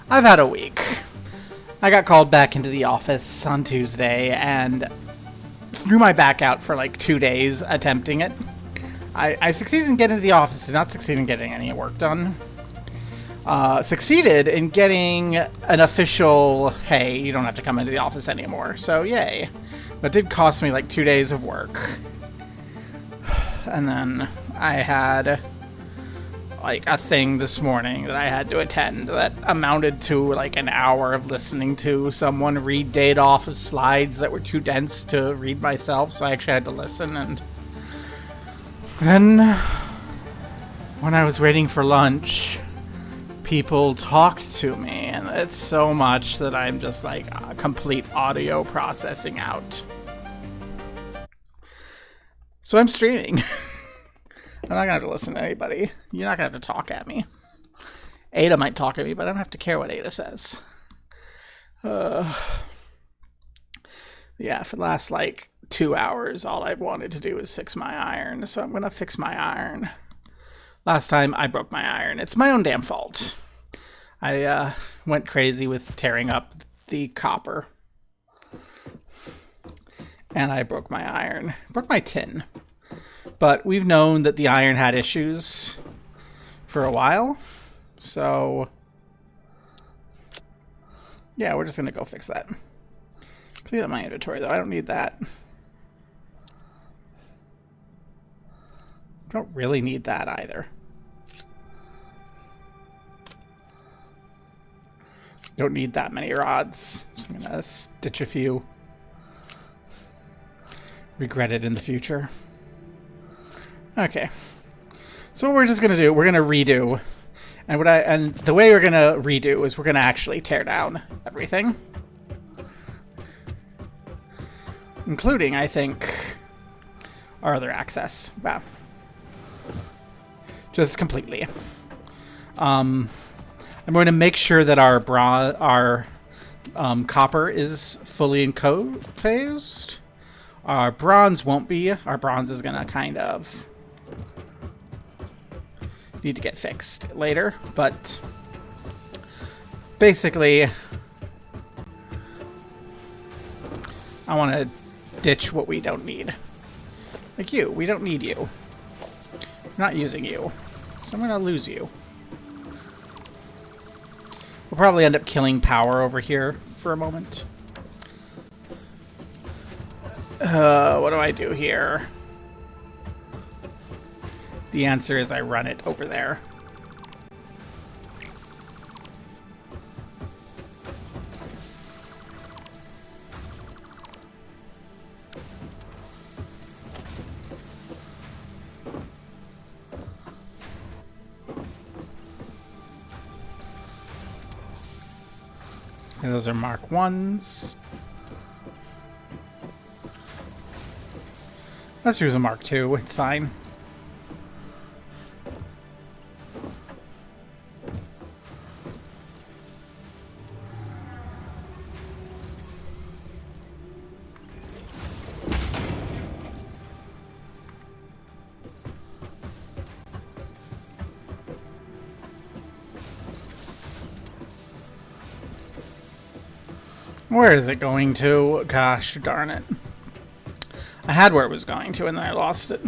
I've had a week. I got called back into the office on Tuesday and threw my back out for like 2 days attempting it. I succeeded in getting to the office, did not succeed in getting any work done. Succeeded in getting an official, hey, you don't have to come into the office anymore, so yay. But it did cost me like 2 days of work. And then I had like a thing this morning that I had to attend that amounted to like an hour of listening to someone read data off of slides that were too dense to read myself, so I actually had to listen. And then when I was waiting for lunch, people talked to me, and it's so much that I'm just like complete audio processing out. So I'm streaming. I'm not gonna have to listen to anybody. You're not gonna have to talk at me. Ada might talk at me, but I don't have to care what Ada says. Yeah, for the last like 2 hours, all I've wanted to do is fix my iron, so I'm gonna fix my iron. Last time I broke my iron. It's my own damn fault. I went crazy with tearing up the copper. And I broke my iron. Broke my tin. But we've known that the iron had issues for a while. So yeah, we're just going to go fix that. Clean up my inventory, though. I don't need that. Don't really need that either. Don't need that many rods. So I'm going to stitch a few. Regret it in the future. Okay. So what we're just going to do, we're going to redo. And the way we're going to redo is we're going to actually tear down everything. Including, I think, our other access. Wow. Just completely. I'm going to make sure that our copper is fully enclosed. Our bronze won't be. Our bronze is going to kind of need to get fixed later, but basically I want to ditch what we don't need. Like you. We don't need you. I'm not using you. So I'm going to lose you. We'll probably end up killing power over here for a moment. What do I do here? The answer is I run it over there. And those are Mark 1s. Let's use a Mark 2. It's fine. Where is it going to? Gosh darn it. I had where it was going to and then I lost it.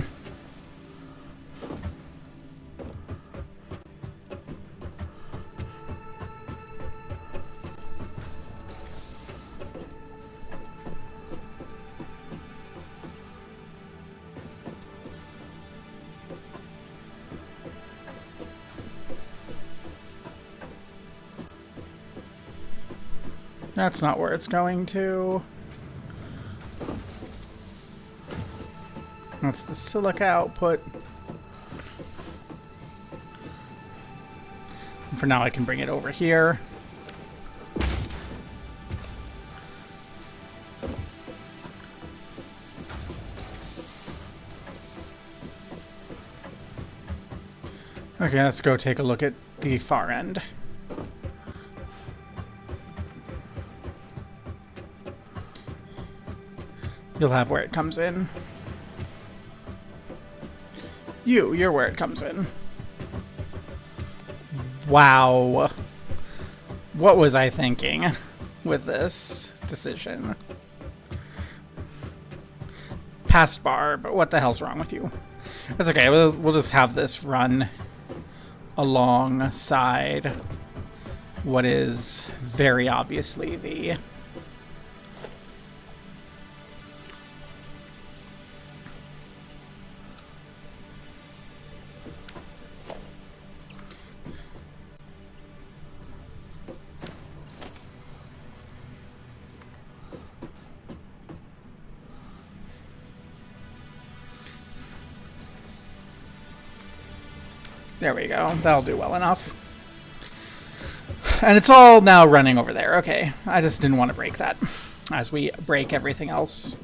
That's not where it's going to. That's the silica output. And for now, I can bring it over here. Okay, let's go take a look at the far end. You'll have where it comes in. You're where it comes in. Wow. What was I thinking with this decision? Past bar, but what the hell's wrong with you? That's okay. We'll just have this run alongside what is very obviously the there we go. That'll do well enough. And it's all now running over there. Okay, I just didn't want to break that as we break everything else.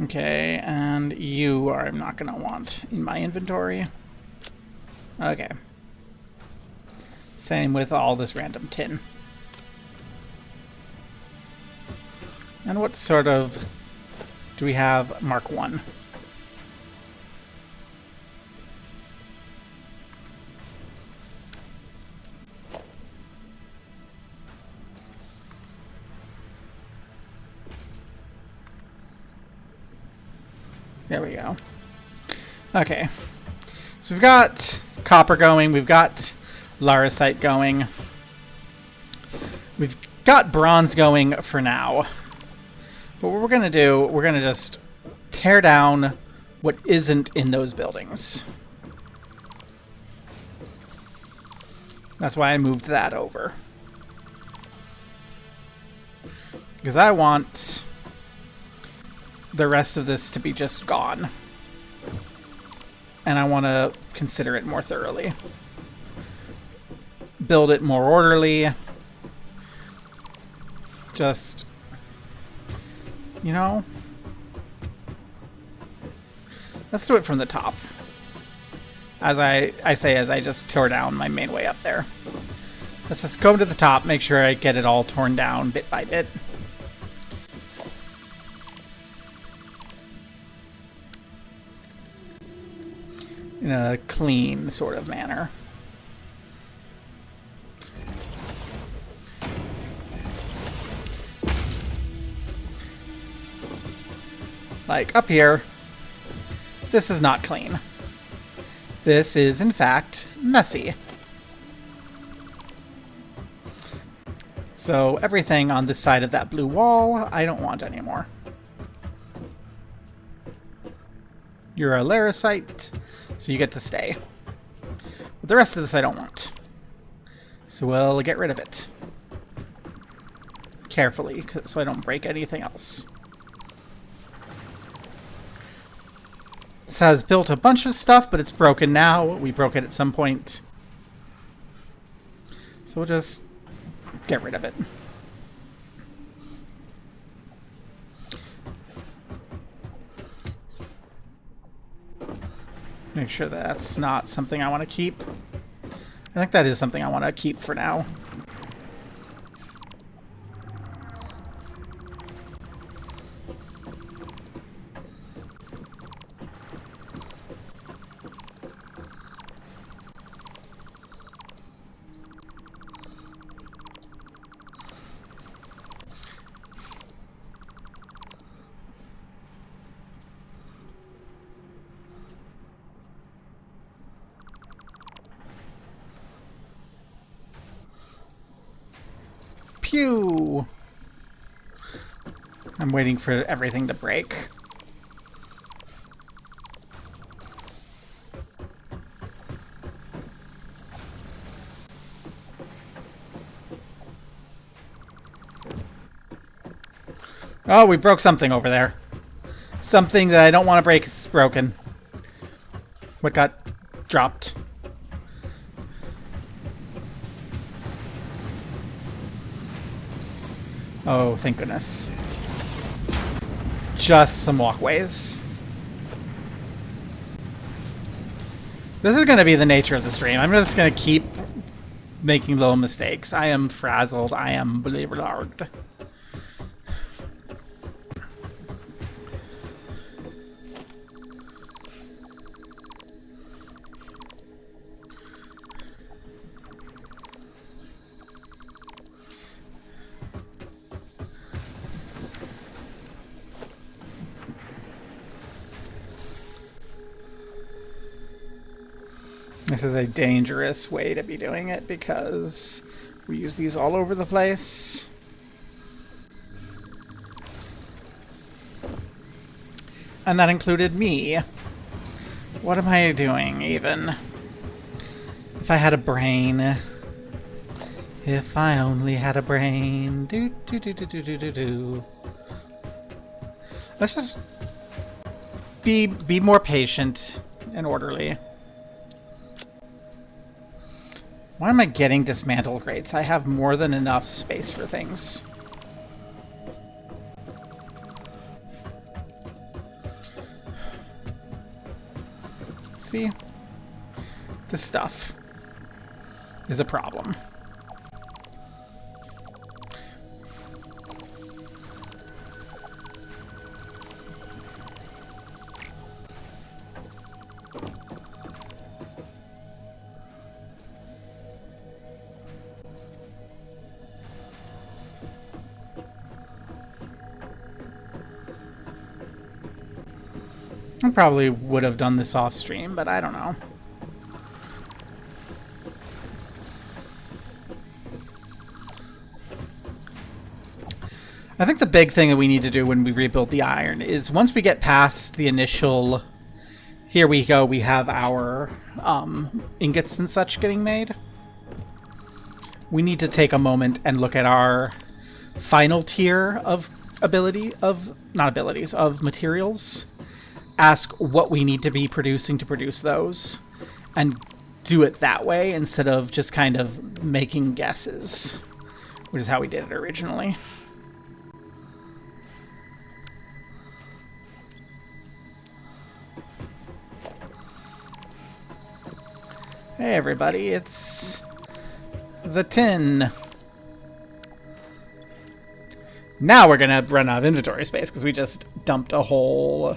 Okay, and you are I'm not going to want in my inventory. Okay. Same with all this random tin. And what sort of... do we have Mark 1? There we go. Okay. So we've got copper going. We've got larisite going. We've got bronze going for now. But what we're going to do, we're going to just tear down what isn't in those buildings. That's why I moved that over. Because I want the rest of this to be just gone. And I want to consider it more thoroughly. Build it more orderly. Just, you know, let's do it from the top. As I say, as I just tore down my main way up there. Let's just go to the top, make sure I get it all torn down bit by bit. In a clean sort of manner. Like up here, this is not clean. This is, in fact, messy. So everything on this side of that blue wall, I don't want anymore. You're a larisite, so you get to stay. But the rest of this I don't want. So we'll get rid of it. Carefully, so I don't break anything else. This has built a bunch of stuff, but it's broken now. We broke it at some point. So we'll just get rid of it. Make sure that's not something I want to keep. I think that is something I want to keep for now. Pew! I'm waiting for everything to break. Oh, we broke something over there. Something that I don't want to break is broken. What got dropped? Oh, thank goodness. Just some walkways. This is going to be the nature of the stream. I'm just going to keep making little mistakes. I am frazzled. I am blurred. This is a dangerous way to be doing it because we use these all over the place. And that included me. What am I doing, even? If I had a brain. If I only had a brain. Do, do, do, do, do, do, do, do. Let's just be more patient and orderly. Why am I getting dismantle crates? I have more than enough space for things. See? This stuff is a problem. I probably would have done this off stream, but I don't know. I think the big thing that we need to do when we rebuild the iron is once we get past the initial, here we go, we have our ingots and such getting made. We need to take a moment and look at our final tier of of materials. Ask what we need to be producing to produce those, and do it that way instead of just kind of making guesses, which is how we did it originally. Hey everybody, it's the tin. Now we're gonna run out of inventory space because we just dumped a whole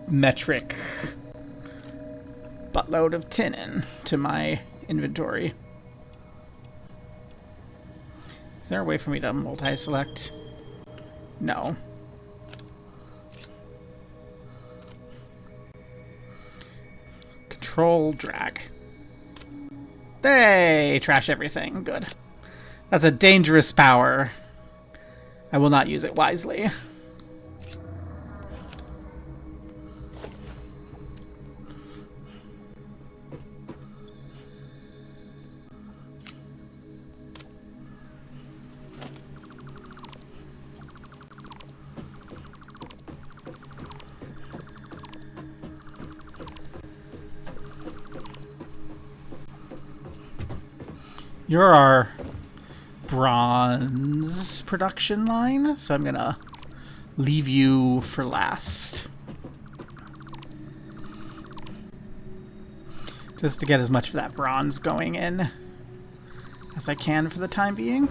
metric buttload of tin into my inventory. Is there a way for me to multi-select? No. Control drag. Hey, trash everything. Good. That's a dangerous power. I will not use it wisely. You're our bronze production line, so I'm gonna leave you for last. Just to get as much of that bronze going in as I can for the time being.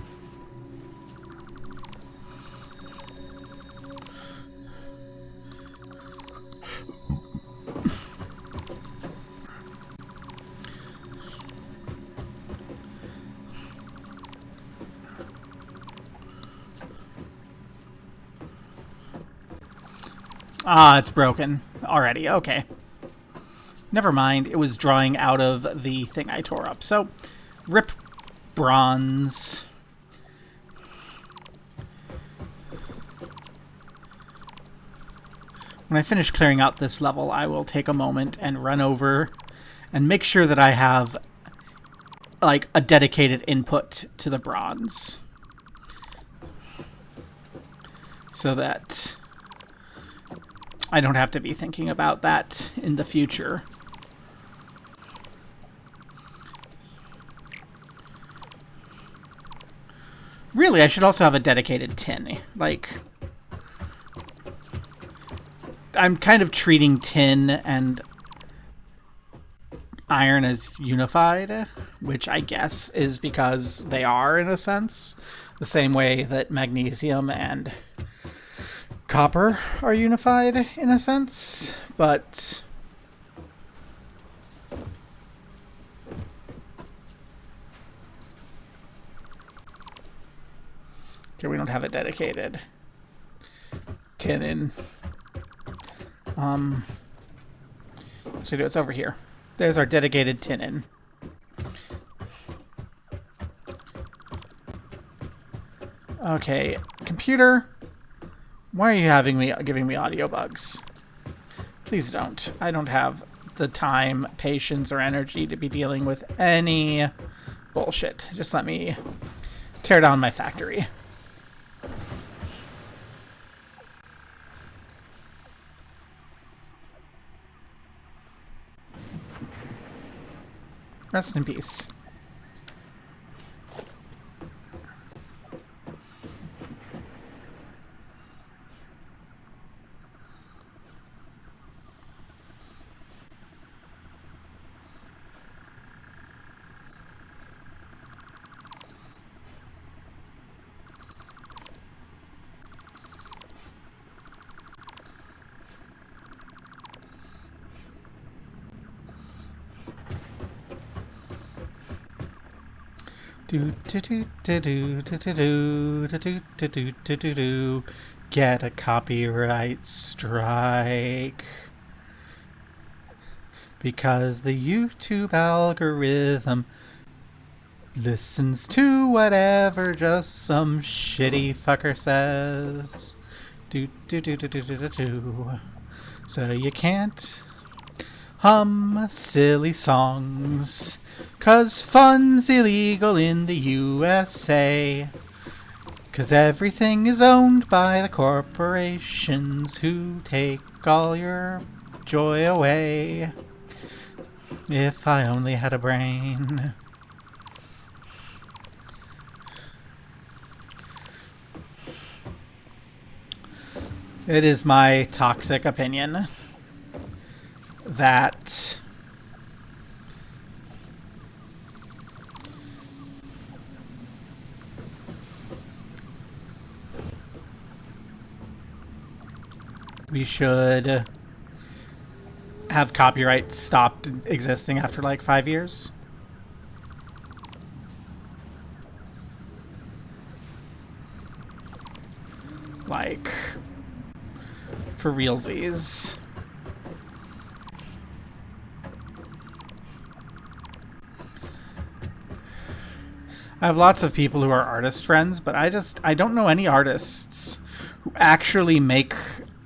Ah, it's broken already. Okay. Never mind. It was drawing out of the thing I tore up. So, rip bronze. When I finish clearing out this level, I will take a moment and run over and make sure that I have, like, a dedicated input to the bronze. So that I don't have to be thinking about that in the future. Really, I should also have a dedicated tin. Like, I'm kind of treating tin and iron as unified, which I guess is because they are, in a sense, the same way that magnesium and copper are unified in a sense, but okay, we don't have a dedicated tin in. wants to do. It's over here. There's our dedicated tin-in. Okay, computer. Why are you giving me audio bugs? Please don't. I don't have the time, patience, or energy to be dealing with any bullshit. Just let me tear down my factory. Rest in peace. Get a copyright strike. Because the YouTube algorithm listens to whatever just some shitty fucker says. So you can't hum silly songs. 'Cause fun's illegal in the USA. 'Cause everything is owned by the corporations who take all your joy away. If I only had a brain. It is my toxic opinion that we should have copyright stopped existing after like 5 years. Like, for realsies. I have lots of people who are artist friends, but I don't know any artists who actually make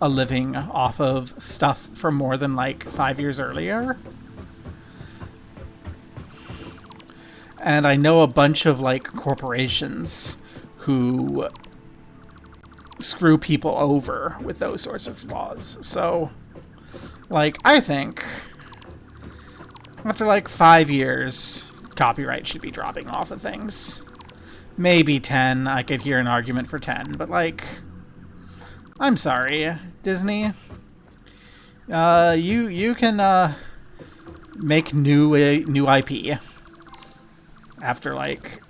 a living off of stuff from more than like 5 years earlier. And I know a bunch of like corporations who screw people over with those sorts of laws. So, like, I think after like 5 years, copyright should be dropping off of things. Maybe 10. I could hear an argument for 10, but like, I'm sorry, Disney. You can make new IP after like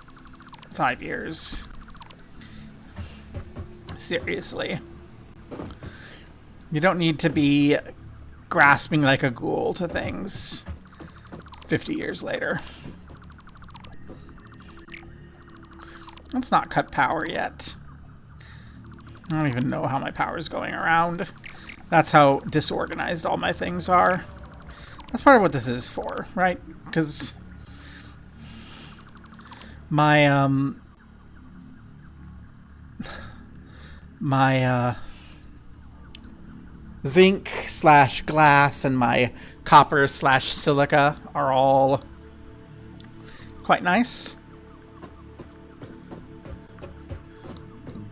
5 years. Seriously. You don't need to be grasping like a ghoul to things 50 years later. Let's not cut power yet. I don't even know how my power's going around. That's how disorganized all my things are. That's part of what this is for, right? Because my zinc / glass and my copper / silica are all quite nice.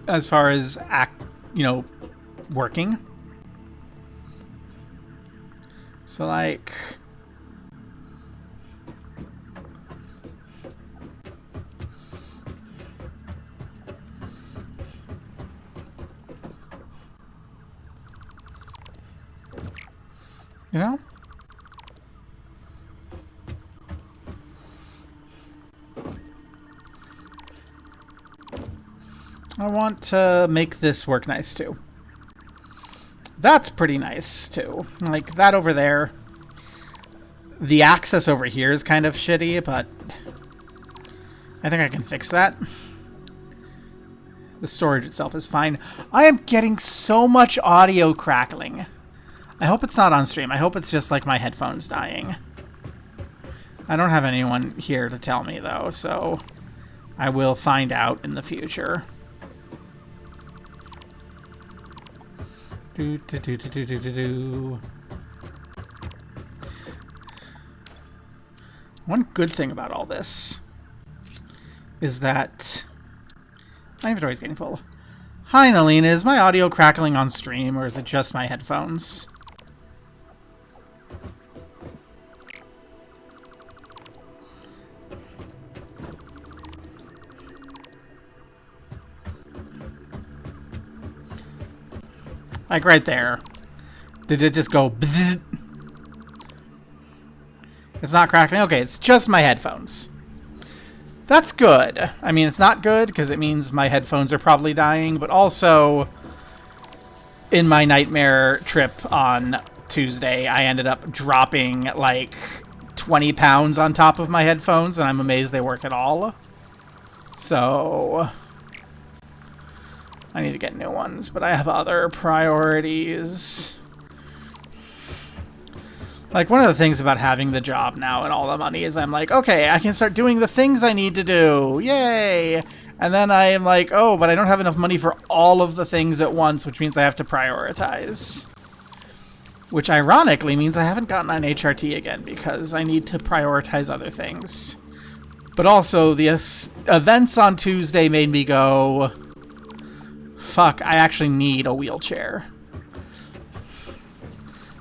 As far as working. So like, you know? I want to make this work nice too. That's pretty nice too. Like that over there. The access over here is kind of shitty, but I think I can fix that. The storage itself is fine. I am getting so much audio crackling. I hope it's not on stream. I hope it's just like my headphones dying. I don't have anyone here to tell me though, so I will find out in the future. One good thing about all this is that my inventory is getting full. Hi, Nalina. Is my audio crackling on stream, or is it just my headphones? Like right there. Did it just go bzzz? It's not crackling? Okay, it's just my headphones. That's good. I mean, it's not good because it means my headphones are probably dying, but also in my nightmare trip on Tuesday, I ended up dropping like 20 pounds on top of my headphones, and I'm amazed they work at all. So I need to get new ones, but I have other priorities. Like, one of the things about having the job now and all the money is I'm like, okay, I can start doing the things I need to do. Yay! And then I am like, oh, but I don't have enough money for all of the things at once, which means I have to prioritize. Which ironically means I haven't gotten an HRT again because I need to prioritize other things. But also, the events on Tuesday made me go, fuck, I actually need a wheelchair.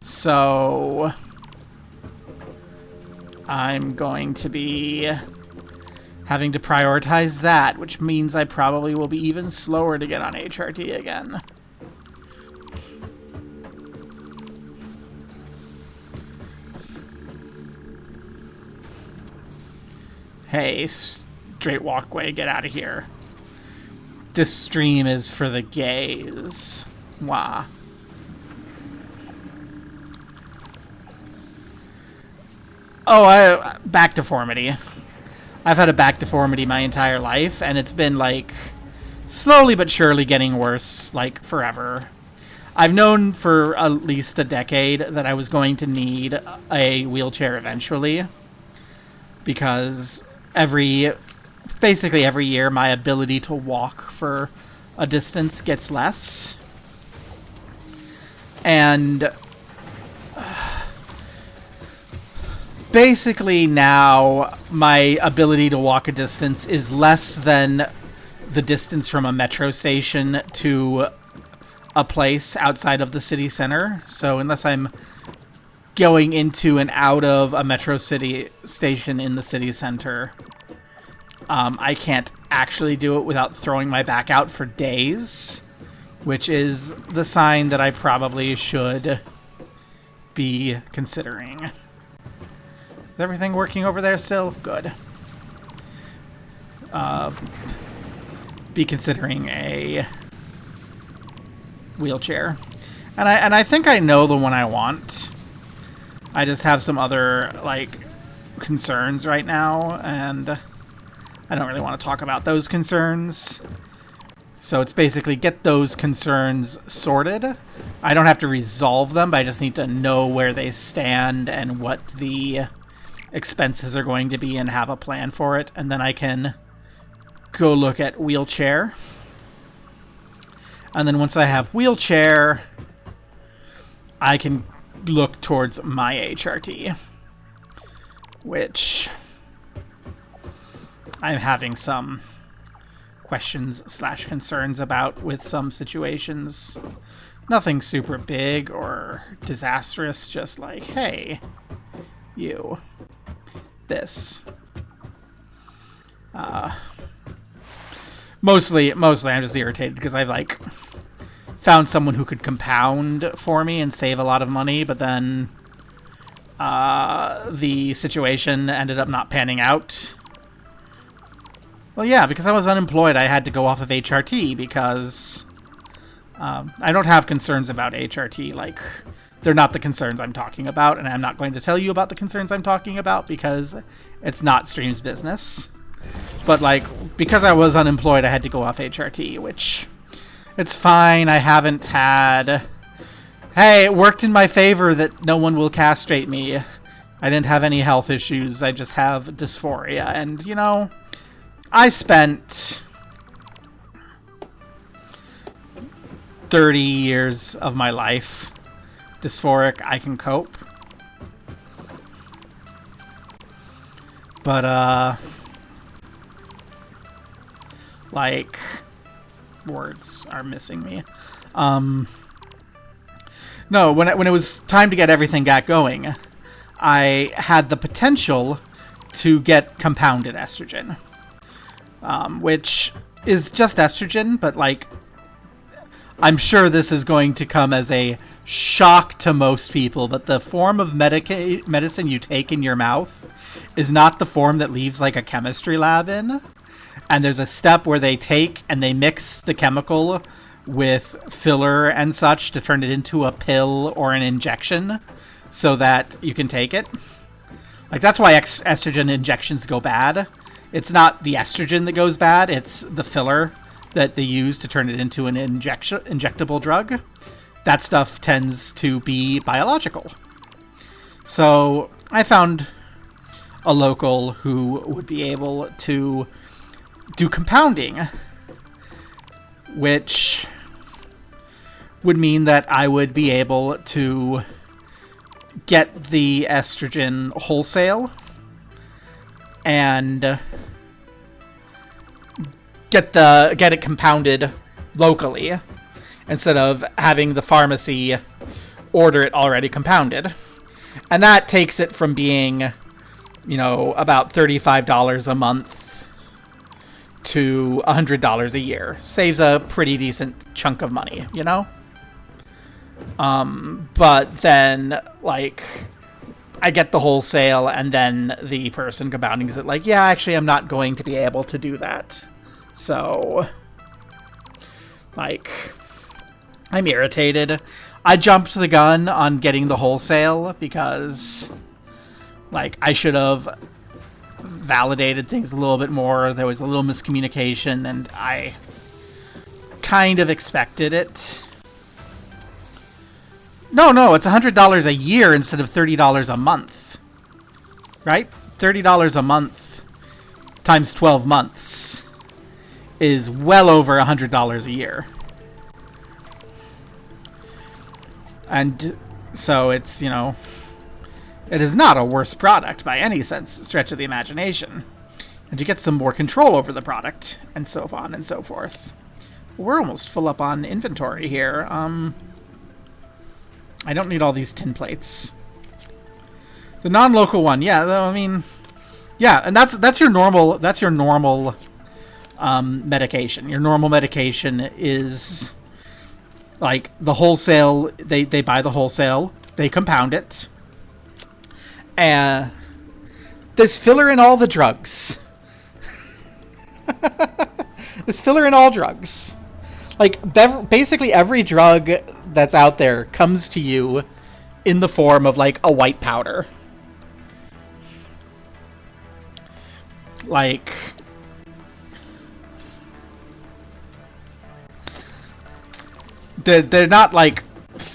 So I'm going to be having to prioritize that, which means I probably will be even slower to get on HRT again. Hey, straight walkway, get out of here. This stream is for the gays. Wah. Oh, back deformity. I've had a back deformity my entire life, and it's been, like, slowly but surely getting worse, like, forever. I've known for at least a decade that I was going to need a wheelchair eventually, because basically every year my ability to walk for a distance gets less. And basically now my ability to walk a distance is less than the distance from a metro station to a place outside of the city center. So unless I'm going into and out of a metro city station in the city center, I can't actually do it without throwing my back out for days, which is the sign that I probably should be considering. Is everything working over there still? Good. Be considering a wheelchair. And I think I know the one I want. I just have some other, like, concerns right now, and I don't really want to talk about those concerns. So it's basically get those concerns sorted. I don't have to resolve them, but I just need to know where they stand and what the expenses are going to be and have a plan for it, and then I can go look at wheelchair. And then once I have wheelchair, I can look towards my HRT, which I'm having some questions/concerns about with some situations. Nothing super big or disastrous, just like, hey, you. This. Mostly I'm just irritated because I've, like, found someone who could compound for me and save a lot of money, but then the situation ended up not panning out. Well, yeah, because I was unemployed, I had to go off of HRT because I don't have concerns about HRT. Like, they're not the concerns I'm talking about, and I'm not going to tell you about the concerns I'm talking about because it's not Stream's business. But, like, because I was unemployed, I had to go off HRT, which it's fine. I haven't had Hey, it worked in my favor that no one will castrate me. I didn't have any health issues. I just have dysphoria. And, you know, I spent 30 years of my life dysphoric. I can cope. But, like, words are missing me. No, when it was time to get everything got going, I had the potential to get compounded estrogen, which is just estrogen, but, like, I'm sure this is going to come as a shock to most people, but the form of medicine you take in your mouth is not the form that leaves, like, a chemistry lab in. And there's a step where they take and they mix the chemical with filler and such to turn it into a pill or an injection so that you can take it. Like, that's why estrogen injections go bad. It's not the estrogen that goes bad, it's the filler that they use to turn it into an injectable drug. That stuff tends to be biological. So I found a local who would be able to do compounding, which would mean that I would be able to get the estrogen wholesale and get it compounded locally instead of having the pharmacy order it already compounded. And that takes it from being, you know, about $35 a month to $100 a year. Saves a pretty decent chunk of money, you know? But then, like, I get the wholesale, and then the person compounding is like, yeah, actually, I'm not going to be able to do that. So, like, I'm irritated. I jumped the gun on getting the wholesale because, like, I should have validated things a little bit more. There was a little miscommunication, and I kind of expected it. No, it's $100 a year instead of $30 a month. Right? $30 a month times 12 months is well over $100 a year. And so it's, you know, it is not a worse product by any stretch of the imagination. And you get some more control over the product, and so on and so forth. We're almost full up on inventory here. I don't need all these tin plates. The non-local one, yeah, I mean, yeah, and that's your normal medication. Your normal medication is like the wholesale. They buy the wholesale, they compound it, and there's filler in all the drugs. There's filler in all drugs. Like, basically every drug that's out there comes to you in the form of, like, a white powder. Like, they're not, like,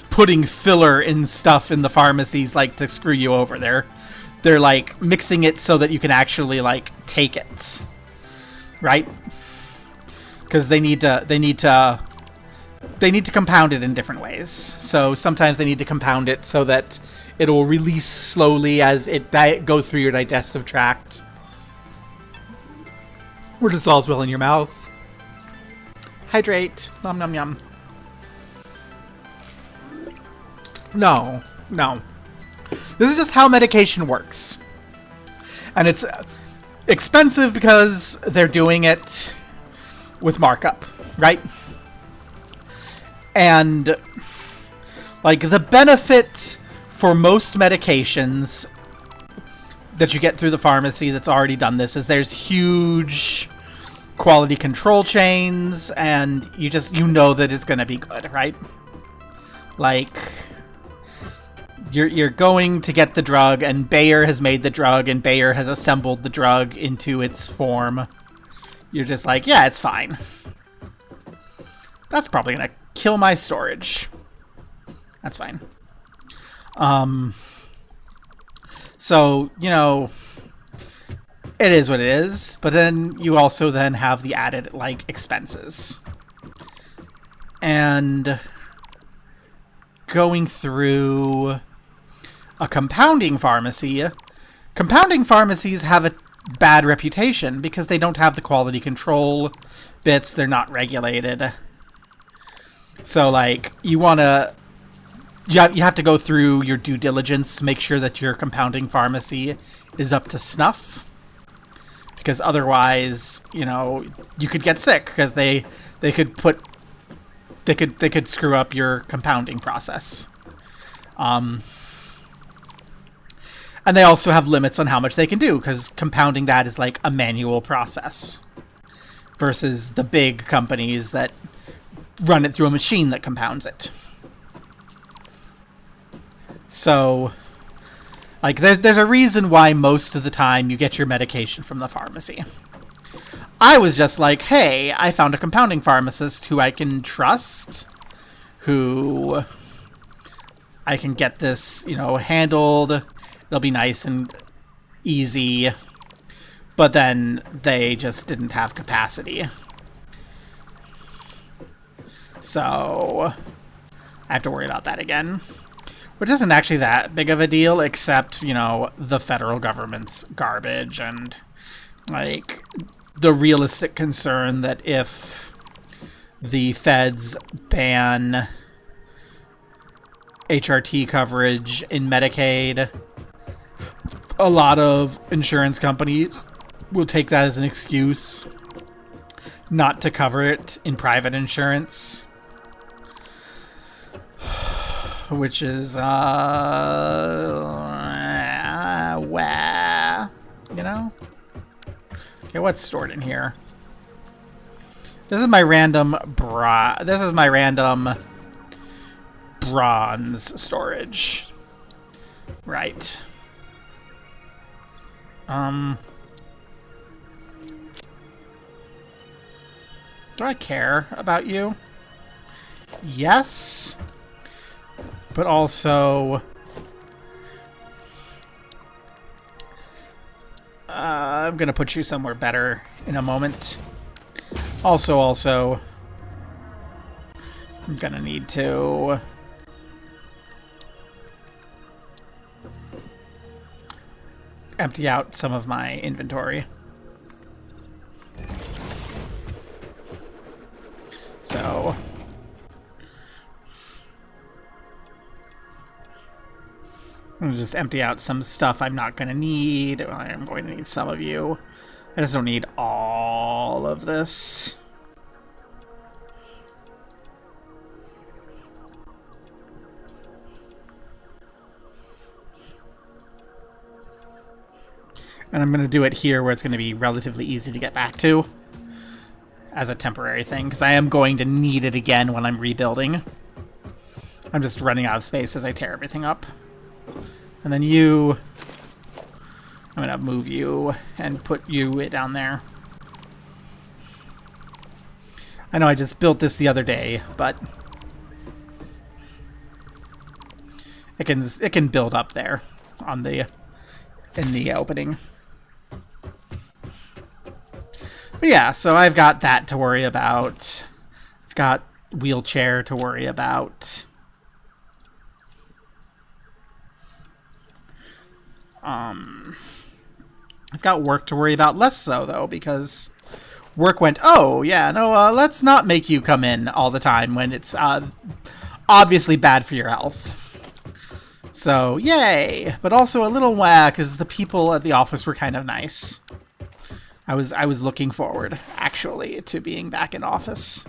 putting filler in stuff in the pharmacies, like, to screw you over. They're like, mixing it so that you can actually, like, take it. Right? Because they need to compound it in different ways. So sometimes they need to compound it so that it will release slowly as it goes through your digestive tract, or dissolves well in your mouth. Hydrate. Nom nom yum. No. This is just how medication works. And it's expensive because they're doing it with markup, right? And, like, the benefit for most medications that you get through the pharmacy that's already done this is there's huge quality control chains, and you know that it's going to be good, right? Like, you're going to get the drug, and Bayer has made the drug, and Bayer has assembled the drug into its form. You're just like, yeah, it's fine. That's probably going to kill my storage. That's fine. So, you know, it is what it is, but then you also then have the added, like, expenses. And going through a compounding pharmacy, compounding pharmacies have a bad reputation because they don't have the quality control bits, they're not regulated. So, like, you have to go through your due diligence, make sure that your compounding pharmacy is up to snuff. Because otherwise, you know, you could get sick because they could screw up your compounding process. And they also have limits on how much they can do because compounding that is like a manual process versus the big companies that run it through a machine that compounds it. So, like, there's a reason why most of the time you get your medication from the pharmacy. I was just like, hey, I found a compounding pharmacist who I can trust, who I can get this, you know, handled. It'll be nice and easy. But then they just didn't have capacity. So I have to worry about that again. Which isn't actually that big of a deal, except, you know, the federal government's garbage and, like, the realistic concern that if the feds ban HRT coverage in Medicaid, a lot of insurance companies will take that as an excuse not to cover it in private insurance. Which is, wah, you know? Okay, what's stored in here? This is my random bronze storage. Right. Do I care about you? Yes. But also, I'm going to put you somewhere better in a moment. Also, I'm going to need to empty out some of my inventory. So I'm going to just empty out some stuff I'm not going to need. I'm going to need some of you. I just don't need all of this. And I'm going to do it here where it's going to be relatively easy to get back to as a temporary thing, because I am going to need it again when I'm rebuilding. I'm just running out of space as I tear everything up. And then you, I'm going to move you and put you down there. I know I just built this the other day, but it can build up there on in the opening. But yeah, so I've got that to worry about. I've got wheelchair to worry about. I've got work to worry about less so, though, because work went, oh, yeah, no, let's not make you come in all the time when it's obviously bad for your health. So, yay! But also a little wah, because the people at the office were kind of nice. I was looking forward, actually, to being back in office.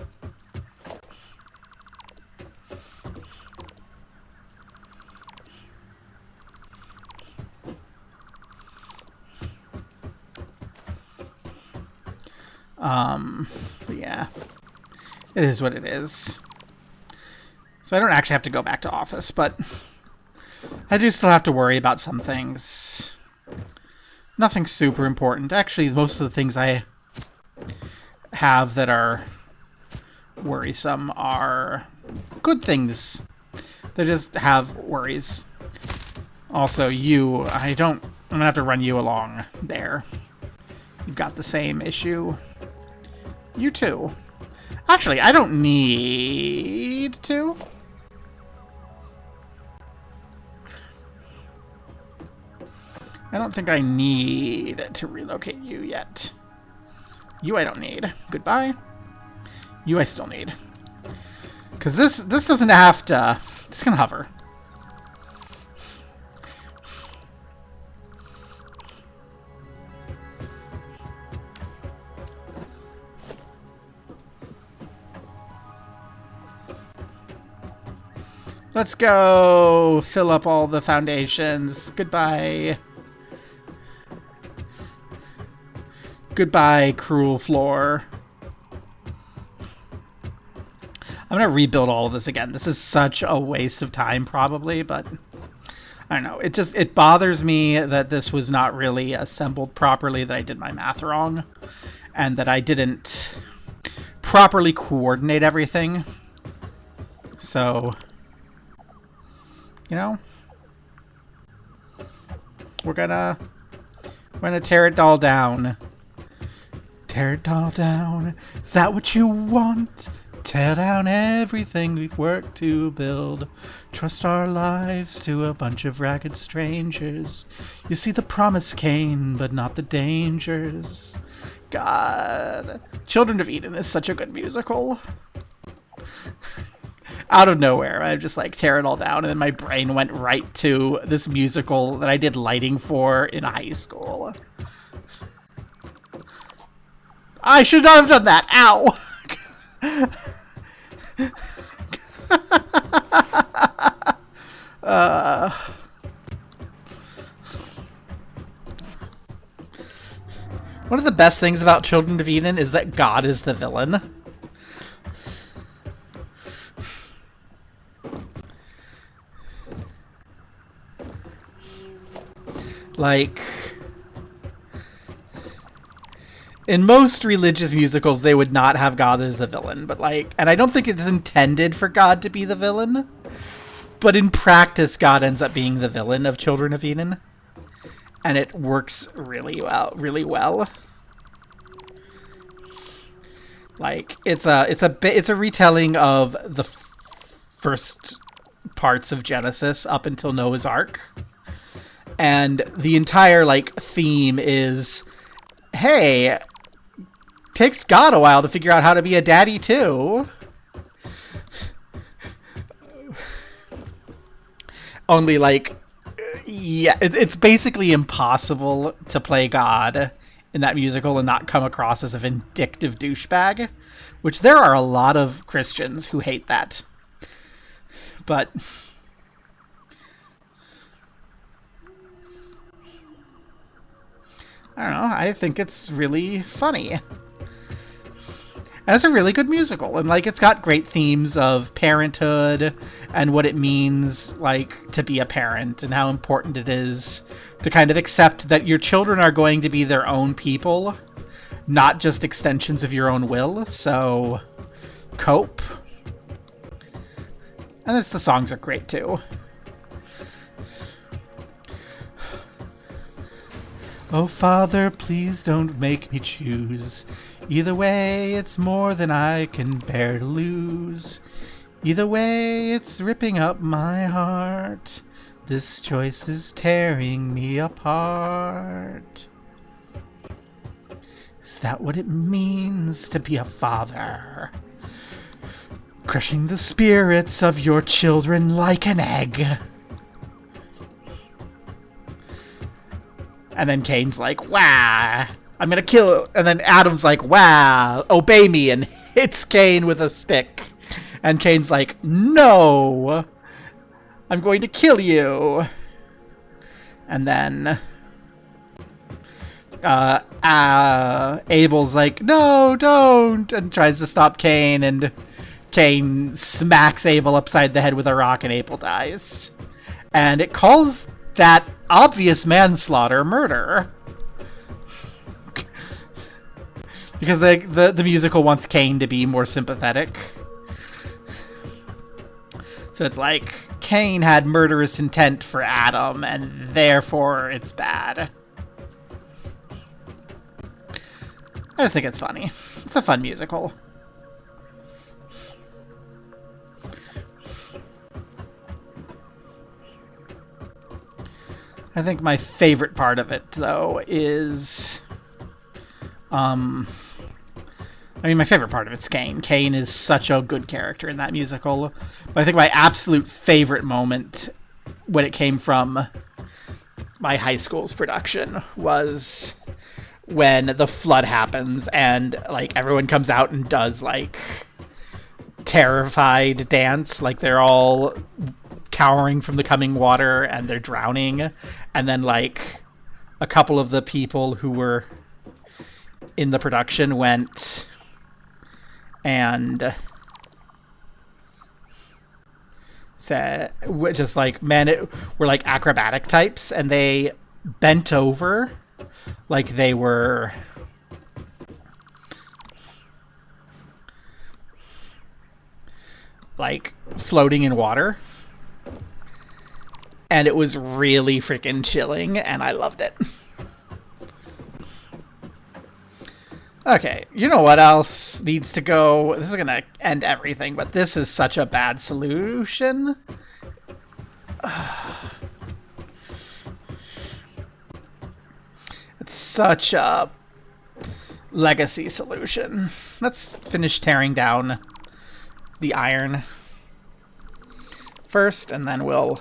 But yeah, it is what it is. So I don't actually have to go back to office, but I do still have to worry about some things. Nothing super important. Actually, most of the things I have that are worrisome are good things. They just have worries. Also, I'm gonna have to run you along there. You've got the same issue. You too. Actually, I don't need to. I don't think I need to relocate you yet. You I don't need. Goodbye. You I still need. Because this doesn't have to... This can hover. Let's go fill up all the foundations. Goodbye. Goodbye, cruel floor. I'm gonna rebuild all of this again. This is such a waste of time, probably, but I don't know. It bothers me that this was not really assembled properly, that I did my math wrong, and that I didn't properly coordinate everything. So, you know, we're gonna tear it all down. Tear it all down. Is that what you want? Tear down everything we've worked to build. Trust our lives to a bunch of ragged strangers. You see the promise, Cain, but not the dangers. God. Children of Eden is such a good musical. Out of nowhere, I just like tear it all down, and then my brain went right to this musical that I did lighting for in high school. I should not have done that. Ow! One of the best things about Children of Eden is that God is the villain. Like, in most religious musicals, they would not have God as the villain, but like, and I don't think it's intended for God to be the villain, but in practice, God ends up being the villain of Children of Eden, and it works really well. Like, it's a retelling of the first parts of Genesis up until Noah's Ark. And the entire, like, theme is, hey, takes God a while to figure out how to be a daddy, too. Only, like, yeah, it's basically impossible to play God in that musical and not come across as a vindictive douchebag, which there are a lot of Christians who hate that. But... I don't know, I think it's really funny. And it's a really good musical, and like, it's got great themes of parenthood and what it means, like, to be a parent and how important it is to kind of accept that your children are going to be their own people, not just extensions of your own will. So cope. And the songs are great too. Oh, Father, please don't make me choose. Either way, it's more than I can bear to lose. Either way, it's ripping up my heart. This choice is tearing me apart. Is that what it means to be a father? Crushing the spirits of your children like an egg. And then Cain's like, wow, I'm gonna kill... And then Adam's like, wow, obey me, and hits Cain with a stick. And Cain's like, no, I'm going to kill you. And then Abel's like, no, don't, and tries to stop Cain, and Cain smacks Abel upside the head with a rock, and Abel dies. And it calls that obvious manslaughter murder. Because the musical wants Cain to be more sympathetic. So it's like, Cain had murderous intent for Adam, and therefore it's bad. I just think it's funny. It's a fun musical. I think my favorite part of it, though, is... I mean, my favorite part of it's Cain. Cain is such a good character in that musical. But I think my absolute favorite moment when it came from my high school's production was when the flood happens and, like, everyone comes out and does, like, terrified dance. Like, they're all cowering from the coming water and they're drowning. And then, like, a couple of the people who were in the production went and said, just like, men were like acrobatic types, and they bent over like they were like floating in water, and it was really freaking chilling, and I loved it. Okay, you know what else needs to go? This is going to end everything, but this is such a bad solution. It's such a legacy solution. Let's finish tearing down the iron first, and then we'll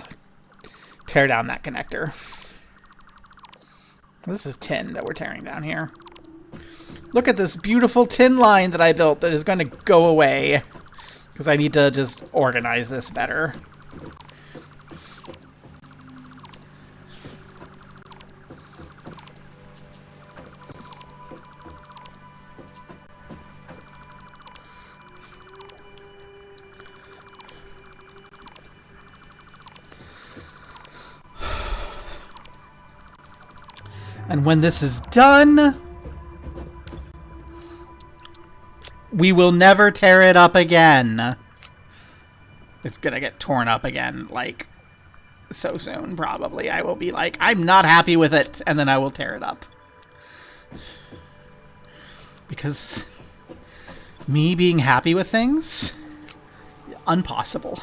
tear down that connector. This is tin that we're tearing down here. Look at this beautiful tin line that I built that is going to go away because I need to just organize this better. And when this is done, we will never tear it up again. It's gonna get torn up again, like, so soon, probably. I will be like, I'm not happy with it, and then I will tear it up. Because me being happy with things? Impossible.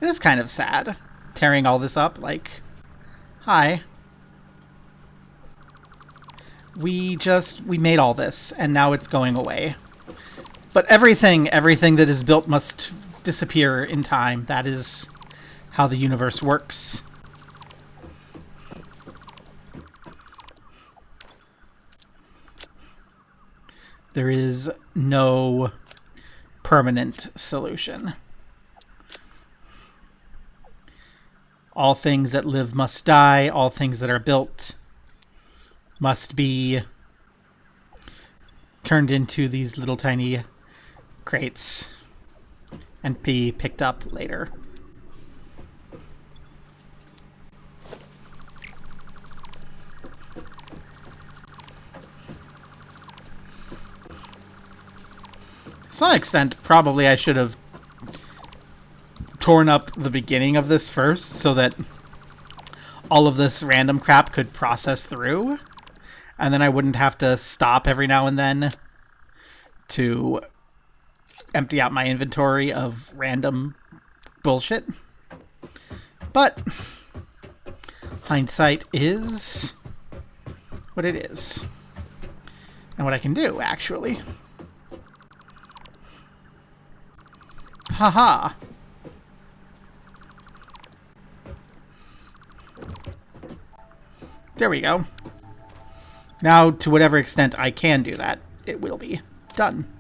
It is kind of sad, tearing all this up, like, hi. We made all this, and now it's going away. But everything that is built must disappear in time. That is how the universe works. There is no permanent solution. All things that live must die. All things that are built must be turned into these little tiny crates and be picked up later. To some extent, probably I should have torn up the beginning of this first so that all of this random crap could process through, and then I wouldn't have to stop every now and then to empty out my inventory of random bullshit. But hindsight is what it is. And what I can do, actually. Haha. There we go. Now, to whatever extent I can do that, it will be done.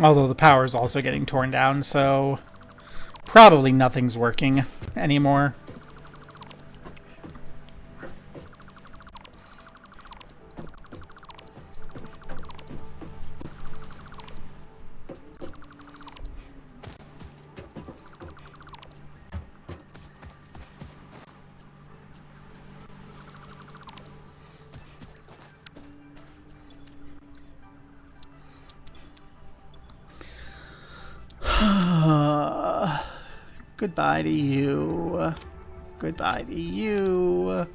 Although the power is also getting torn down, so probably nothing's working anymore. Goodbye to you. Goodbye to you. It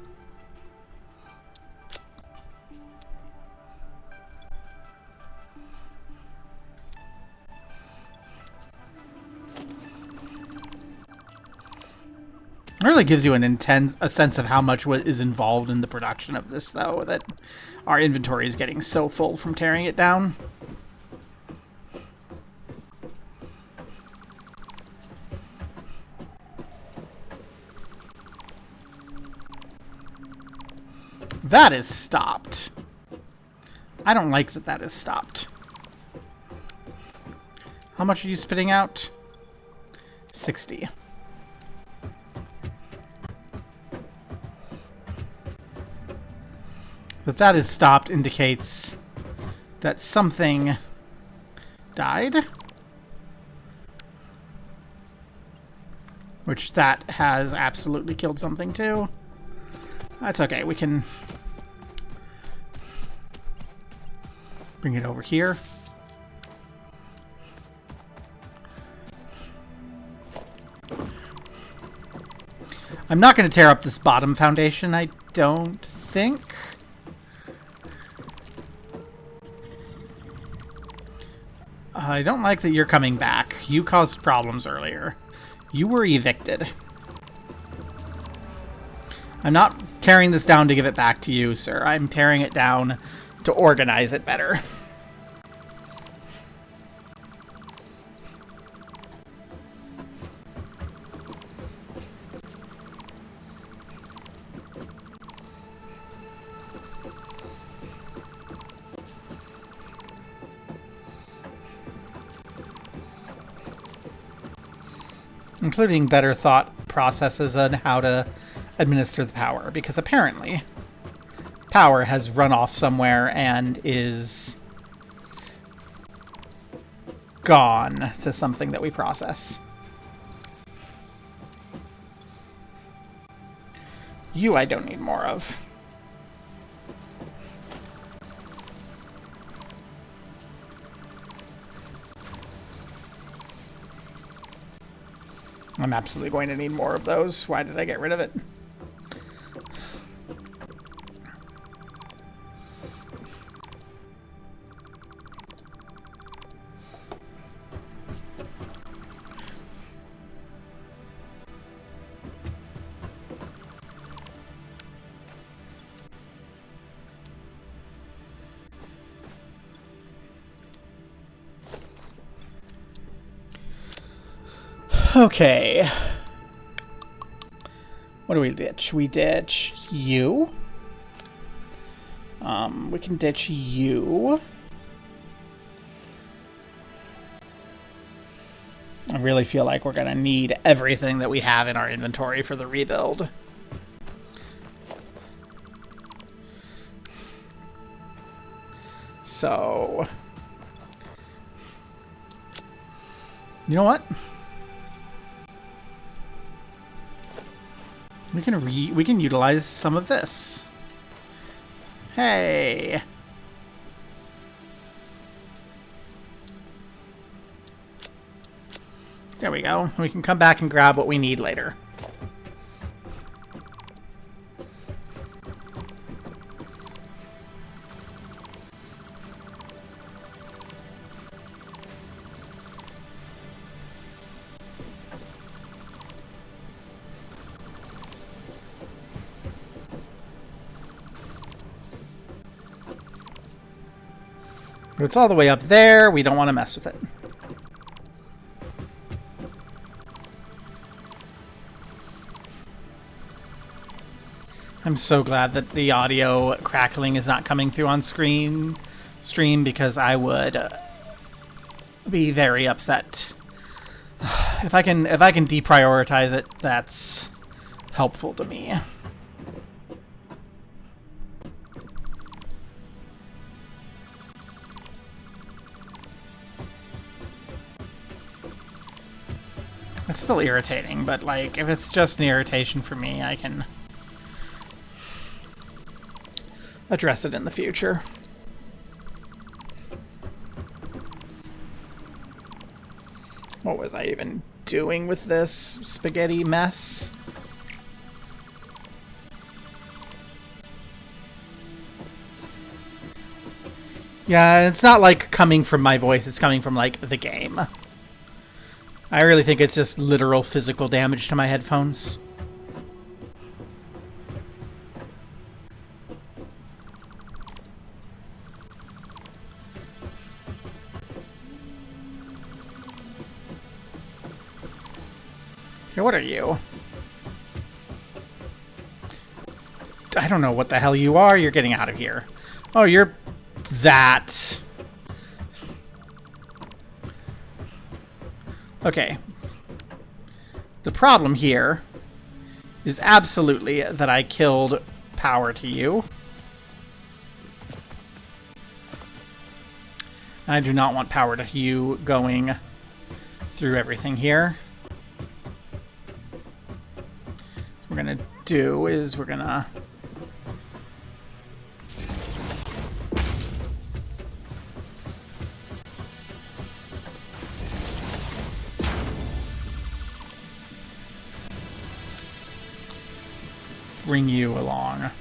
really gives you a sense of how much is involved in the production of this, though, that our inventory is getting so full from tearing it down. That is stopped. I don't like that that is stopped. How much are you spitting out? 60. That is stopped indicates that something died. Which that has absolutely killed something too. That's okay, we can bring it over here. I'm not going to tear up this bottom foundation, I don't think. I don't like that you're coming back. You caused problems earlier. You were evicted. I'm not tearing this down to give it back to you, sir. I'm tearing it down to organize it better. Including better thought processes on how to administer the power, because apparently power has run off somewhere and is gone to something that we process. You I don't need more of. I'm absolutely going to need more of those. Why did I get rid of it? Okay. What do we ditch? We ditch you. We can ditch you. I really feel like we're gonna need everything that we have in our inventory for the rebuild. So, you know what? We can utilize some of this. Hey. There we go. We can come back and grab what we need later. But it's all the way up there. We don't want to mess with it. I'm so glad that the audio crackling is not coming through on stream because I would be very upset. If I can deprioritize it, that's helpful to me. It's still irritating, but like if it's just an irritation for me, I can address it in the future. What was I even doing with this spaghetti mess? Yeah, it's not like coming from my voice, it's coming from like the game. I really think it's just literal physical damage to my headphones. Okay, what are you? I don't know what the hell you are. You're getting out of here. Oh, you're that. Okay. The problem here is absolutely that I killed power to you. I do not want power to you going through everything here. What we're gonna do is we're gonna bring you along.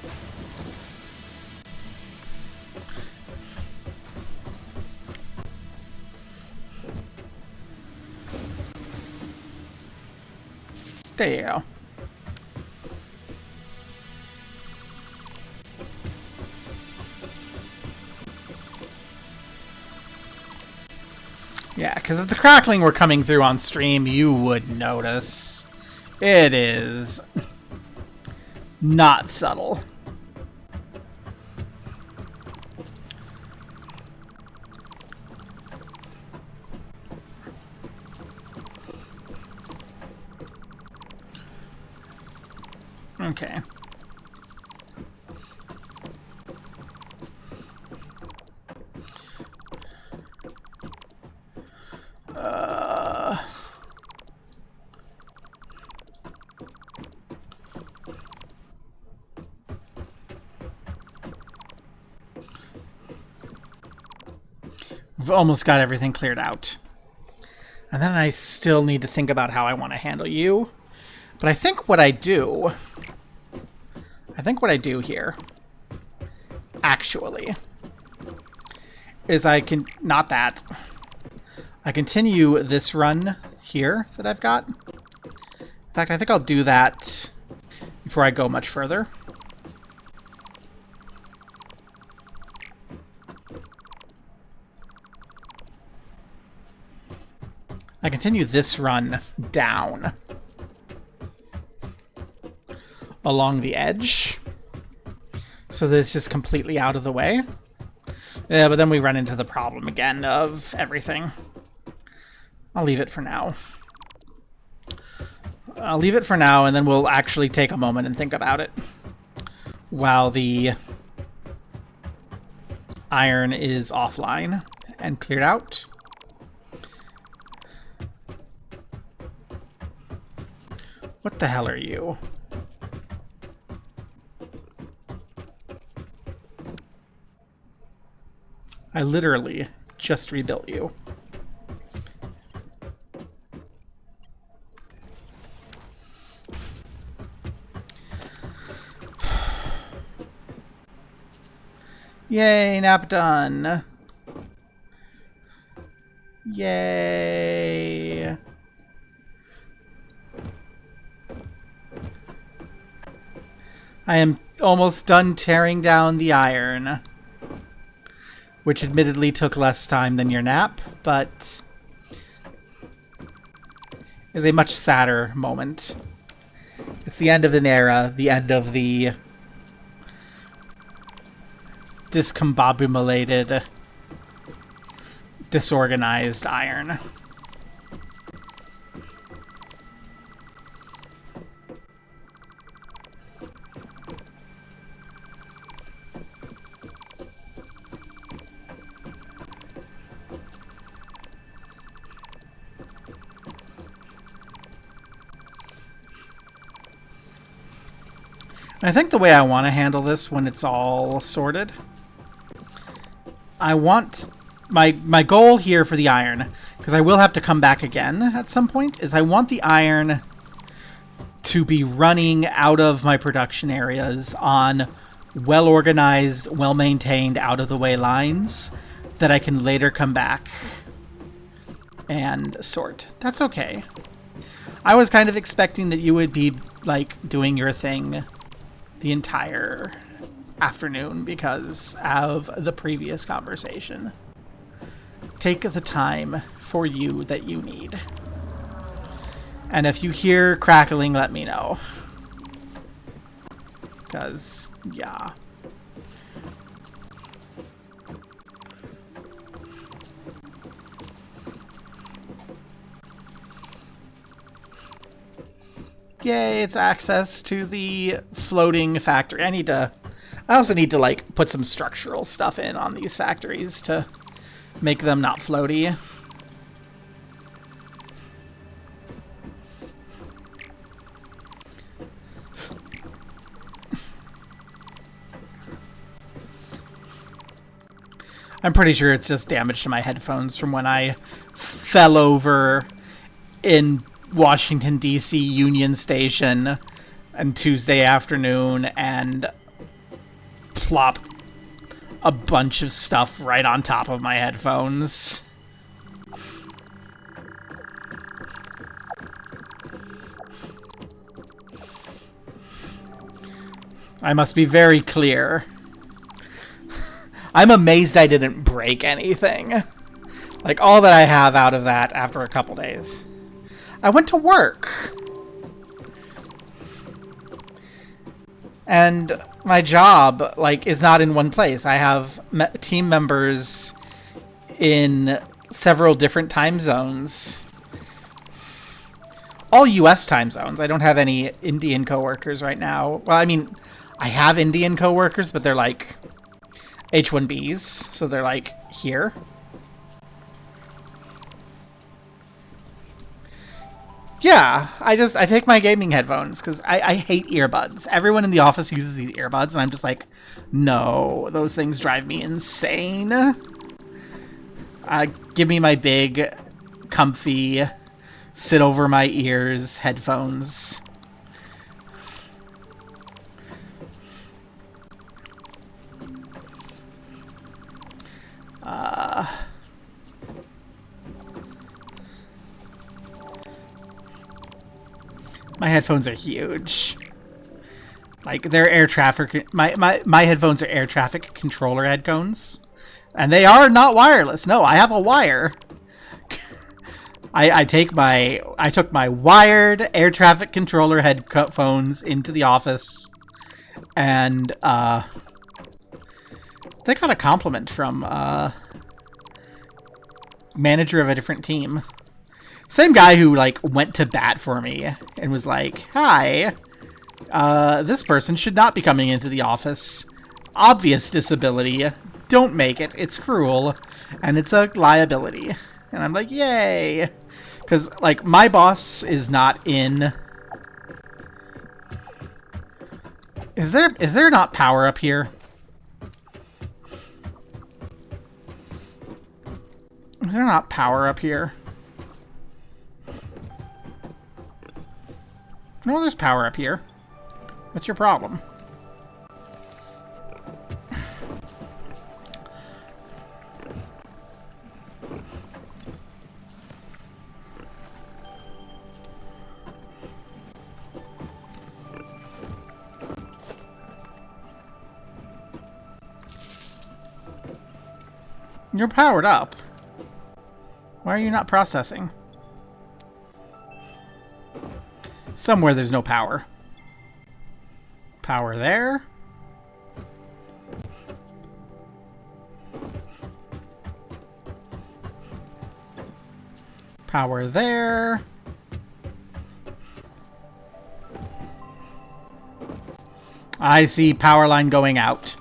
There you go. Yeah, because if the crackling were coming through on stream, you would notice. It is not subtle. Okay. We've almost got everything cleared out. And then I still need to think about how I want to handle you. But I think what I do here, actually, is I can, not that, I continue this run here that I've got. In fact, I think I'll do that before I go much further. I can continue this run down along the edge so that it's just completely out of the way. Yeah, but then we run into the problem again of everything. I'll leave it for now. I'll leave it for now, and then we'll actually take a moment and think about it while the iron is offline and cleared out. What the hell are you? I literally just rebuilt you. Yay, nap done. Yay. I am almost done tearing down the iron, which admittedly took less time than your nap, but is a much sadder moment. It's the end of an era, the end of the discombobulated, disorganized iron. I think the way I want to handle this when it's all sorted, I want my goal here for the iron, because I will have to come back again at some point, is I want the iron to be running out of my production areas on well-organized, well-maintained, out-of-the-way lines that I can later come back and sort. That's okay. I was kind of expecting that you would be, like, doing your thing the entire afternoon because of the previous conversation. Take the time for you that you need. And if you hear crackling, let me know. Because, yeah. Yay, it's access to the floating factory. I also need to, like, put some structural stuff in on these factories to make them not floaty. I'm pretty sure it's just damage to my headphones from when I fell over in Washington, D.C. Union Station on Tuesday afternoon and plopped a bunch of stuff right on top of my headphones. I must be very clear. I'm amazed I didn't break anything. Like, all that I have out of that after a couple days. I went to work. And my job, like, is not in one place. I have team members in several different time zones. All U.S. time zones. I don't have any Indian coworkers right now. Well, I mean, I have Indian coworkers, but they're like H-1Bs, so they're like here. Yeah, I take my gaming headphones because I hate earbuds. Everyone in the office uses these earbuds, and I'm just like, no, those things drive me insane. Give me my big, comfy, sit over my ears headphones. My headphones are huge. Like, they're air traffic... My headphones are air traffic controller headphones. And they are not wireless. No, I have a wire. I took my wired air traffic controller headphones into the office, and they got a compliment from manager of a different team. Same guy who like went to bat for me and was like, "Hi, this person should not be coming into the office. Obvious disability. Don't make it. It's cruel, and it's a liability." And I'm like, "Yay!" Because like my boss is not in. Is there not power up here? Is there not power up here? No, there's power up here. What's your problem? You're powered up. Why are you not processing? Somewhere there's no power. Power there. Power there. I see power line going out.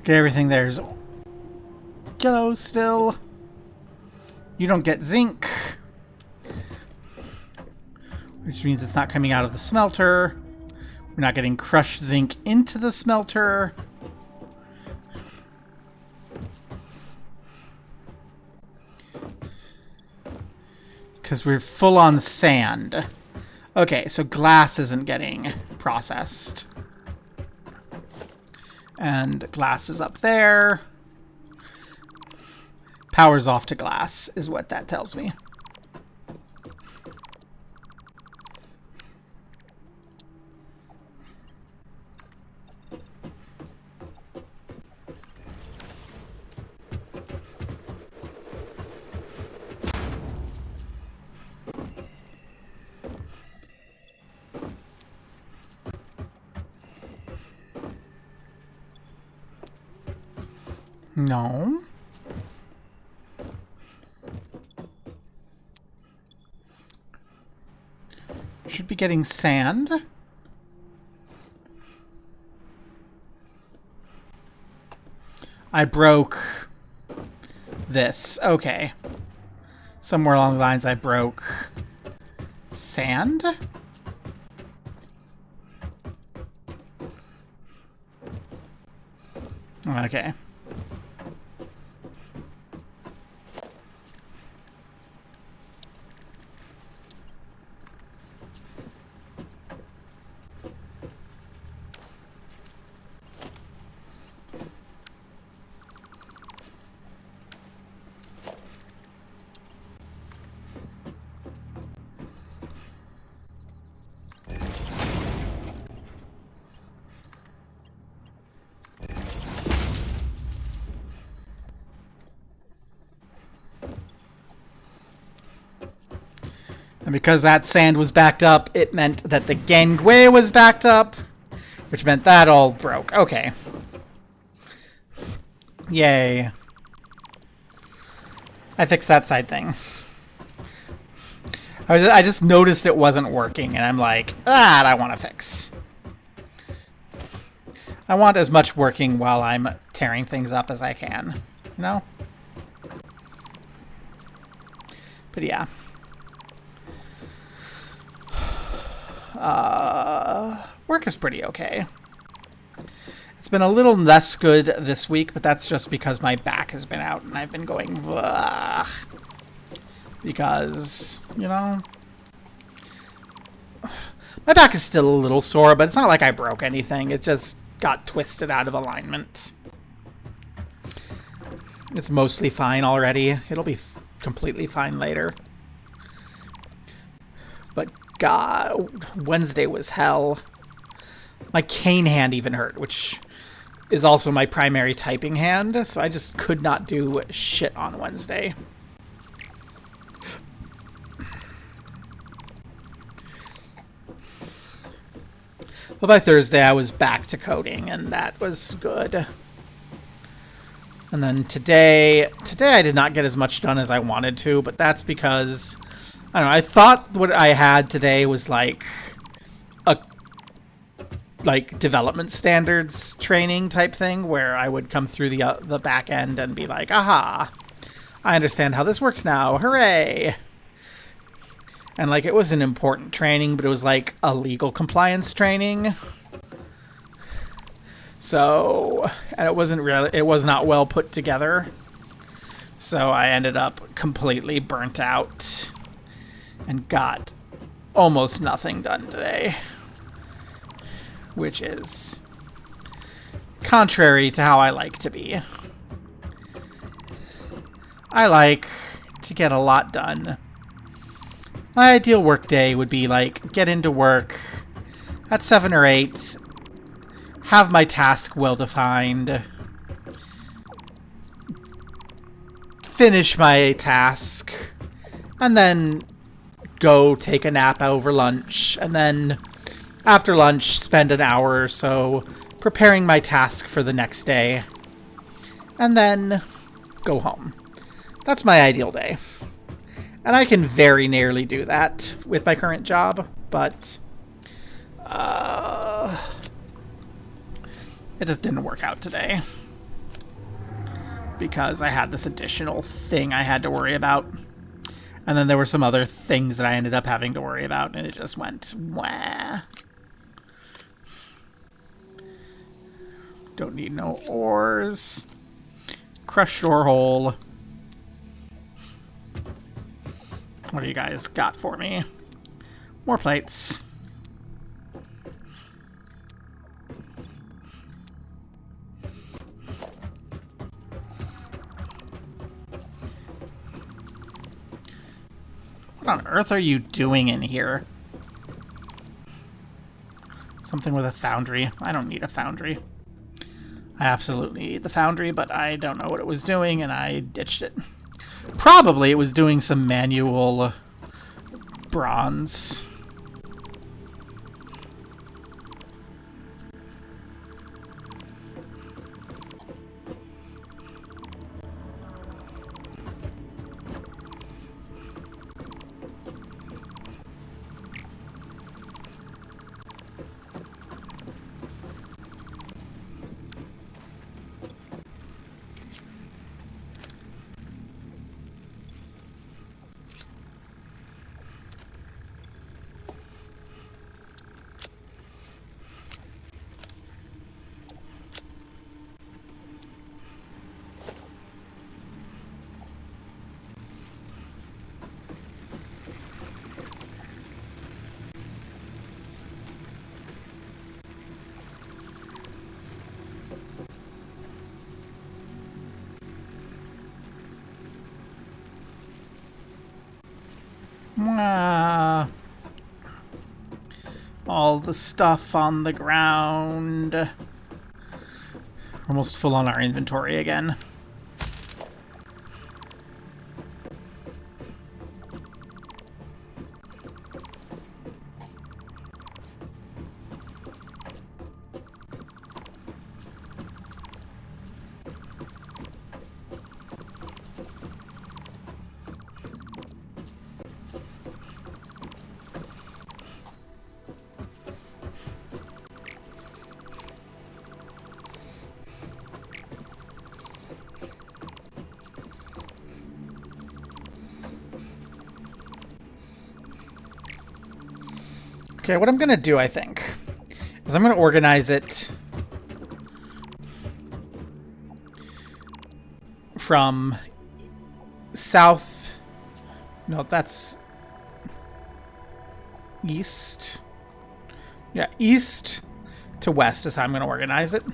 Okay, everything there's yellow still. You don't get zinc, which means it's not coming out of the smelter. We're not getting crushed zinc into the smelter. Because we're full on sand. Okay, so glass isn't getting processed. And glass is up there. Power's off to glass is what that tells me. No. Should be getting sand. I broke this. Okay. Somewhere along the lines I broke sand? Okay. And because that sand was backed up, it meant that the gangway was backed up, which meant that all broke. Okay. Yay. I fixed that side thing. I just noticed it wasn't working, and I'm like, that I want to fix. I want as much working while I'm tearing things up as I can, you know? But yeah. Work is pretty okay. It's been a little less good this week, but that's just because my back has been out and I've been going ugh, because, you know, my back is still a little sore, but it's not like I broke anything. It just got twisted out of alignment. It's mostly fine already. It'll be completely fine later. But God, Wednesday was hell. My cane hand even hurt, which is also my primary typing hand, so I just could not do shit on Wednesday. But by Thursday, I was back to coding, and that was good. And then today I did not get as much done as I wanted to, but that's because, I don't know, I thought what I had today was like a development standards training type thing, where I would come through the back end and be like, aha, I understand how this works now, hooray! And like, it was an important training, but it was like a legal compliance training. So, and it was not well put together. So I ended up completely burnt out and got almost nothing done today, which is contrary to how I like to be. I like to get a lot done. My ideal work day would be like get into work at 7 or 8, have my task well defined, finish my task, and then go take a nap over lunch, and then after lunch spend an hour or so preparing my task for the next day, and then go home. That's my ideal day. And I can very nearly do that with my current job, but it just didn't work out today because I had this additional thing I had to worry about. And then there were some other things that I ended up having to worry about, and it just went, wah. Don't need no ores. Crushed ore hole. What do you guys got for me? More plates. What on earth are you doing in here? Something with a foundry. I don't need a foundry. I absolutely need the foundry, but I don't know what it was doing, and I ditched it. Probably it was doing some manual bronze. All the stuff on the ground. We're almost full on our inventory again. Okay, what I'm gonna do, I think, is I'm gonna organize it from south. No, that's east. Yeah, east to west is how I'm gonna organize it.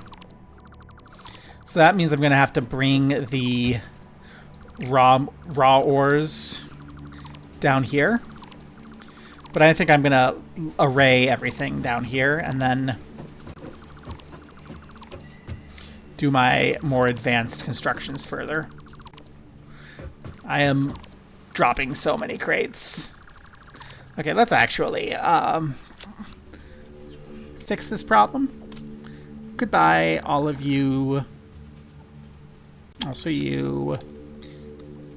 So that means I'm going to have to bring the raw ores down here. But I think I'm going to array everything down here and then do my more advanced constructions further. I am dropping so many crates. Okay, let's actually fix this problem. Goodbye, all of you. Also you.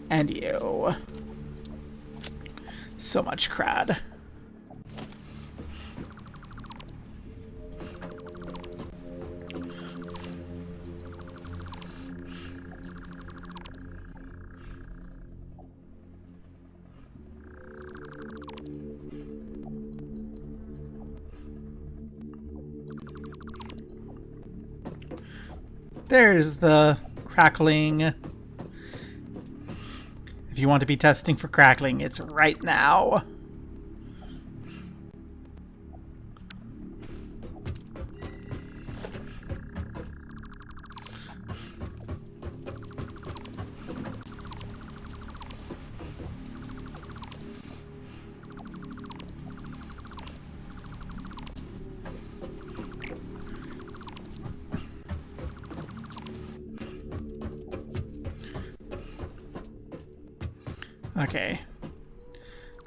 And you. So much crad. There's the crackling. If you want to be testing for crackling, it's right now. Okay.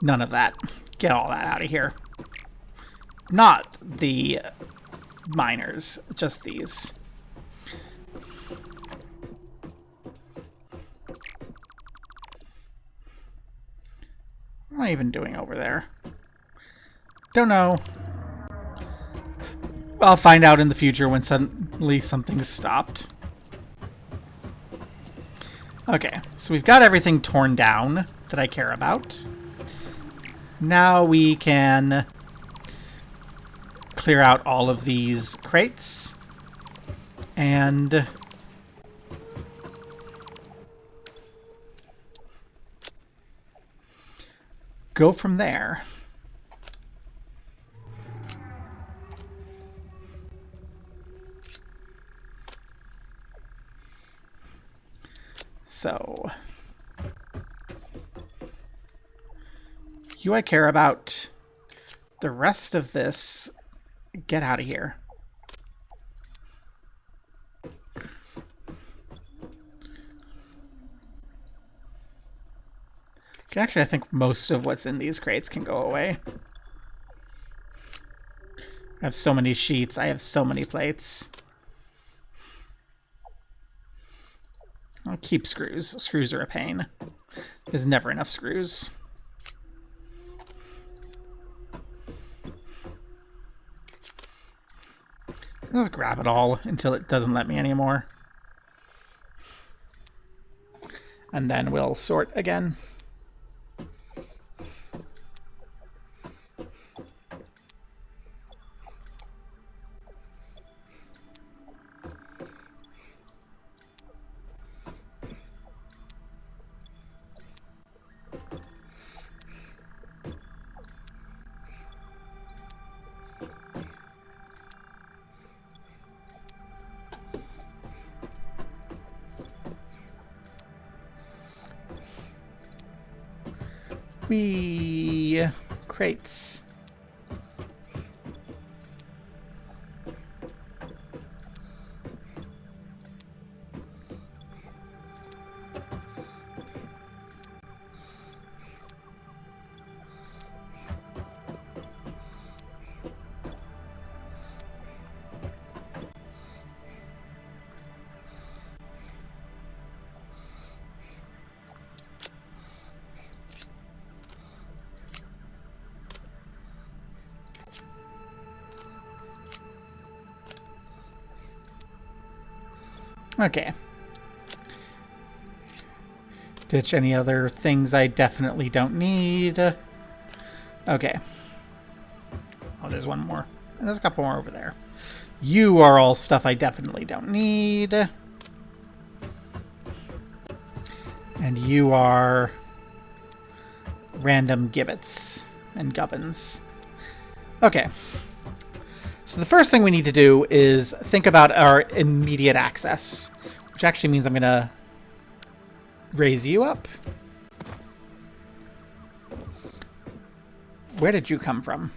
None of that. Get all that out of here. Not the miners, just these. What am I even doing over there? Don't know. I'll find out in the future when suddenly something's stopped. Okay, so we've got everything torn down that I care about. Now we can clear out all of these crates and go from there. So, you I care about. The rest of this, get out of here. Okay, actually, I think most of what's in these crates can go away. I have so many sheets. I have so many plates. I'll keep screws. Screws are a pain. There's never enough screws. Let's grab it all until it doesn't let me anymore. And then we'll sort again. Crates. Okay. Ditch any other things I definitely don't need. Okay. Oh, there's one more. And there's a couple more over there. You are all stuff I definitely don't need. And you are random gibbets and gubbins. Okay. So the first thing we need to do is think about our immediate access, which actually means I'm going to raise you up. Where did you come from?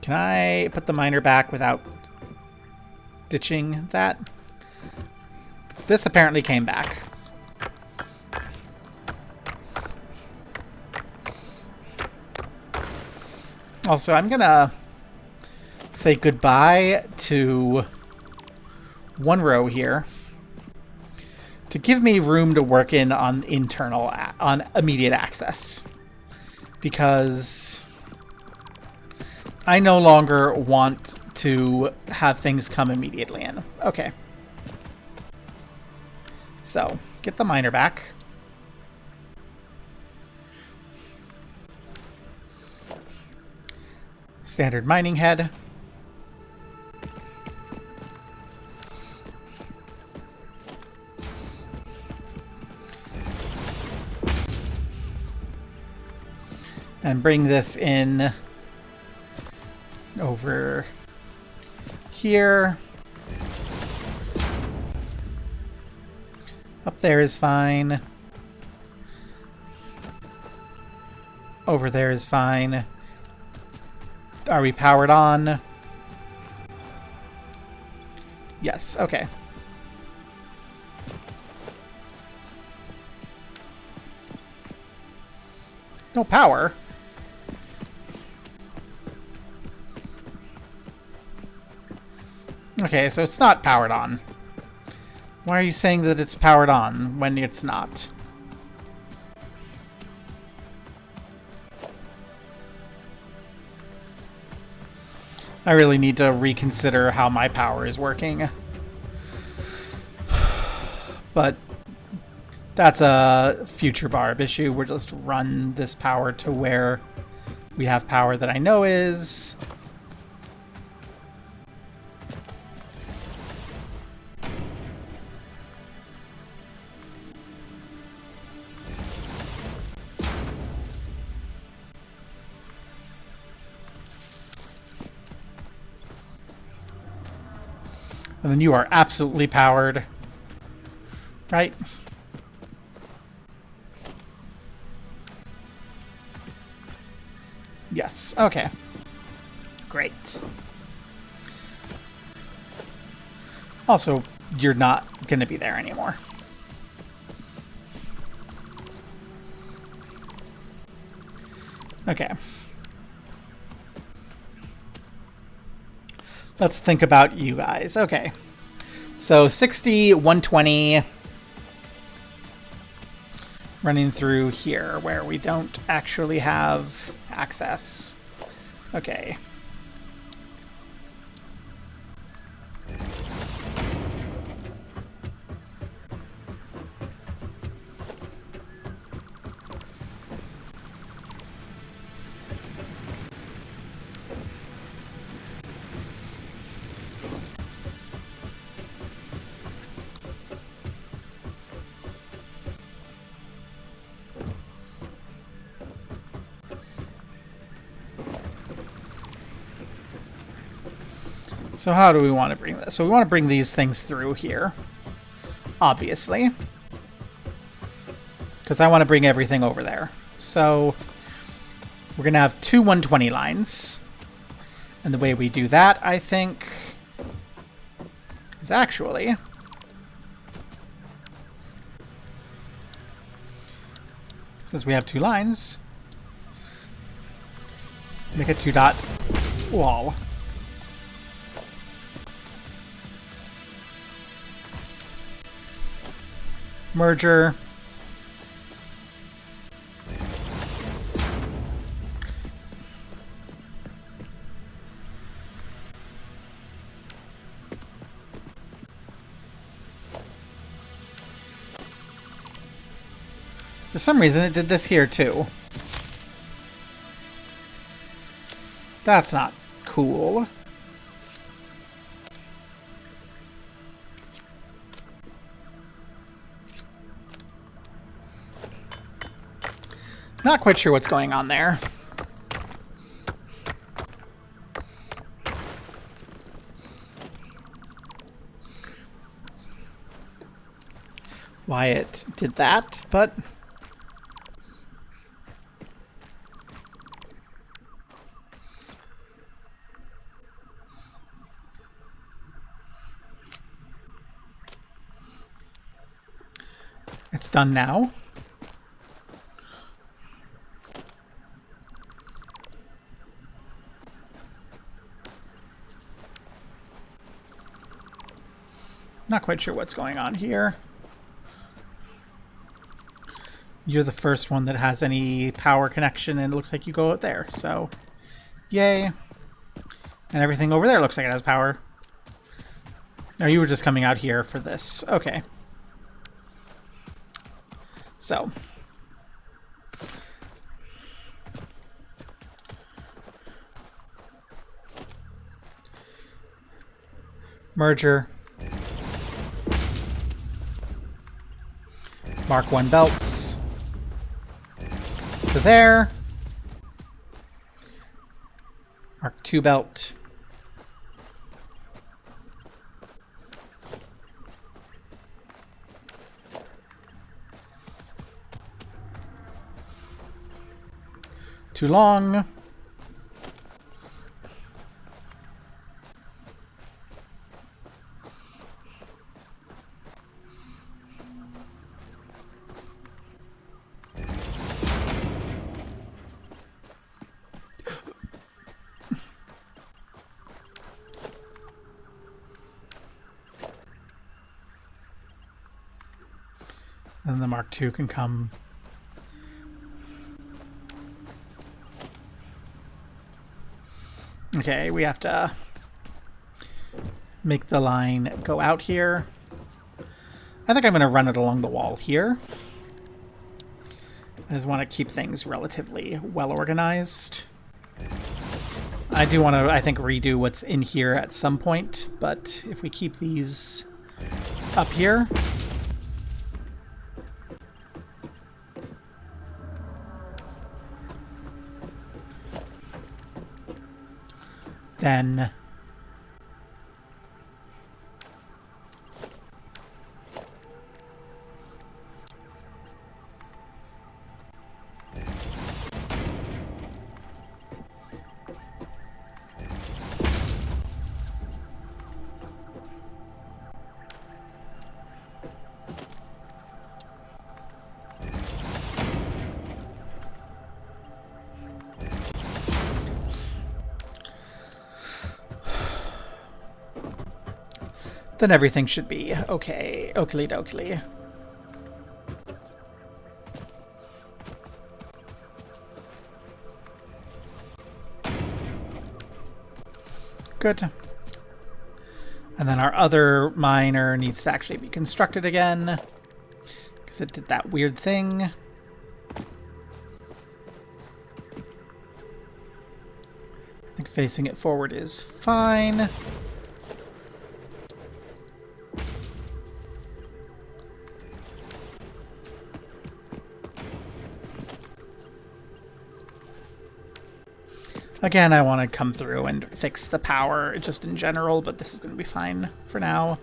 Can I put the miner back without ditching that? This apparently came back. Also, I'm gonna say goodbye to one row here to give me room to work in on on immediate access, because I no longer want to have things come immediately in. Okay. So, get the miner back. Standard mining head. And bring this in over here. Up there is fine. Over there is fine. Are we powered on? Yes, okay. No power. Okay, so it's not powered on. Why are you saying that it's powered on when it's not? I really need to reconsider how my power is working. But that's a future Barb issue. We'll just run this power to where we have power that I know is. And then you are absolutely powered. Right? Yes. Okay. Great. Also, you're not going to be there anymore. Okay. Let's think about you guys. Okay. So 60, 120. Running through here where we don't actually have access. Okay. So how do we want to bring this? So we want to bring these things through here, obviously, because I want to bring everything over there. So we're going to have two 120 lines. And the way we do that, I think, is actually since we have two lines, make a 2-dot wall. Merger. For some reason, it did this here too. That's not cool. Not quite sure what's going on there. Why it did that, but... It's done now. Not quite sure what's going on here. You're the first one that has any power connection, and it looks like you go out there, so yay. And everything over there looks like it has power. No, you were just coming out here for this. Okay. So. Merger. Mark 1 belts. To there. Mark 2 belt. Too long. Then the Mark II can come. Okay, we have to make the line go out here. I think I'm going to run it along the wall here. I just want to keep things relatively well organized. I do want to, I think, redo what's in here at some point, but if we keep these up here... then everything should be okay. Oakley dokley. Good. And then our other miner needs to actually be constructed again, because it did that weird thing. I think facing it forward is fine. Again, I want to come through and fix the power just in general, but this is going to be fine for now.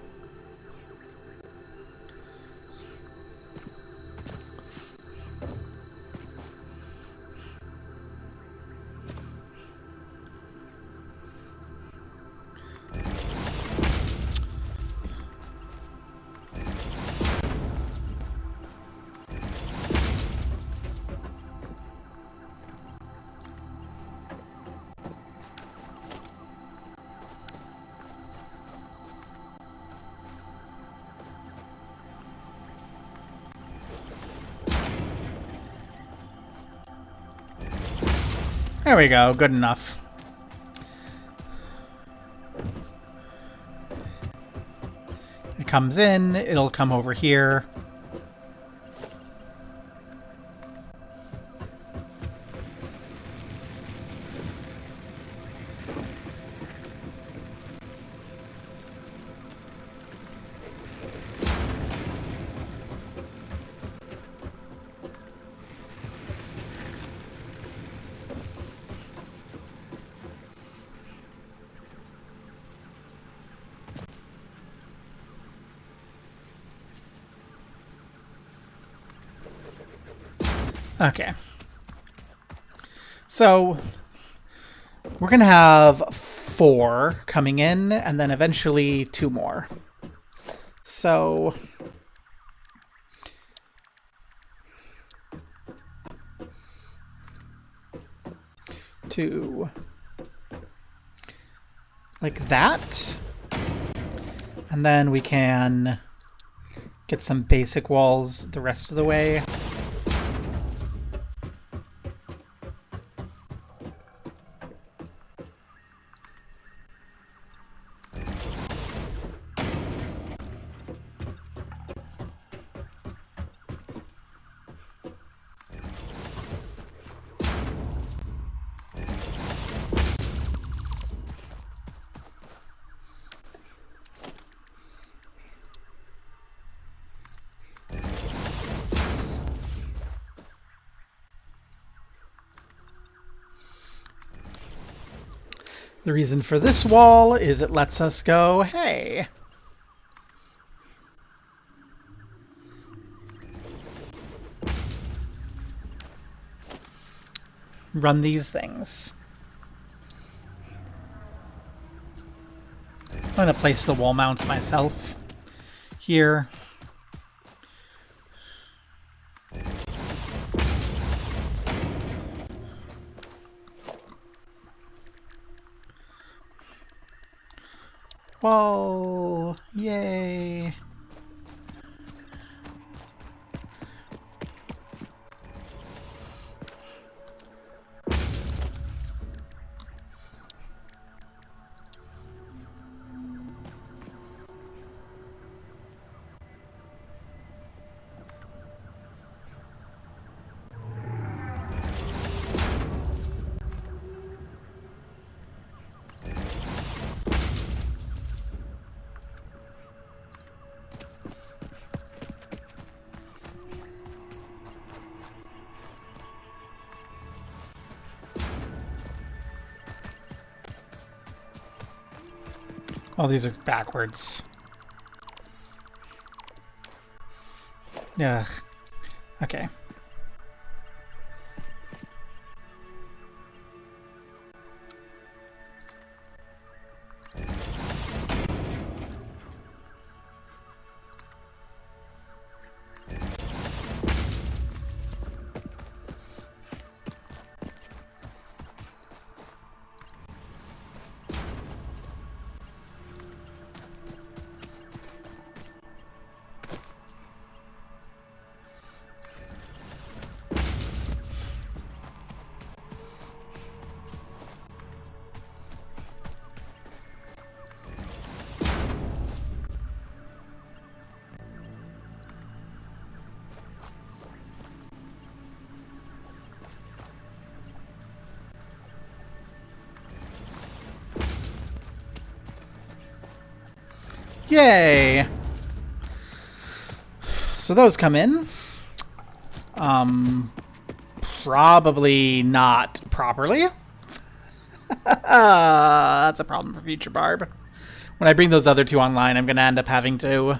There we go, good enough. It comes in, it'll come over here. Okay. So we're going to have 4 coming in, and then eventually 2 more. So to like that. And then we can get some basic walls the rest of the way. The reason for this wall is it lets us go, hey, run these things. I'm going to place the wall mounts myself here. Whoa, yay. Oh, these are backwards. Ugh. Okay. Yay! So those come in. Probably not properly. That's a problem for future Barb. When I bring those other 2 online, I'm going to end up having to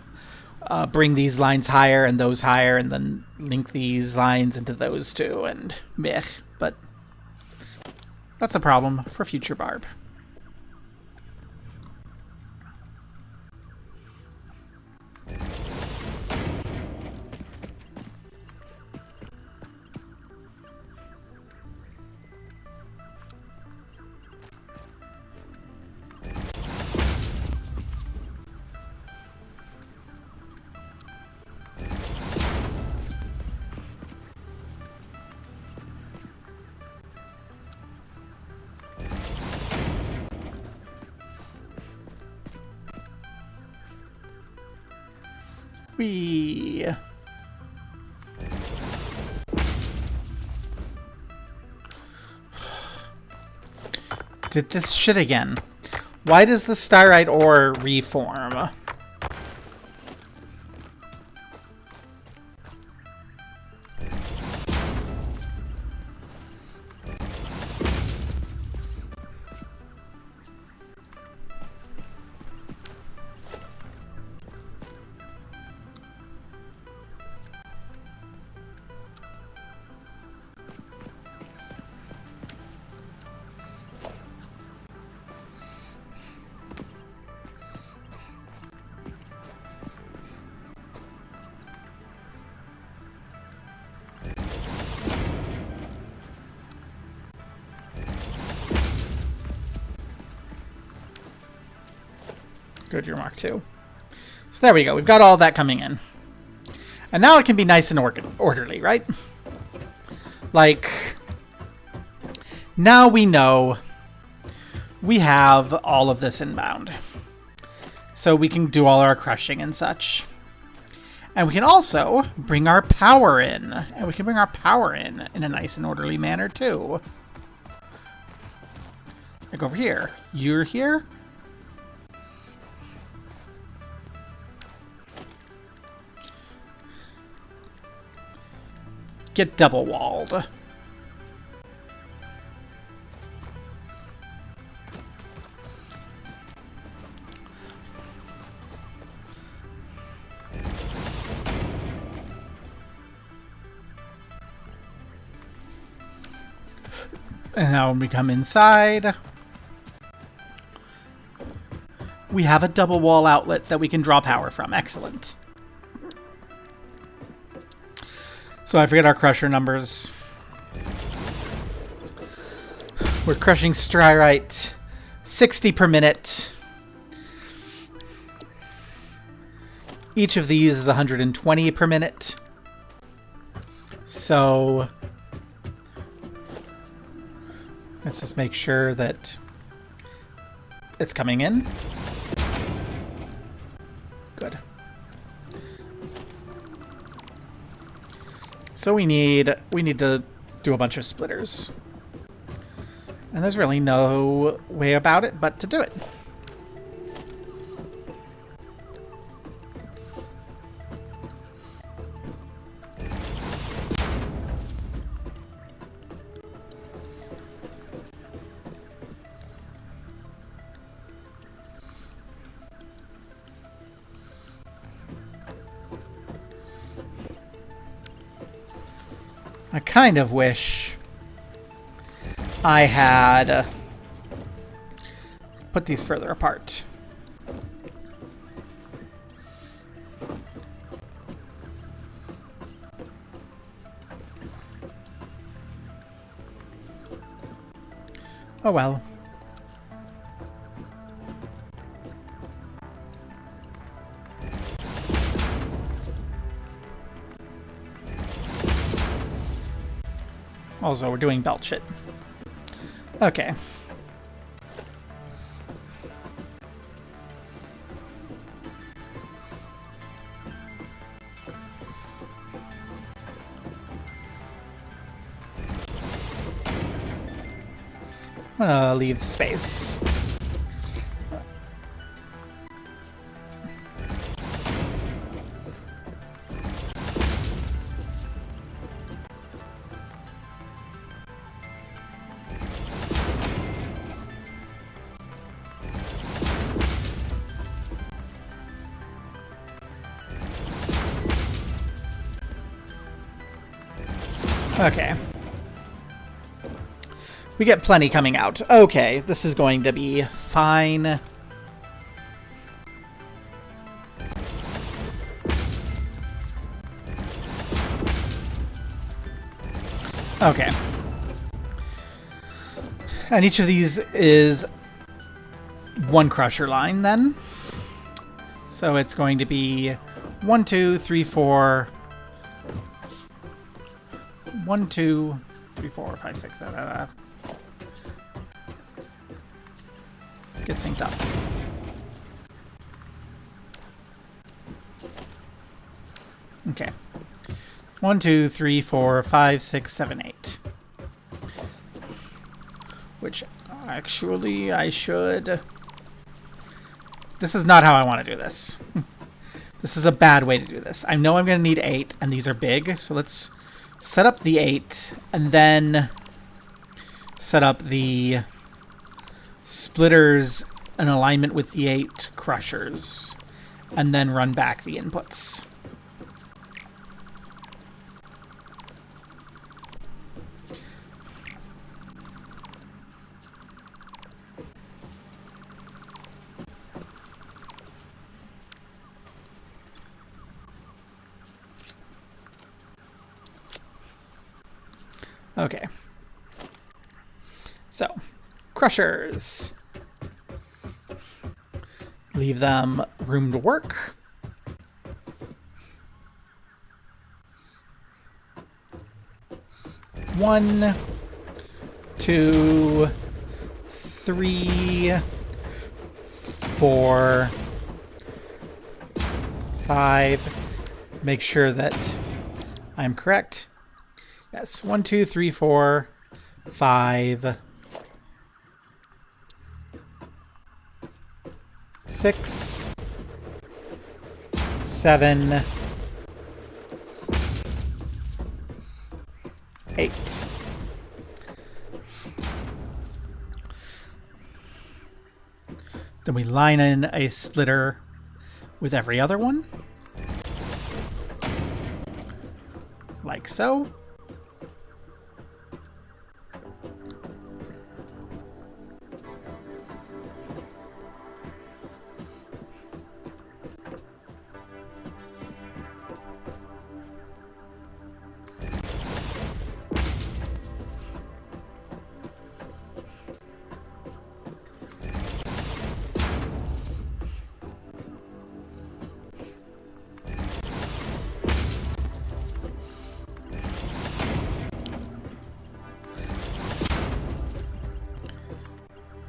bring these lines higher and those higher, and then link these lines into those 2, and meh. But that's a problem for future Barb. Whee! Did this shit again. Why does the styrite ore reform? Good, you're Mark 2. So there we go. We've got all that coming in. And now it can be nice and orderly, right? Like, now we know we have all of this inbound. So we can do all our crushing and such. And we can also bring our power in. And we can bring our power in a nice and orderly manner, too. Like over here. You're here? Get double walled. And now when we come inside, we have a double wall outlet that we can draw power from. Excellent. So I forget our crusher numbers. We're crushing Stryrite 60 per minute. Each of these is 120 per minute. So let's just make sure that it's coming in. Good. So we need to do a bunch of splitters. And there's really no way about it but to do it. I kind of wish I had put these further apart. Oh well. Also, we're doing belt shit. Okay. I'm gonna leave space. Okay. We get plenty coming out. Okay, this is going to be fine. Okay. And each of these is one crusher line then. So it's going to be 1, 2, 3, 4... 1, 2, 3, 4, 5, 6. Get synced up. Okay. 1, 2, 3, 4, 5, 6, 7, 8. Which actually I should... This is not how I want to do this. This is a bad way to do this. I know I'm going to need 8, and these are big, so let's set up the 8, and then set up the splitters in alignment with the 8 crushers, and then run back the inputs. Okay. So, crushers. Leave them room to work. One, two, three, four, five. Make sure that I'm correct. Yes, 1, 2, 3, 4, 5, 6, 7, 8. Then we line in a splitter with every other one. Like so.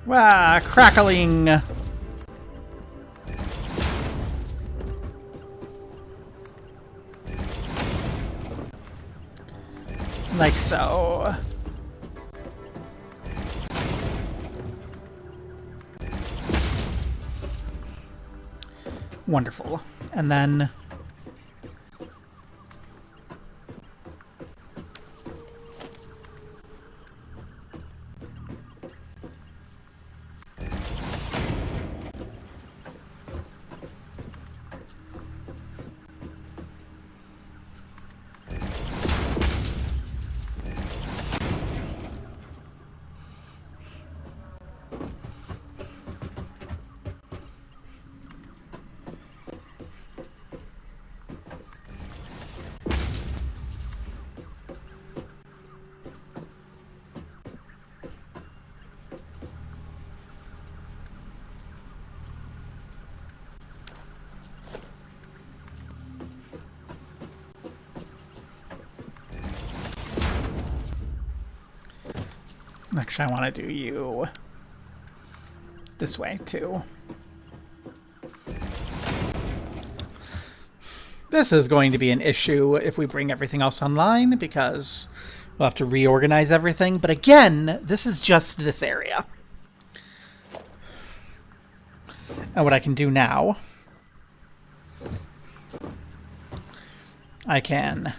Wah, crackling. Like so. Wonderful. And then actually, I want to do you this way, too. This is going to be an issue if we bring everything else online, because we'll have to reorganize everything. But again, this is just this area. And what I can do now, I can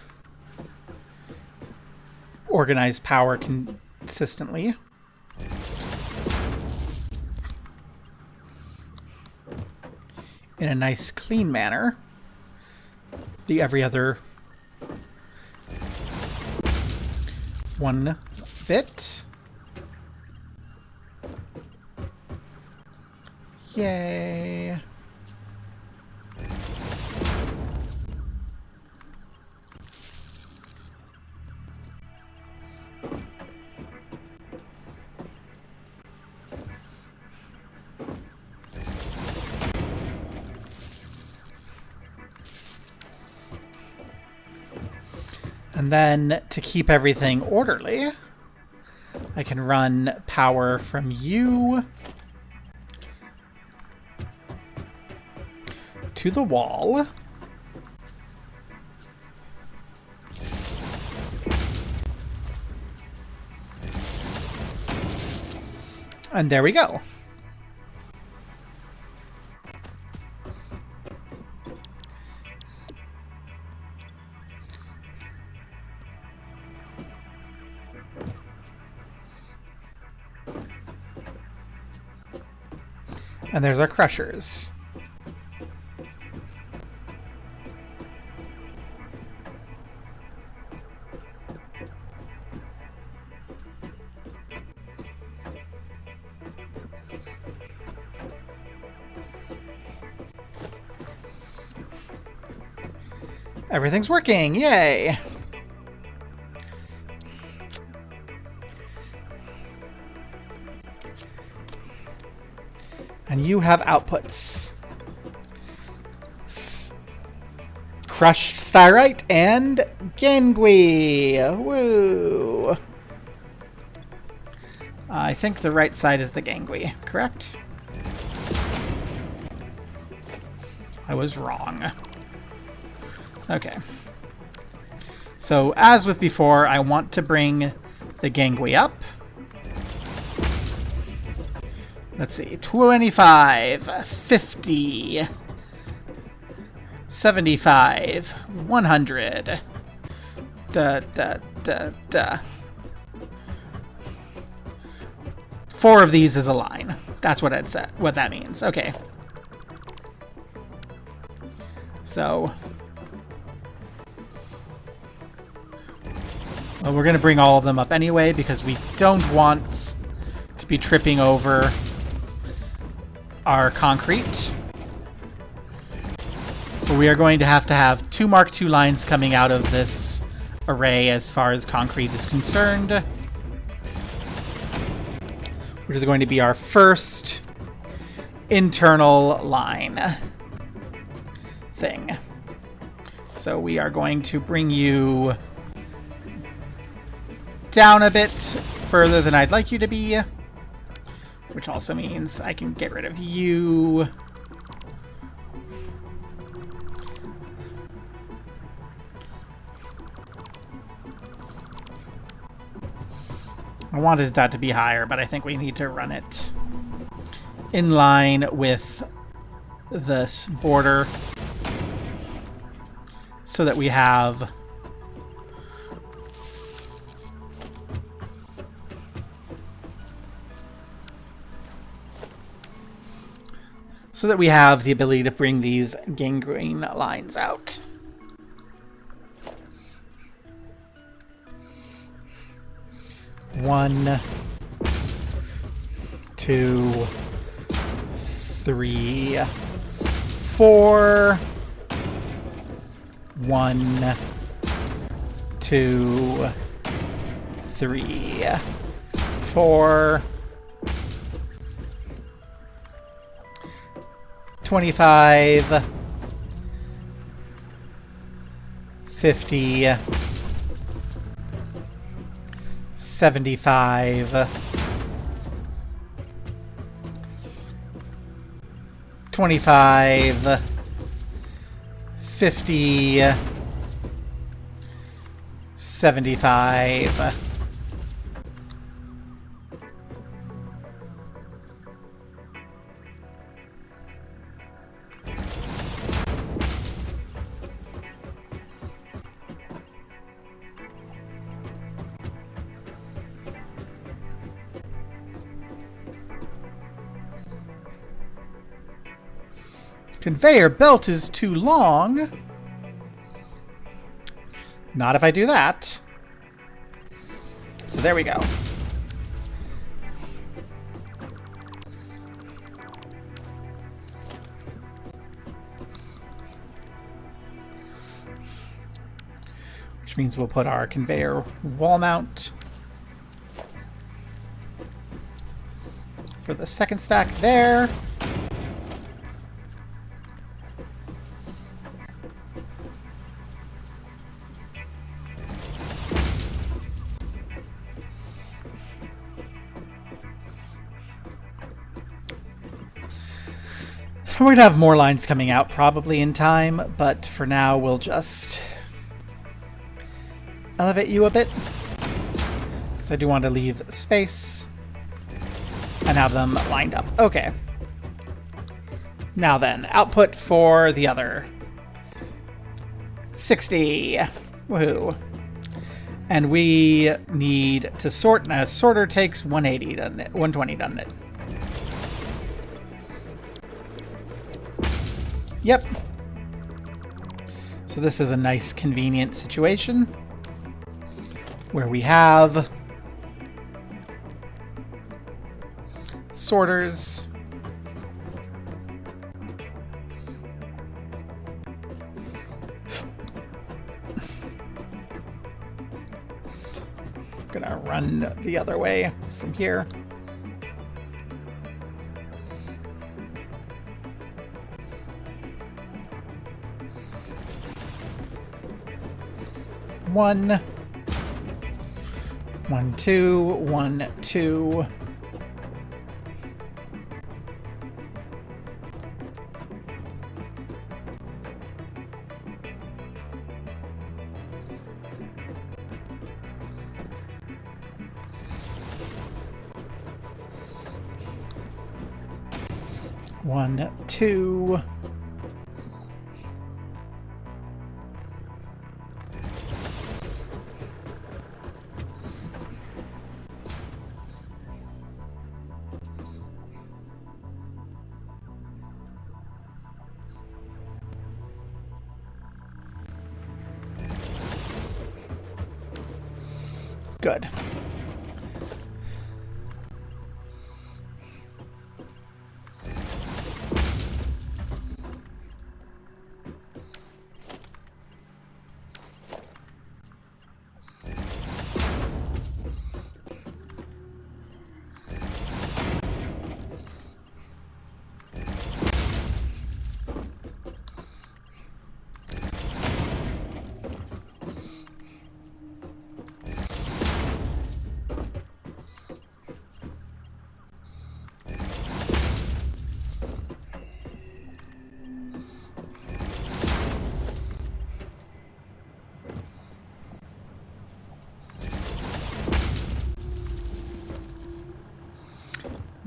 organize power consistently. In a nice, clean manner. The every other one bit. Yay. And then, to keep everything orderly, I can run power from you to the wall. And there we go. And there's our crushers. Everything's working, yay! And you have outputs. Crushed Styrite and Gangui. Woo! I think the right side is the Gangui, correct? I was wrong. Okay. So, as with before, I want to bring the Gangui up. Let's see. 25, 50, 75, 100. Four of these is a line. That's what I'd said. What that means. Okay. So, well, we're going to bring all of them up anyway because we don't want to be tripping over our concrete. But we are going to have 2 Mark II lines coming out of this array as far as concrete is concerned, which is going to be our first internal line thing. So we are going to bring you down a bit further than I'd like you to be, which also means I can get rid of you. I wanted that to be higher, but I think we need to run it in line with this border so that we have the ability to bring these gangrene lines out. One, 2, 3, 4. 1, 2, 3, 4. 25, 50, 75, 25, 50, 75. Conveyor belt is too long. Not if I do that. So there we go. Which means we'll put our conveyor wall mount for the second stack there. We're going to have more lines coming out probably in time, but for now we'll just elevate you a bit, because I do want to leave space and have them lined up. Okay. Now then, output for the other. 60. Woohoo. And we need to sort, and a sorter takes 180, doesn't it? 120, doesn't it? Yep. So this is a nice, convenient situation where we have sorters. Gonna run the other way from here. 1. 1, 2, 1, 2. One, two. Good.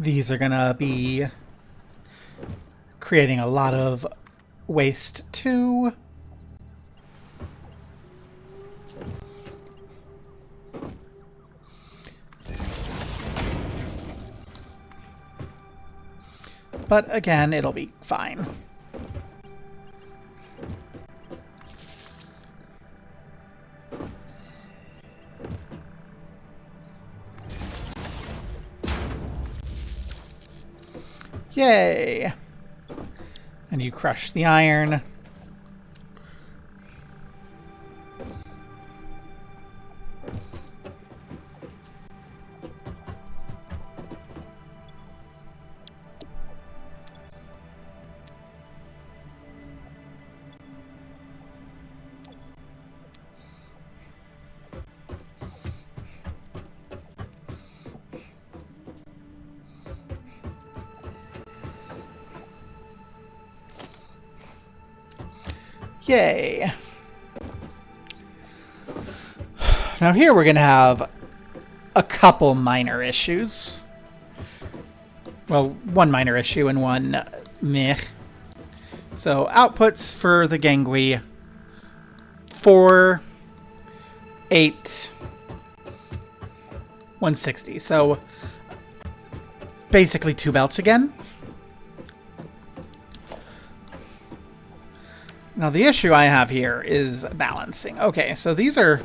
These are gonna be creating a lot of waste too. But again, it'll be fine. Yay! And you crush the iron. Yay. Now here we're going to have a couple minor issues. Well, one minor issue and one meh. So outputs for the gangway, 4, 8, 160. So basically 2 belts again. Now, the issue I have here is balancing. Okay, so these are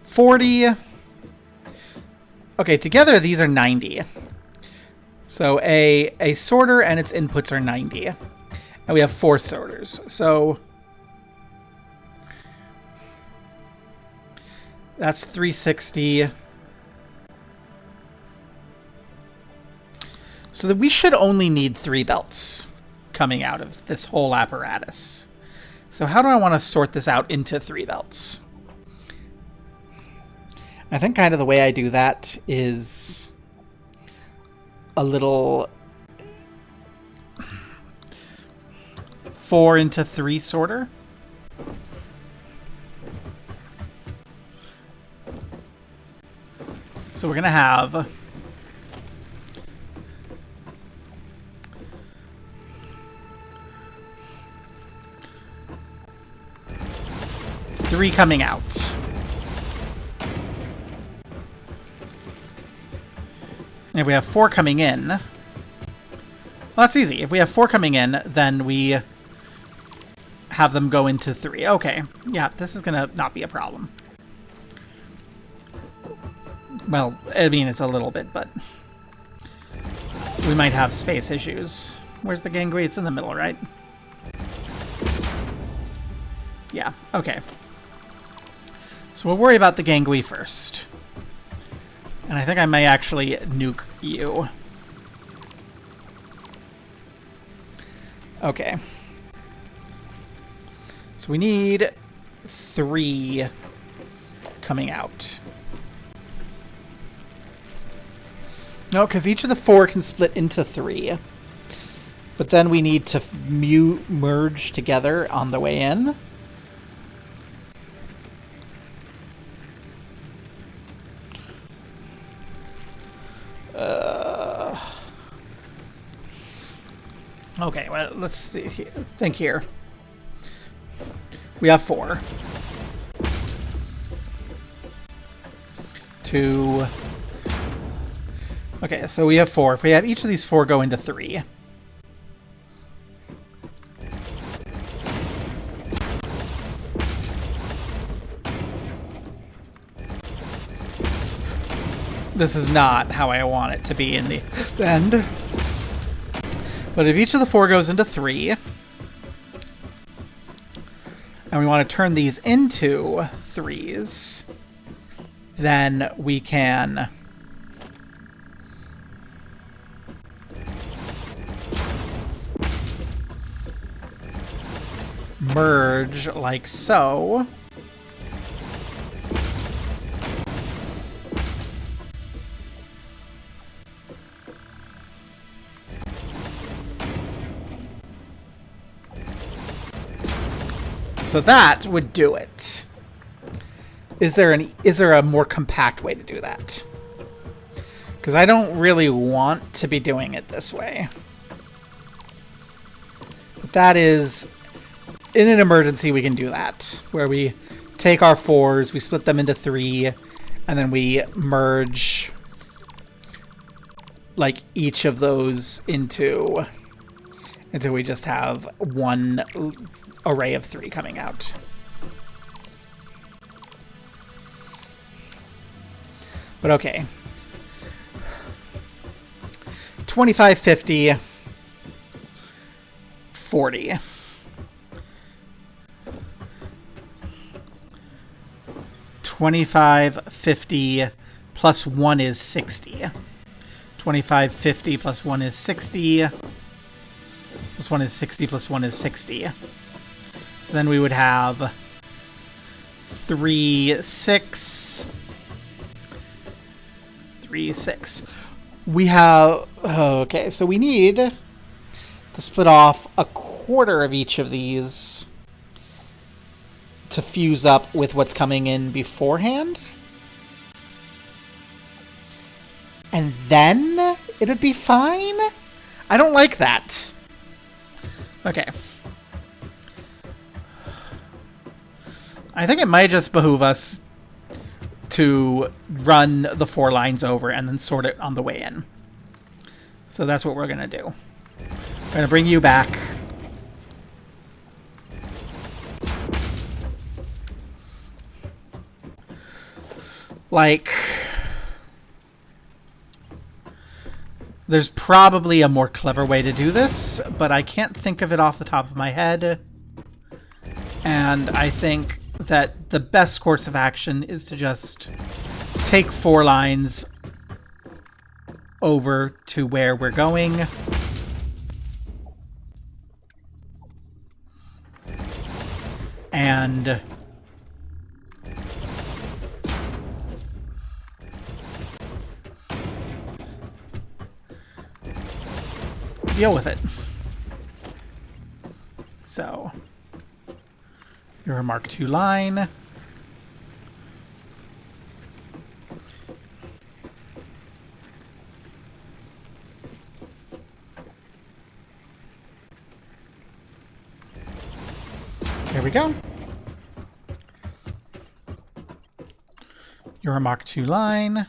40. Okay, together these are 90. So a sorter and its inputs are 90. And we have 4 sorters. So that's 360. So that we should only need 3 belts coming out of this whole apparatus. So how do I want to sort this out into 3 belts? I think kind of the way I do that is a little 4 into 3 sorter. So we're going to have 3 coming out. And if we have 4 coming in, well, that's easy. If we have 4 coming in, then we have them go into 3. Okay, yeah, this is gonna not be a problem. Well, I mean, it's a little bit, but we might have space issues. Where's the gangway? It's in the middle, right? Yeah, okay. So we'll worry about the gangway first. And I think I may actually nuke you. Okay. So we need 3 coming out. No, because each of the 4 can split into 3. But then we need to merge together on the way in. Okay, well, let's see here. Think here. We have 4. 2. Okay, so we have 4. If we have each of these 4 go into 3. This is not how I want it to be in the end. But if each of the 4 goes into 3, and we want to turn these into 3s, then we can merge like so. So that would do it. Is there a more compact way to do that? Because I don't really want to be doing it this way. But that is, in an emergency, we can do that. Where we take our 4s, we split them into 3, and then we merge like each of those into until we just have one array of 3 coming out. But okay. 25, 50, 40. 25, 50 plus 1 is 60. 25, 50 plus 1 is 60. Plus 1 is 60 plus 1 is 60. So then we would have 3, 6. 3, 6. We have... Okay, so we need to split off a quarter of each of these to fuse up with what's coming in beforehand. And then it'd be fine? I don't like that. Okay. I think it might just behoove us to run the 4 lines over and then sort it on the way in. So that's what we're going to do. We're going to bring you back. Like, there's probably a more clever way to do this, but I can't think of it off the top of my head. And I think that the best course of action is to just take 4 lines over to where we're going. And deal with it. So, you're a Mark II line. There we go. You're a Mark II line.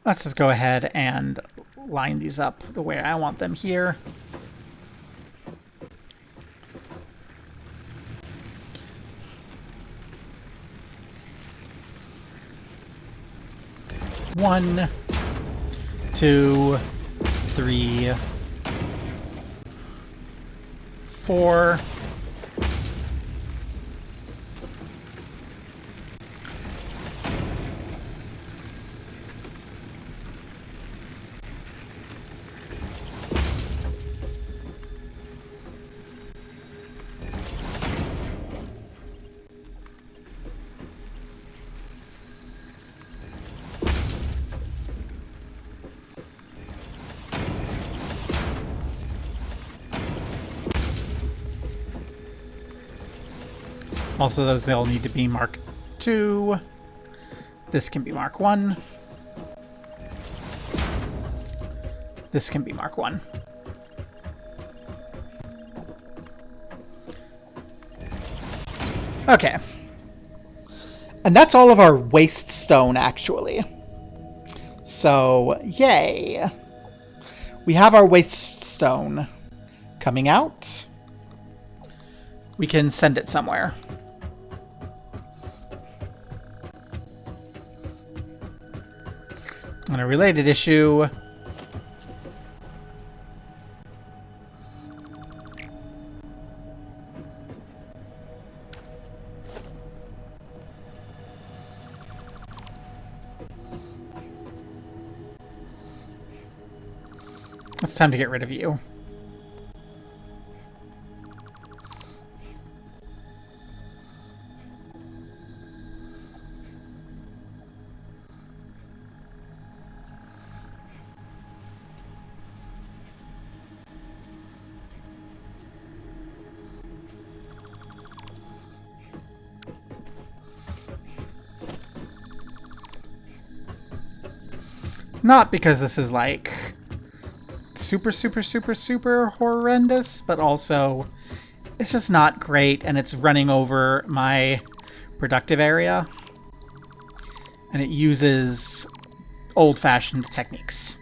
Let's just go ahead and line these up the way I want them here. 1, 2, 3, 4. Also, those all need to be Mark 2. This can be Mark 1. This can be Mark 1. Okay. And that's all of our waste stone, actually. So, yay. We have our waste stone coming out. We can send it somewhere. On a related issue, it's time to get rid of you. Not because this is like super horrendous, but also it's just not great and it's running over my productive area. And it uses old-fashioned techniques.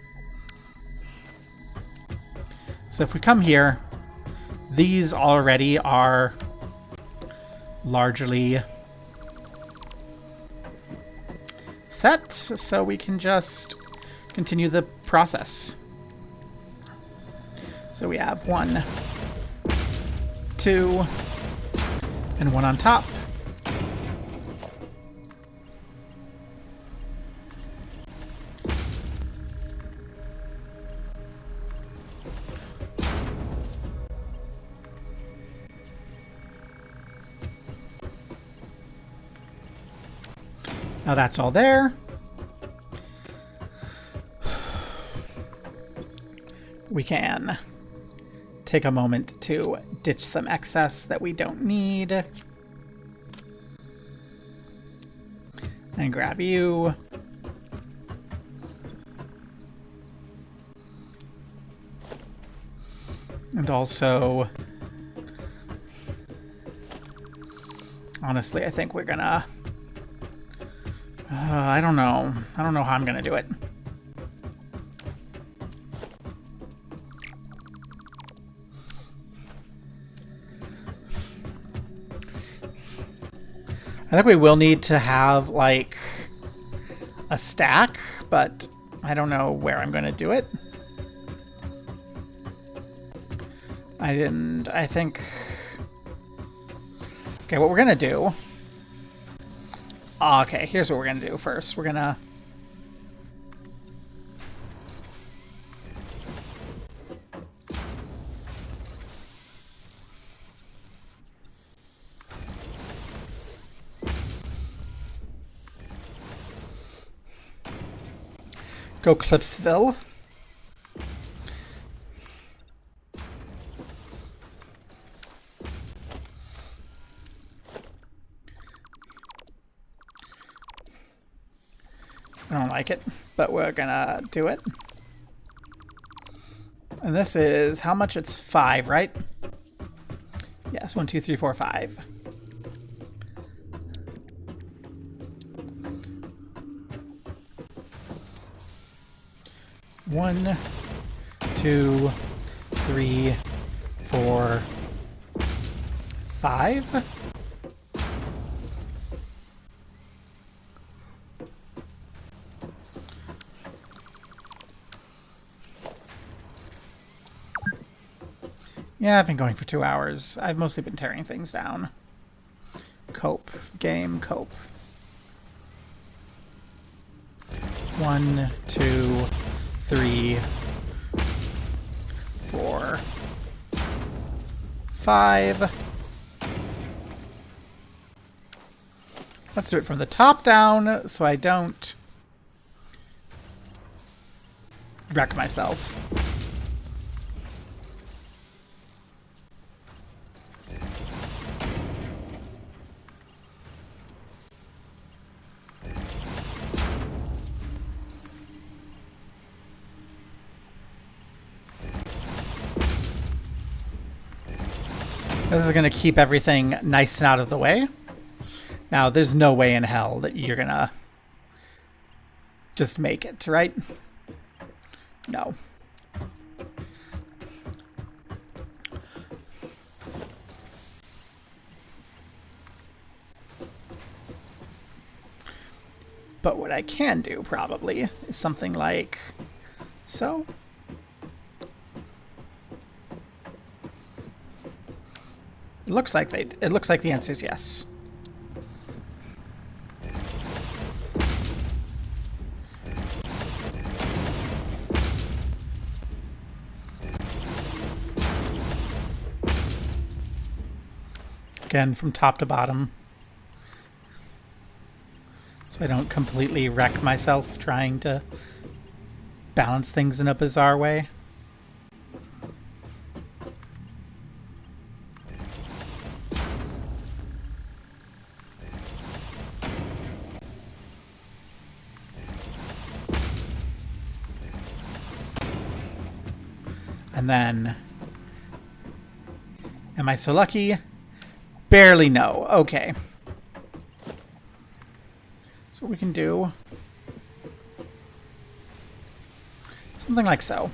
So if we come here, these already are largely set, so we can just continue the process. So we have 1, 2, and 1 on top. Now that's all there. We can take a moment to ditch some excess that we don't need. And grab you. And also, honestly, I think we're gonna... I don't know. I don't know how I'm gonna do it. I think we will need to have, like, a stack, but I don't know where I'm going to do it. I think... Okay, what we're going to do... Okay, here's what we're going to do first. We're going to... go Clipsville. I don't like it, but we're gonna do it. And this is how much? It's 5, right? Yes, 1, 2, 3, 4, 5. One, 2, 3, 4, 5. Yeah, I've been going for 2 hours. I've mostly been tearing things down. Cope. Game. Cope. 1, 2, 3, 4, 5. Let's do it from the top down so I don't wreck myself. This is going to keep everything nice and out of the way. Now, there's no way in hell that you're going to just make it, right? No. But what I can do, probably, is something like so. It looks like the answer is yes. Again, from top to bottom. So I don't completely wreck myself trying to balance things in a bizarre way. And then, am I so lucky? Barely no. Okay. So we can do something like so.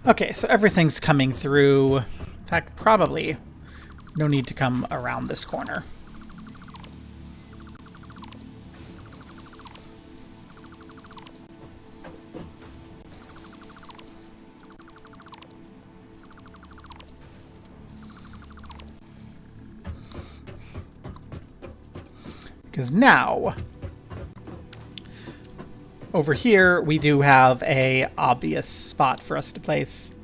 Okay, so everything's coming through. In fact, probably no need to come around this corner. Because now, over here, we do have a obvious spot for us to place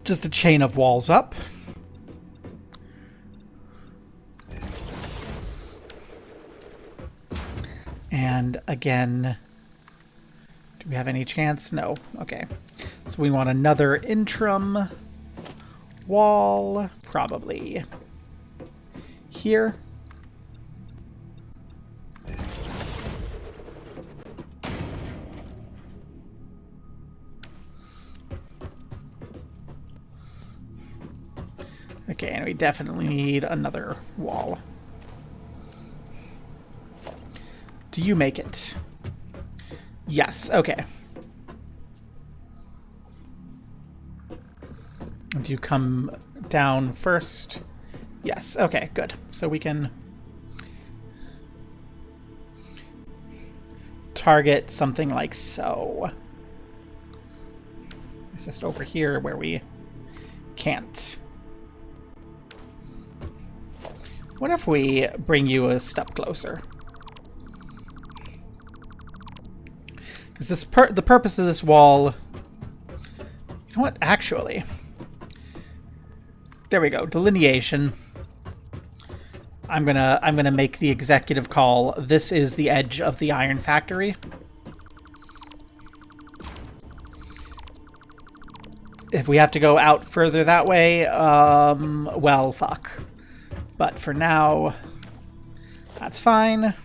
just a chain of walls up. And again, do we have any chance? No. Okay. So we want another interim wall, probably here. Okay, and we definitely need another wall. Do you make it? Yes, okay. Do you come down first? Yes, okay, good. So we can target something like so. It's just over here where we can't. What if we bring you a step closer? Because the purpose of this wall... You know what? Actually... There we go. Delineation. I'm gonna make the executive call. This is the edge of the iron factory. If we have to go out further that way, well, fuck. But for now, that's fine.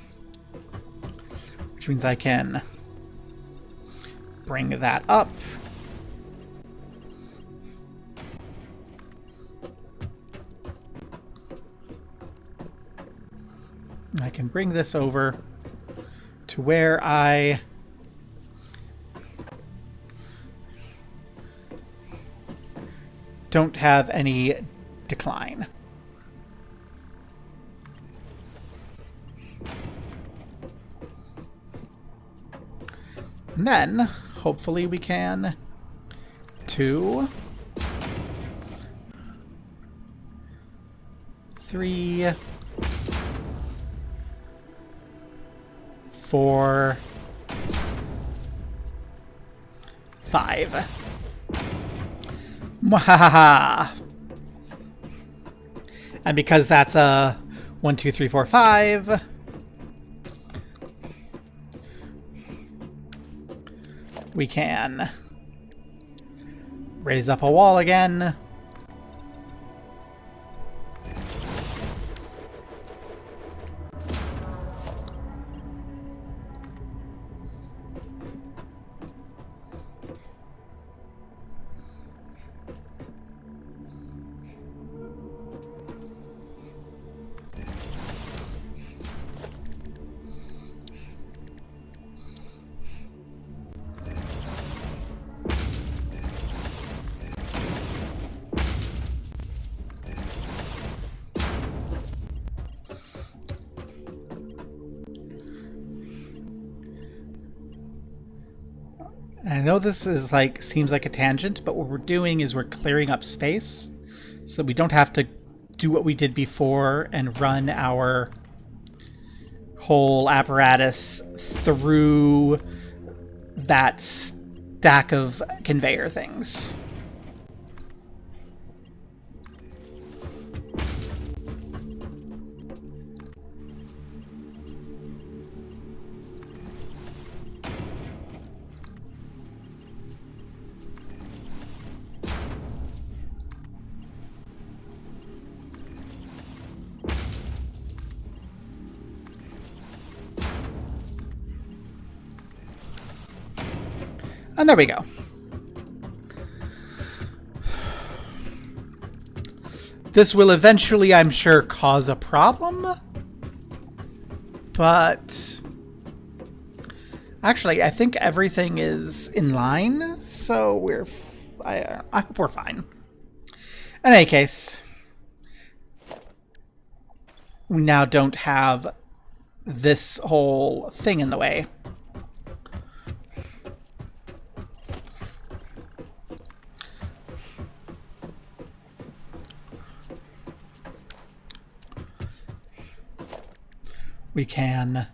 Which means I can bring that up. I can bring this over to where I don't have any decline. And then, hopefully we can 2, 3, 4, 5. Mwahaha! And because that's a 1, 2, 3, 4, 5, we can raise up a wall again. And I know this is like seems like a tangent, but what we're doing is we're clearing up space so that we don't have to do what we did before and run our whole apparatus through that stack of conveyor things. And there we go. This will eventually, I'm sure, cause a problem. But actually, I think everything is in line, so I hope we're fine. In any case, we now don't have this whole thing in the way. We can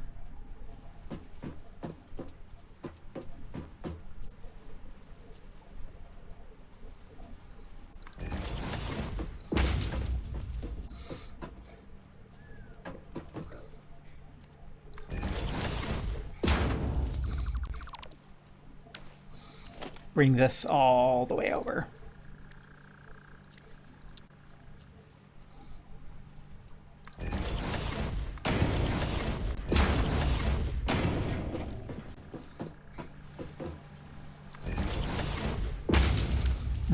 bring this all the way over.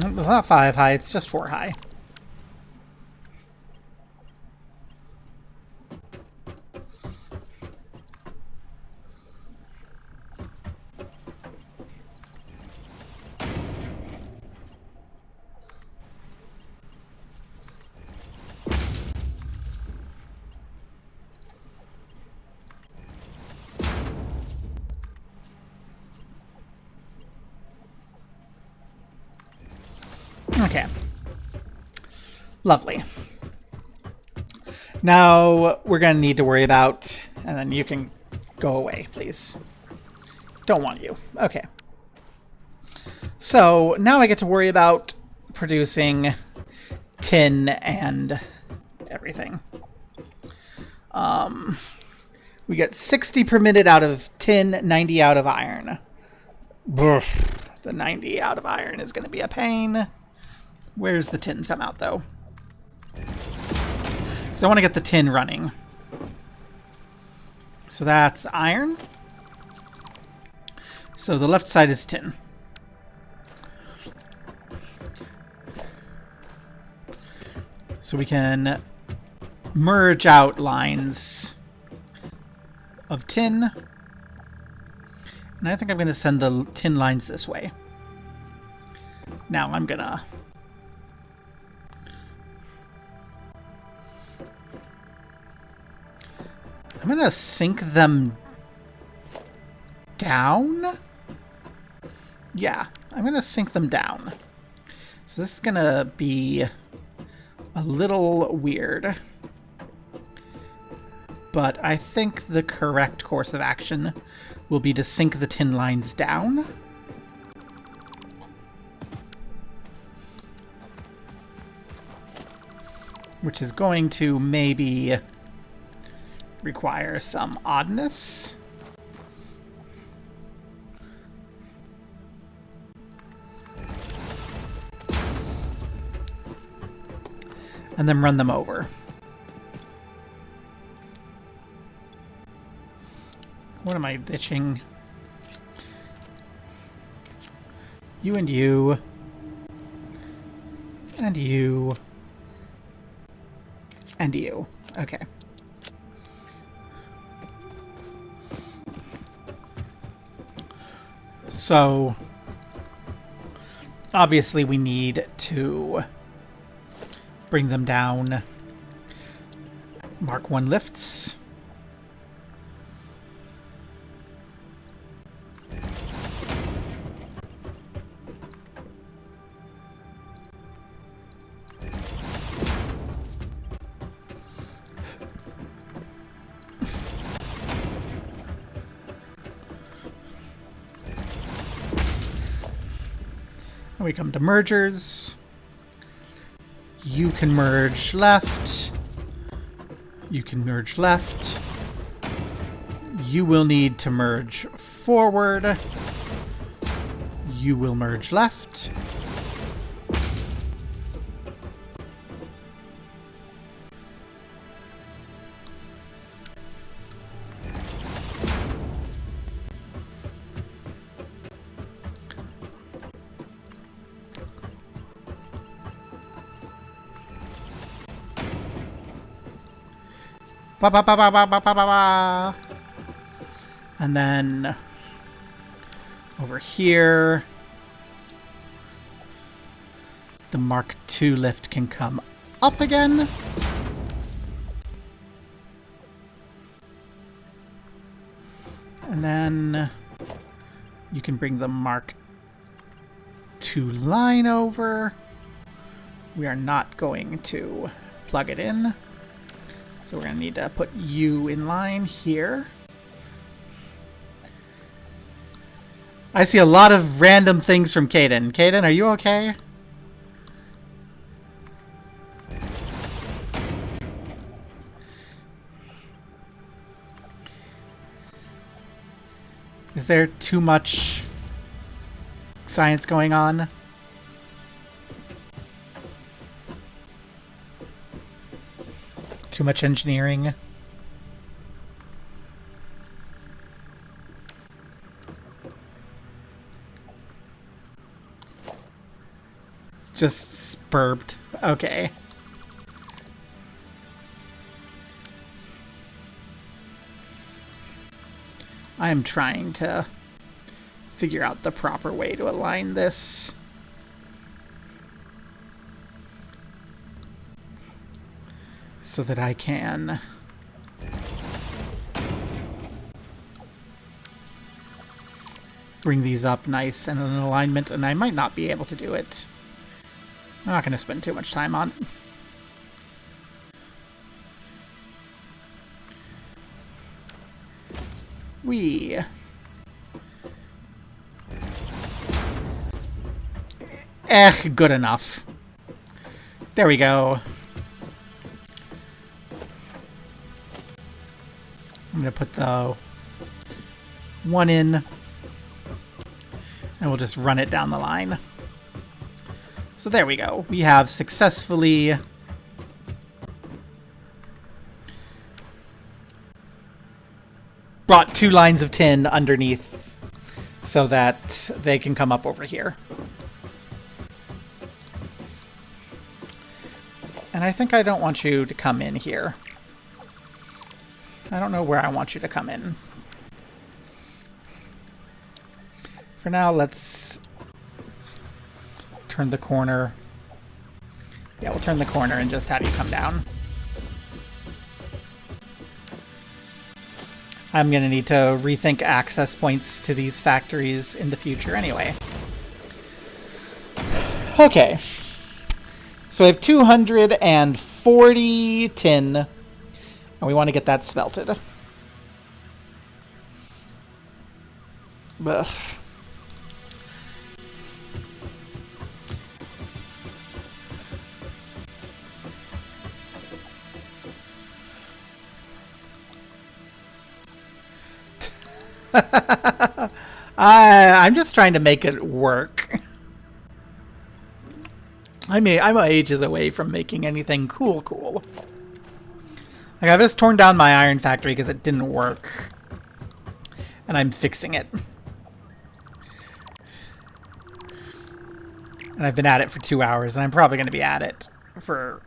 It's not 5 high, it's just 4 high. Okay. Lovely. Now we're going to need to worry about... And then you can go away, please. Don't want you. Okay. So now I get to worry about producing tin and everything. We get 60 per minute out of tin, 90 out of iron. Boof. The 90 out of iron is going to be a pain. Where's the tin come out, though? Because I want to get the tin running. So that's iron. So the left side is tin. So we can merge out lines of tin. And I think I'm going to send the tin lines this way. Now I'm going to... sink them down? Yeah, I'm going to sink them down. So this is going to be a little weird. But I think the correct course of action will be to sink the tin lines down. Which is going to maybe require some oddness. And then run them over. What am I ditching? You and you. And you. And you. Okay. So, obviously we need to bring them down. Mark 1 lifts. And we come to mergers. You can merge left. You can merge left. You will need to merge forward. You will merge left. Ba ba ba ba ba ba ba ba. And then over here, the Mark II lift can come up again. And then you can bring the Mark II line over. We are not going to plug it in. So we're going to need to put you in line here. I see a lot of random things from Caden. Caden, are you okay? Is there too much science going on? Too much engineering? Just spurped. Okay. I am trying to figure out the proper way to align this. So that I can bring these up nice and in alignment, and I might not be able to do it. I'm not going to spend too much time on it. Good enough. There we go. I'm going to put the one in, and we'll just run it down the line. So there we go. We have successfully brought 2 lines of tin underneath so that they can come up over here. And I think I don't want you to come in here. I don't know where I want you to come in. For now, let's turn the corner. Yeah, we'll turn the corner and just have you come down. I'm going to need to rethink access points to these factories in the future anyway. Okay. So we have 240 tin, and we want to get that smelted. Ugh. I'm just trying to make it work. I'm ages away from making anything cool. Like, I've just torn down my iron factory because it didn't work. And I'm fixing it. And I've been at it for 2 hours, and I'm probably going to be at it for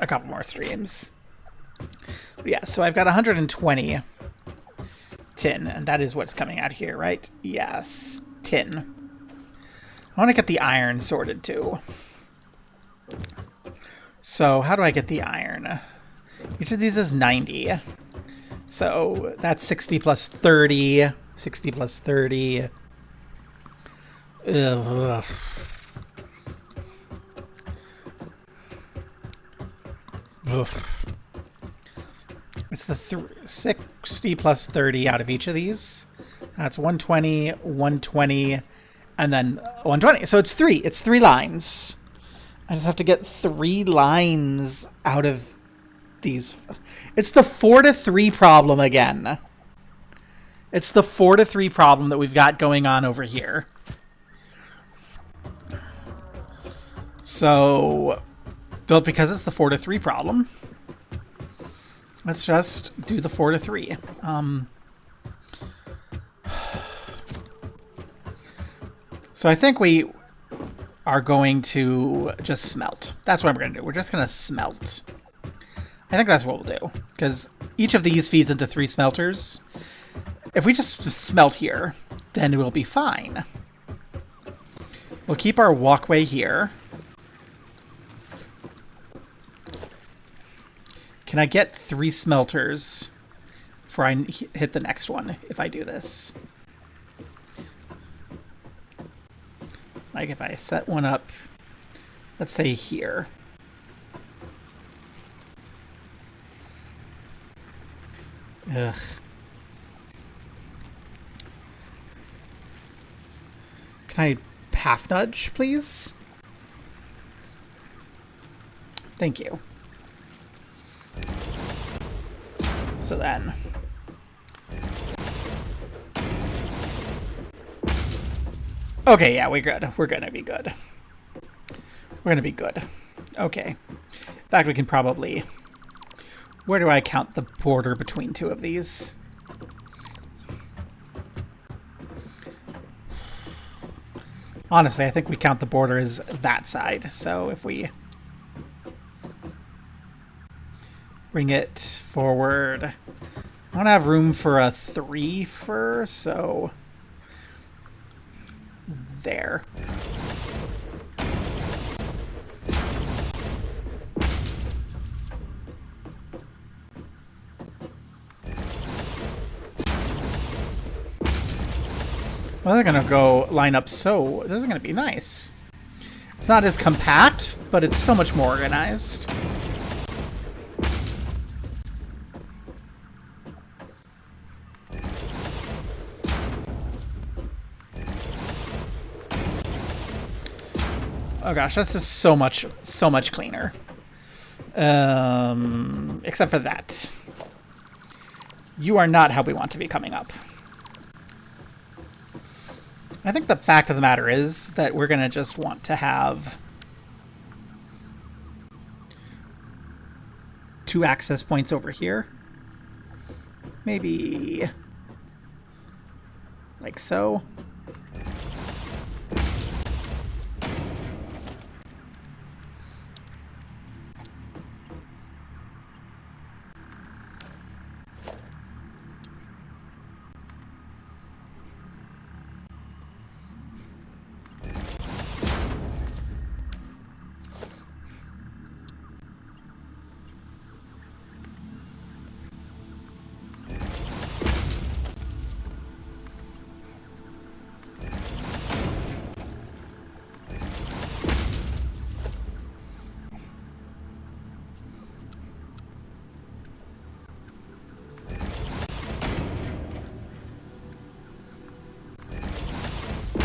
a couple more streams. But yeah, so I've got 120 tin, and that is what's coming out here, right? Yes, tin. I want to get the iron sorted, too. So, how do I get the iron? Each of these is 90. So, that's 60 plus 30. 60 plus 30. Ugh. Ugh. It's the 60 plus 30 out of each of these. That's 120, 120, and then 120. So it's 3. It's 3 lines. I just have to get 3 lines out of these. It's the 4 to 3 problem again. It's the 4 to 3 problem that we've got going on over here. So, built because it's the 4 to 3 problem. Let's just do the 4 to 3. So I think we are going to just smelt. That's what we're going to do. We're just going to smelt. I think that's what we'll do. Because each of these feeds into 3 smelters. If we just smelt here, then we'll be fine. We'll keep our walkway here. Can I get 3 smelters before I hit the next one if I do this? Like if I set one up, let's say here. Ugh. Can I half nudge, please? Thank you. So then, okay, yeah, we're good. We're gonna be good. We're gonna be good. Okay. In fact, we can probably... Where do I count the border between 2 of these? Honestly, I think we count the border as that side. So if we bring it forward, I want to have room for a 3 first, so there. Well, they're gonna go line up, so this is gonna be nice. It's not as compact, but it's so much more organized. Oh gosh, that's just so much cleaner. Except for that. You are not how we want to be coming up. I think the fact of the matter is that we're going to just want to have 2 access points over here. Maybe like so.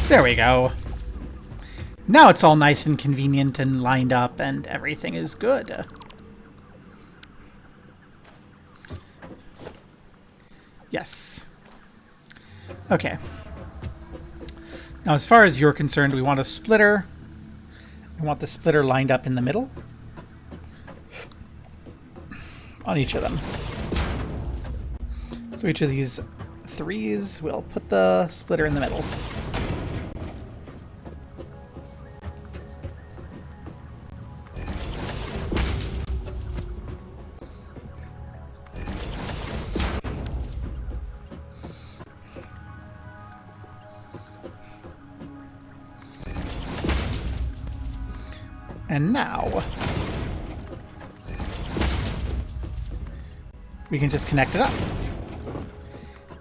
There we go. Now it's all nice and convenient and lined up and everything is good. Yes. Okay. Now as far as you're concerned, we want a splitter. We want the splitter lined up in the middle. On each of them. So each of these threes, we'll put the splitter in the middle. And now we can just connect it up.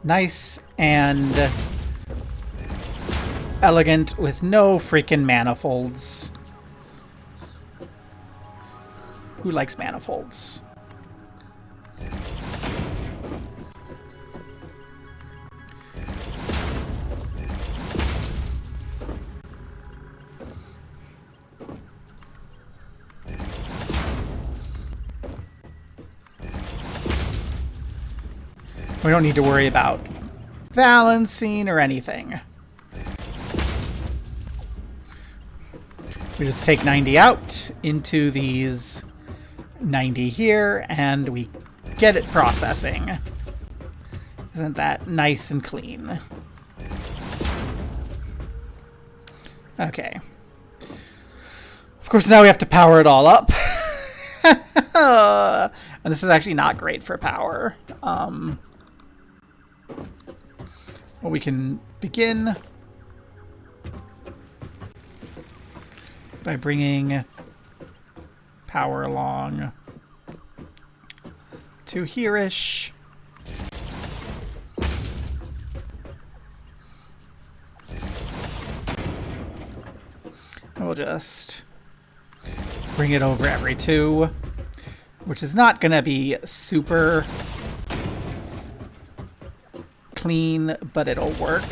Nice and elegant with no freaking manifolds. Who likes manifolds? We don't need to worry about balancing or anything. We just take 90 out into these 90 here, and we get it processing. Isn't that nice and clean? Okay. Of course, now we have to power it all up. And this is actually not great for power. Well, we can begin by bringing power along to here-ish. And we'll just bring it over every 2, which is not going to be super clean, but it'll work.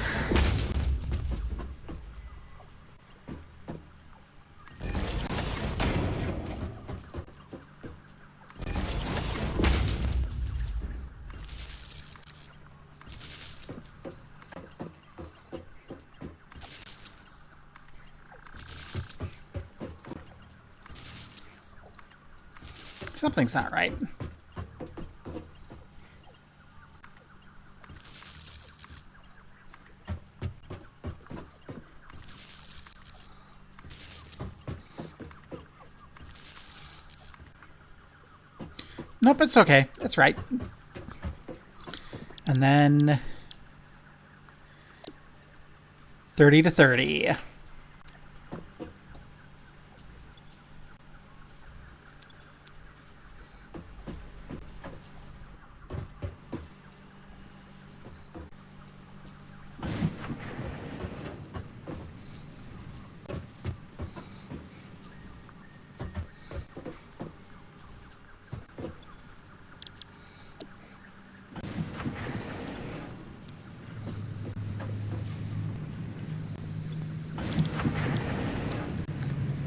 Something's not right. Nope, it's okay. It's right. And then 30 to 30.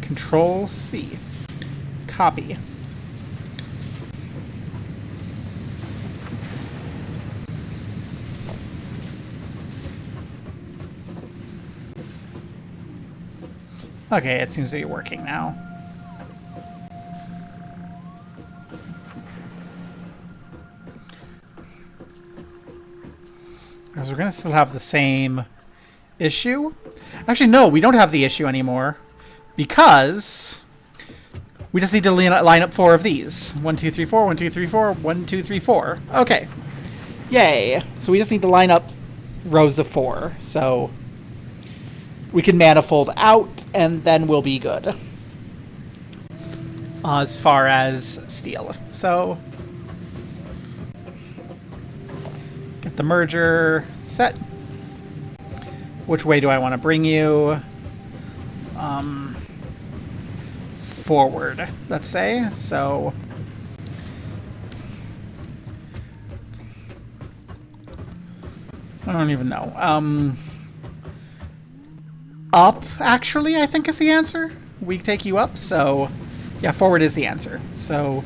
Control C. Copy. Okay, it seems to be working now. Because we're going to still have the same issue. Actually, no, we don't have the issue anymore. Because we just need to line up 4 of these. 1, 2, 3, 4, 1, 2, 3, 4, 1, 2, 3, 4. Okay. Yay. So we just need to line up rows of 4. So we can manifold out, and then we'll be good. As far as steel. So get the merger set. Which way do I want to bring you? Forward, let's say. So I don't even know. Up, actually, I think is the answer. We take you up, so yeah, forward is the answer. So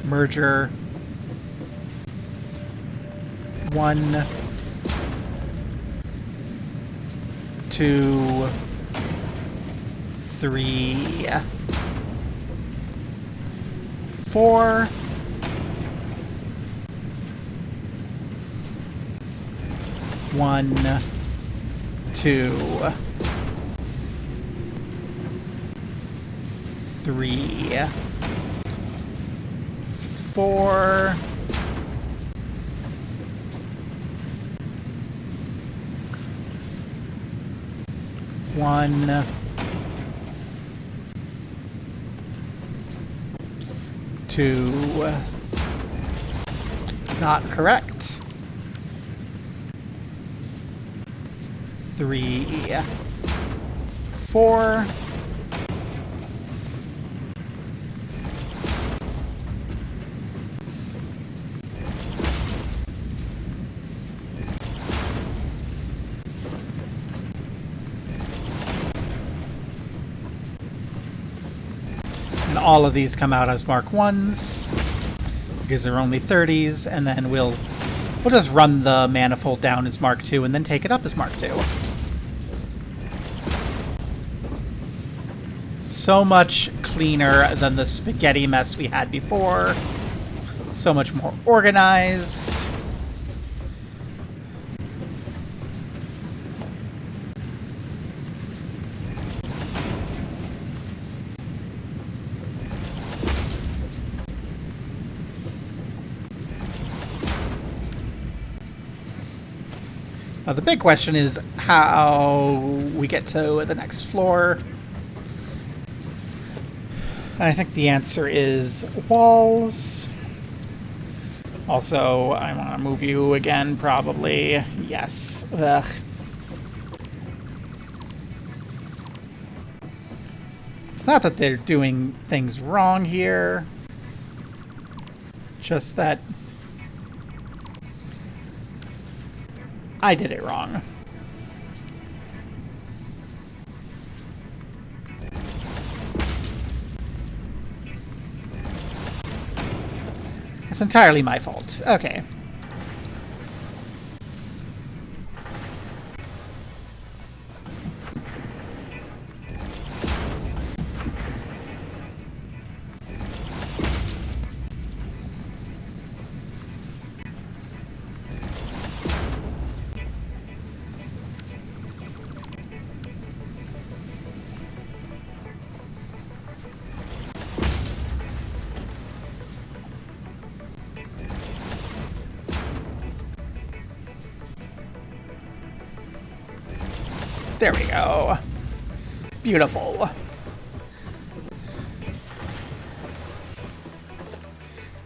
merger 1, 2, 3, 4. 1, 2, 3, 4. 1, 2. Not correct. 3, 4. And all of these come out as Mark 1s because they're only 30s, and then we'll just run the manifold down as Mark 2 and then take it up as Mark 2. So much cleaner than the spaghetti mess we had before. So much more organized. Now, the big question is how we get to the next floor. And I think the answer is walls. Also, I want to move you again, probably. Yes. Ugh. It's not that they're doing things wrong here. Just that I did it wrong. It's entirely my fault. Okay. There we go. Beautiful.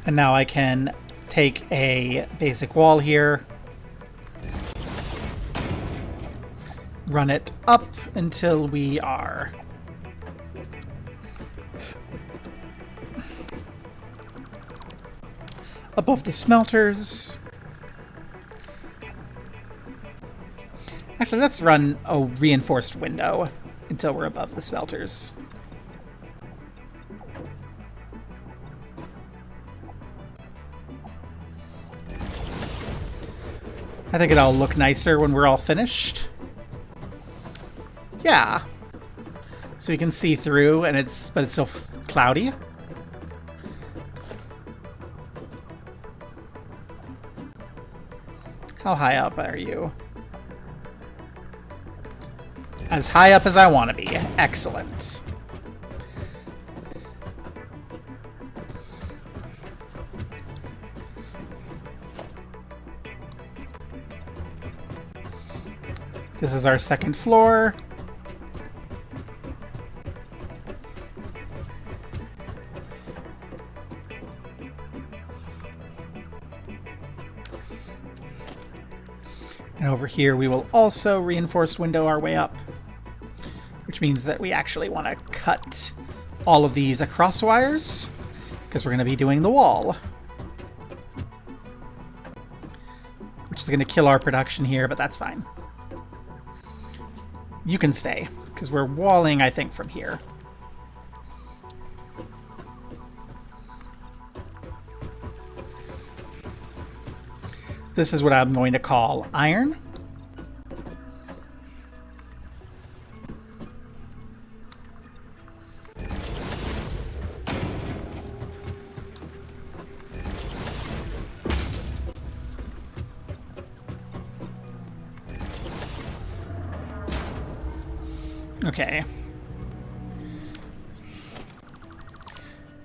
And now I can take a basic wall here, run it up until we are above the smelters. Actually, let's run a reinforced window until we're above the smelters. I think it'll look nicer when we're all finished. Yeah. So we can see through, and but it's still cloudy. How high up are you? As high up as I want to be. Excellent. This is our second floor. And over here we will also reinforced window our way up, which means that we actually want to cut all of these across wires because we're going to be doing the wall, which is going to kill our production here, but that's fine. You can stay, because we're walling, I think, from here. This is what I'm going to call iron. Okay.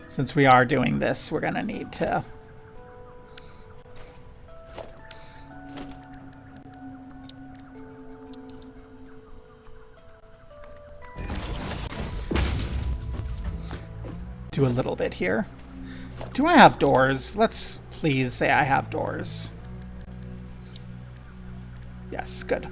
Since we are doing this, we're going to need to do a little bit here. Do I have doors? Let's please say I have doors. Yes, good.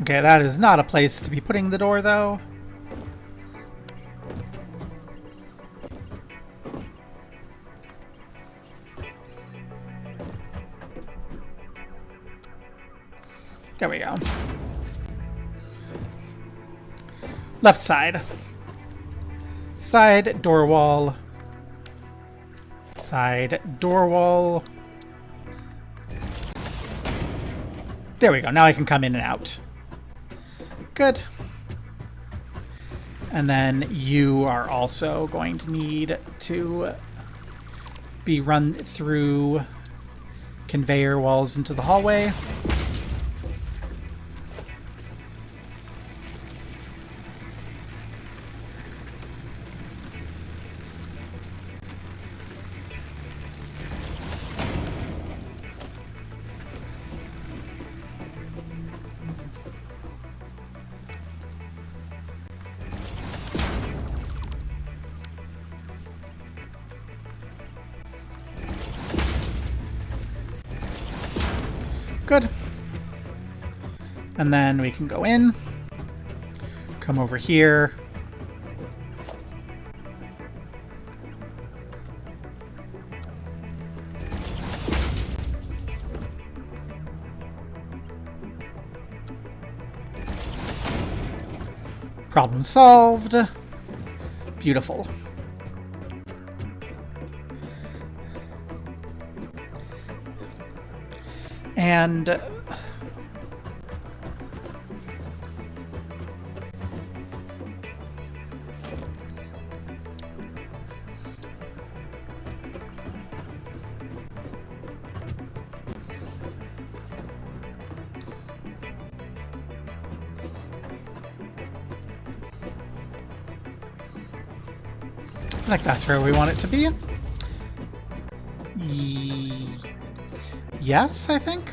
Okay, that is not a place to be putting the door, though. There we go. Left side. Side door wall. Side door wall. There we go. Now I can come in and out. Good. And then you are also going to need to be run through conveyor walls into the hallway. Good. And then we can go in, come over here. Problem solved. Beautiful. And I think that's where we want it to be. Yes, I think.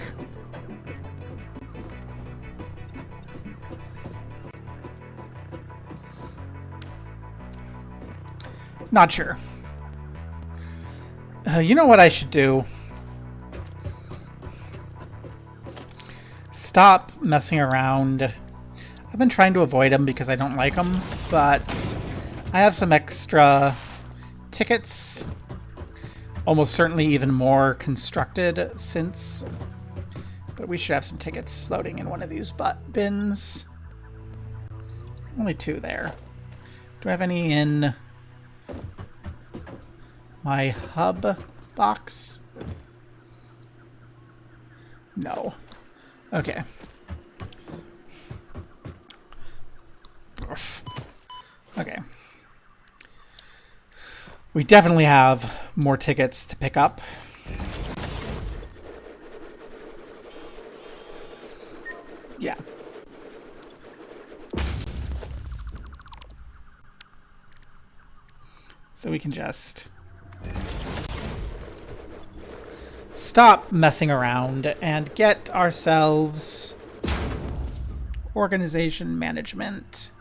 Not sure. You know what I should do? Stop messing around. I've been trying to avoid them because I don't like them, but I have some extra tickets. Almost certainly even more constructed since But we should have some tickets floating in one of these bins. Only 2 there. Do I have any in my hub box? No. Okay. Oof. Okay. We definitely have more tickets to pick up. Yeah. So we can just stop messing around and get ourselves organization management,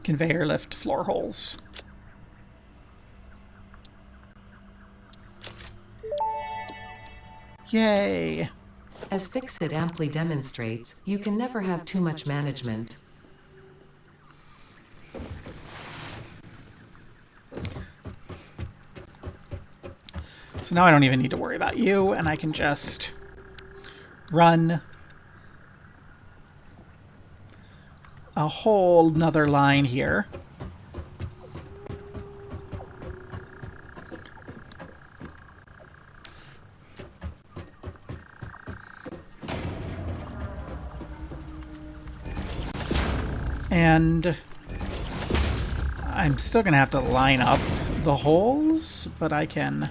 conveyor lift floor holes. Yay! As Fixit amply demonstrates, you can never have too much management. So now I don't even need to worry about you, and I can just run a whole nother line here. And I'm still going to have to line up the holes, but I can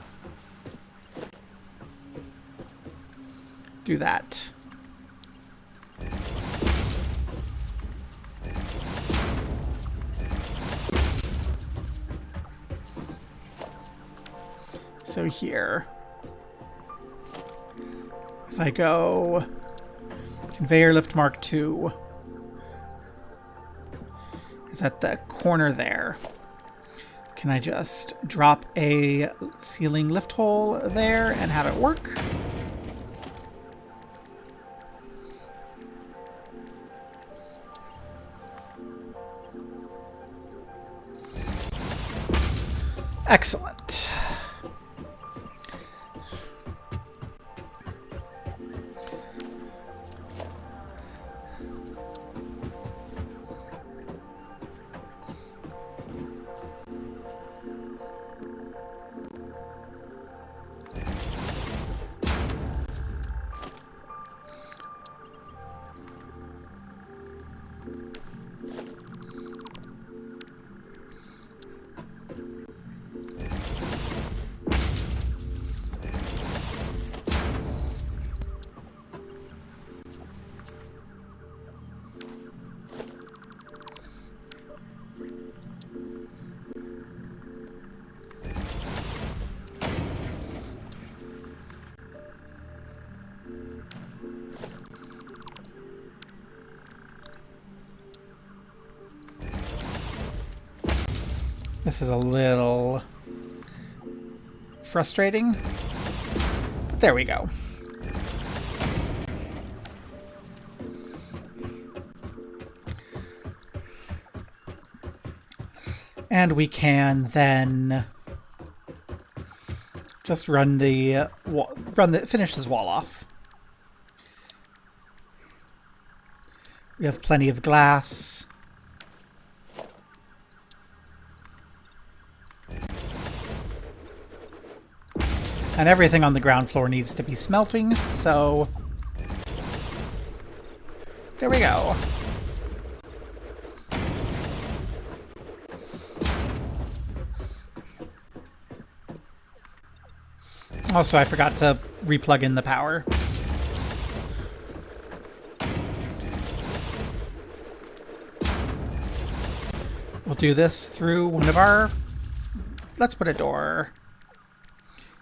do that. So here, if I go conveyor lift Mark II, is at the corner there. Can I just drop a ceiling lift hole there and have it work? Excellent. This is a little frustrating, but there we go. And we can then just finish this wall off. We have plenty of glass. And everything on the ground floor needs to be smelting, so there we go. Also, I forgot to replug in the power. We'll do this through one of our... Let's put a door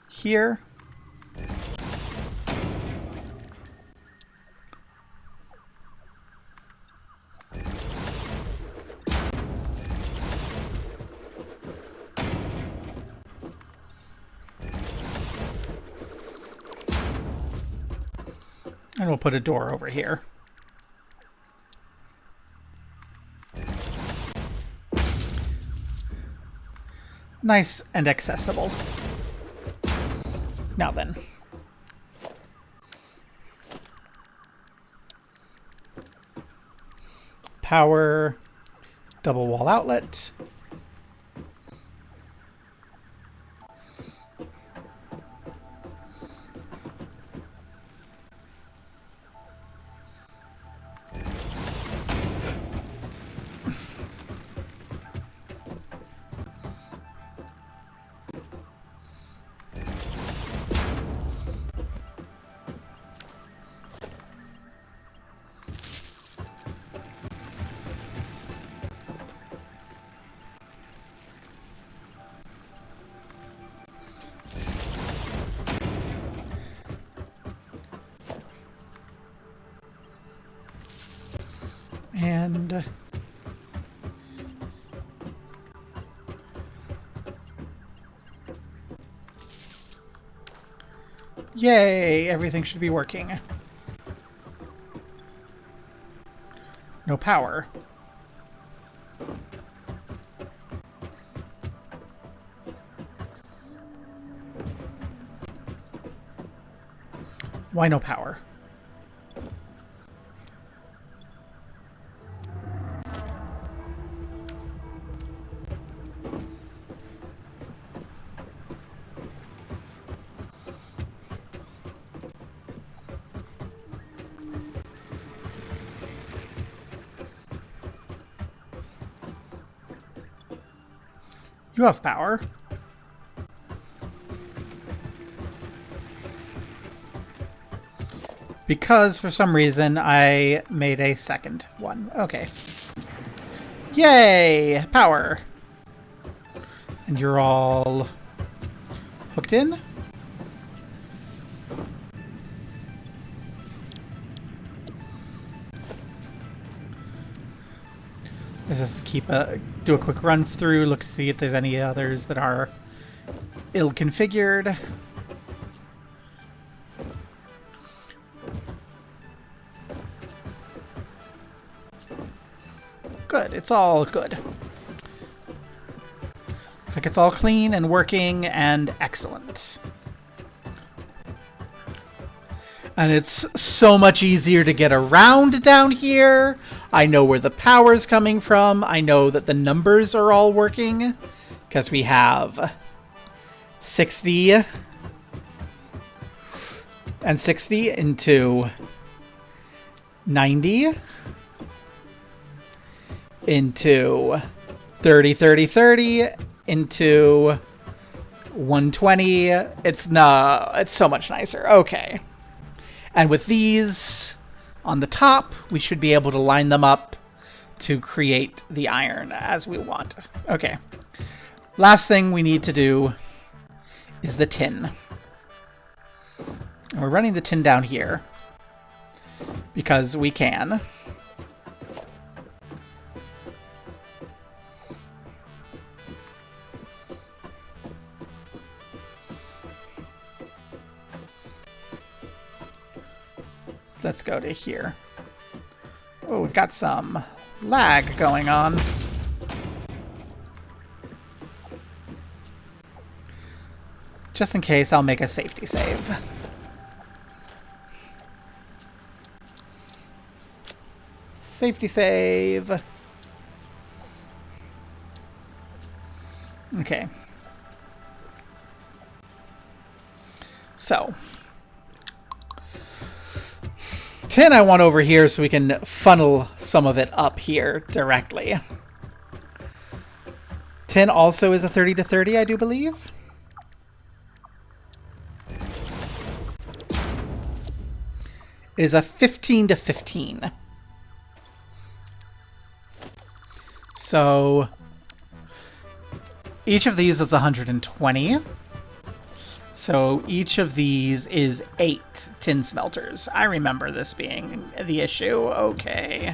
here. And we'll put a door over here. Nice and accessible. Now then. Power, double wall outlet. And yay, everything should be working. No power. Why no power? You have power. Because for some reason I made a second one. Okay. Yay! Power! And you're all hooked in? Let's just do a quick run through, look to see if there's any others that are ill-configured. Good, it's all good. Looks like it's all clean and working and excellent. And it's so much easier to get around down here. I know where the power's coming from. I know that the numbers are all working. Because we have 60 and 60 into 90 into 30, 30, 30 into 120. It's so much nicer. Okay. And with these on the top, we should be able to line them up to create the iron as we want. Okay. Last thing we need to do is the tin. And we're running the tin down here because we can. Let's go to here. Oh, we've got some lag going on. Just in case, I'll make a safety save. Safety save. Okay. So. Tin I want over here so we can funnel some of it up here directly. Tin also is a 30 to 30, I do believe. Is a 15 to 15. So each of these is 120. So each of these is 8 tin smelters. I remember this being the issue. Okay.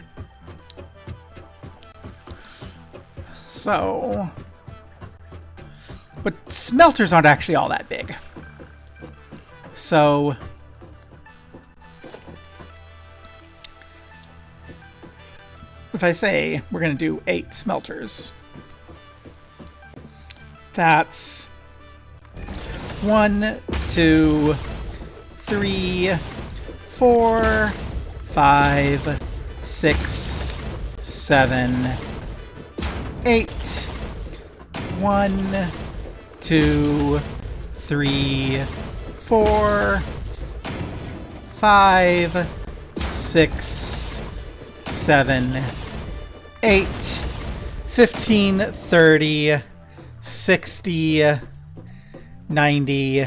So, but smelters aren't actually all that big. So if I say we're going to do 8 smelters, that's 1, 2, 3, 4, 5, 6, 7, 8. 1, 2, 3, 4, 5, 6, 7, 8, 15, 30, 60, 90,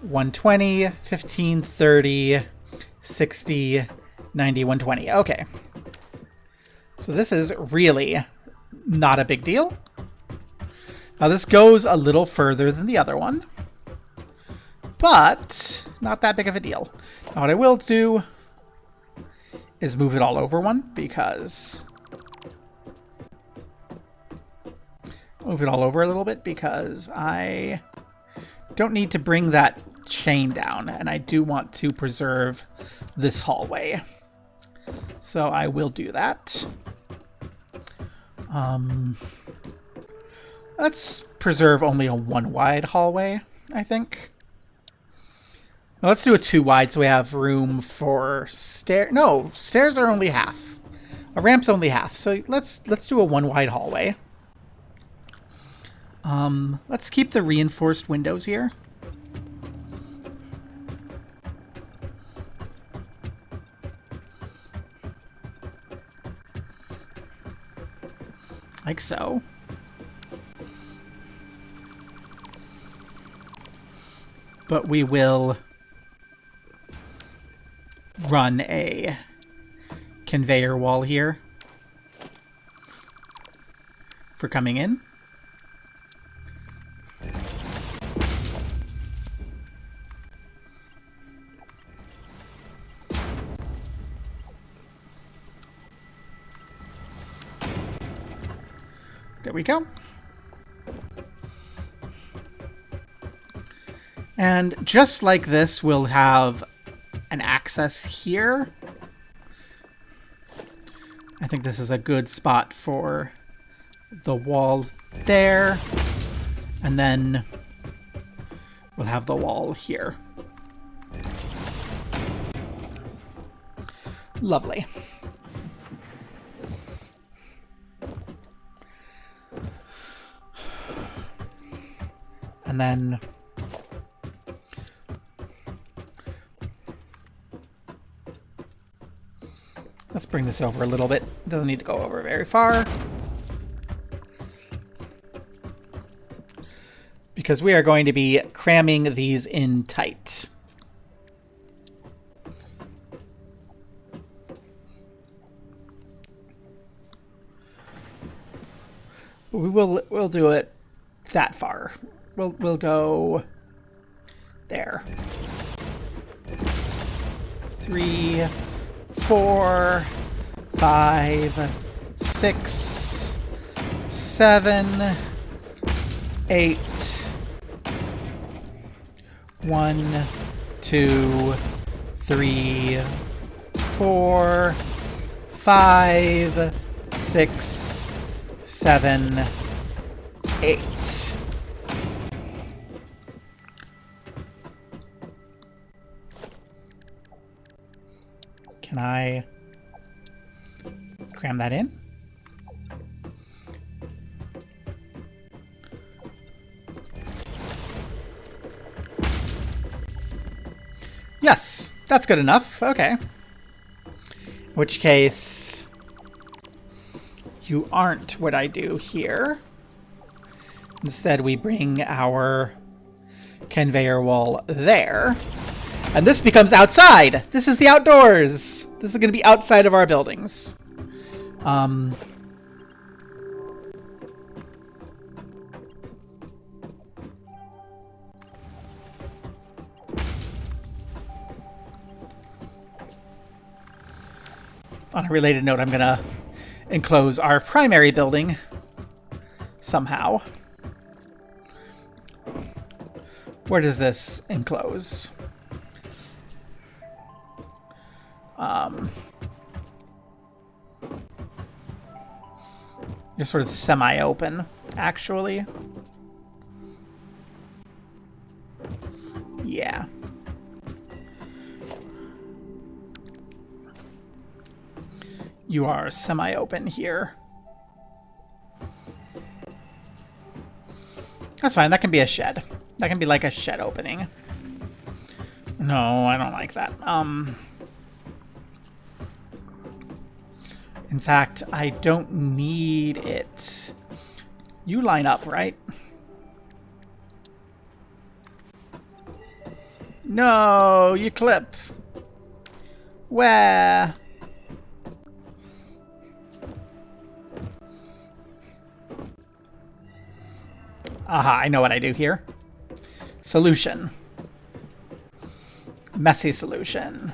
120, 15, 30, 60, 90, 120. Okay. So this is really not a big deal. Now this goes a little further than the other one, but not that big of a deal. Now what I will do is move it all over one, because move it all over a little bit because I don't need to bring that chain down, and I do want to preserve this hallway. So I will do that. Let's preserve only a 1 wide hallway, I think. Well, let's do a 2 wide so we have room for no, stairs are only half. A ramp's only half, so let's do a 1 wide hallway. Let's keep the reinforced windows here. Like so. But we will run a conveyor wall here for coming in. There we go. And just like this, we'll have an access here. I think this is a good spot for the wall there. And then we'll have the wall here. Lovely. And then let's bring this over a little bit. It doesn't need to go over very far, because we are going to be cramming these in tight. We'll do it that far. We'll go there. 3, 4, 5, 6, 7, 8. 1, 2, 3, 4, 5, 6, 7, 8. Can I cram that in? Yes, that's good enough. Okay. In which case, you aren't what I do here. Instead, we bring our conveyor wall there. And this becomes outside! This is the outdoors! This is going to be outside of our buildings. On a related note, I'm going to enclose our primary building somehow. Where does this enclose? You're sort of semi-open, actually. Yeah. You are semi-open here. That's fine. That can be a shed. That can be like a shed opening. No, I don't like that. In fact, I don't need it. You line up, right? No, you clip. Where? Aha, I know what I do here. Solution. Messy solution.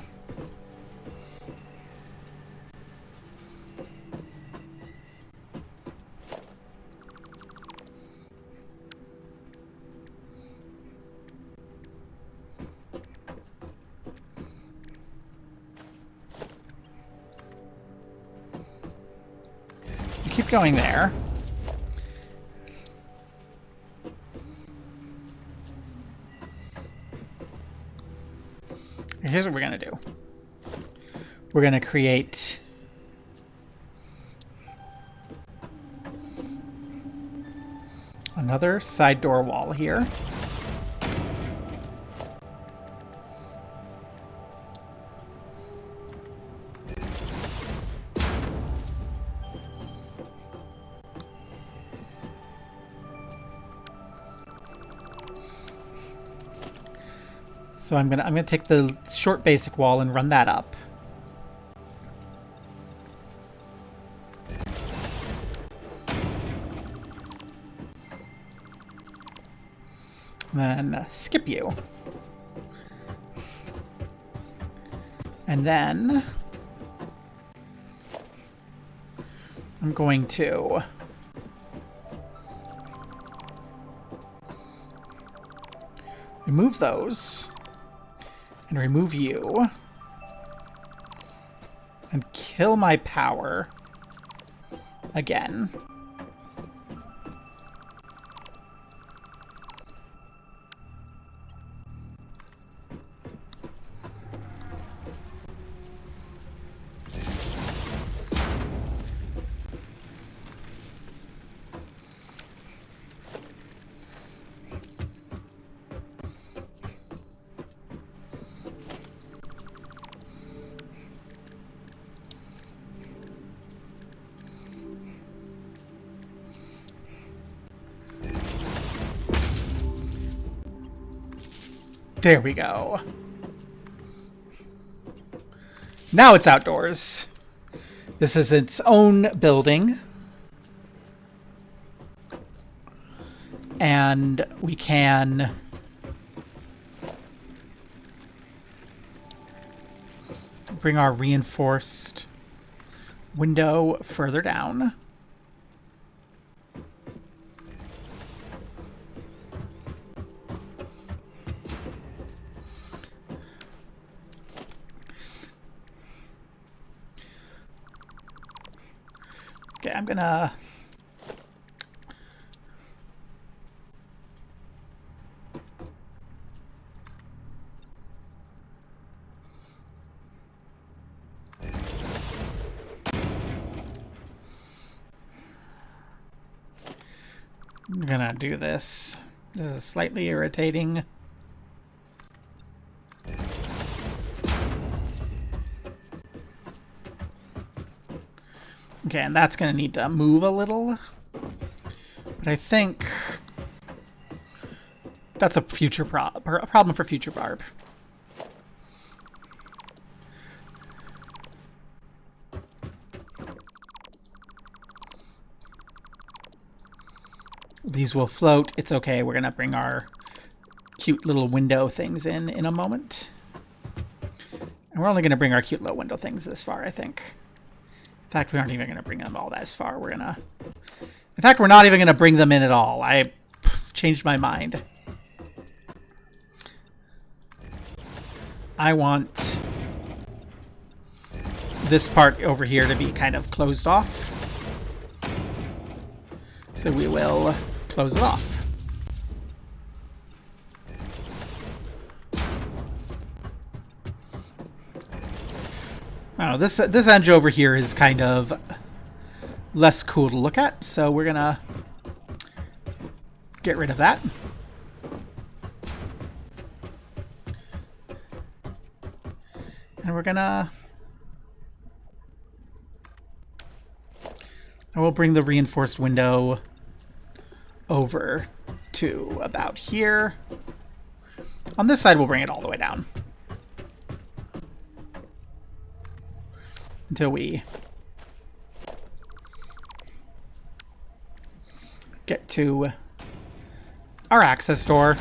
You keep going there. Here's what we're going to do. We're going to create another side door wall here. So I'm gonna take the short basic wall and run that up. Then skip you. And then I'm going to remove those. And remove you. And kill my power. Again. There we go. Now it's outdoors. This is its own building. And we can bring our reinforced window further down. Okay, I'm gonna do this. This is slightly irritating. Okay, and that's going to need to move a little. But I think that's a future problem for future barb. These will float. It's okay. We're going to bring our cute little window things in a moment. And we're only going to bring our cute little window things this far, I think. In fact, we aren't even going to bring them all that far. In fact, we're not even going to bring them in at all. I changed my mind. I want this part over here to be kind of closed off. So we will close it off. I don't know, this edge over here is kind of less cool to look at, so we're gonna get rid of that. And we're gonna... I will bring the reinforced window over to about here. On this side, we'll bring it all the way down. Until we get to our access door.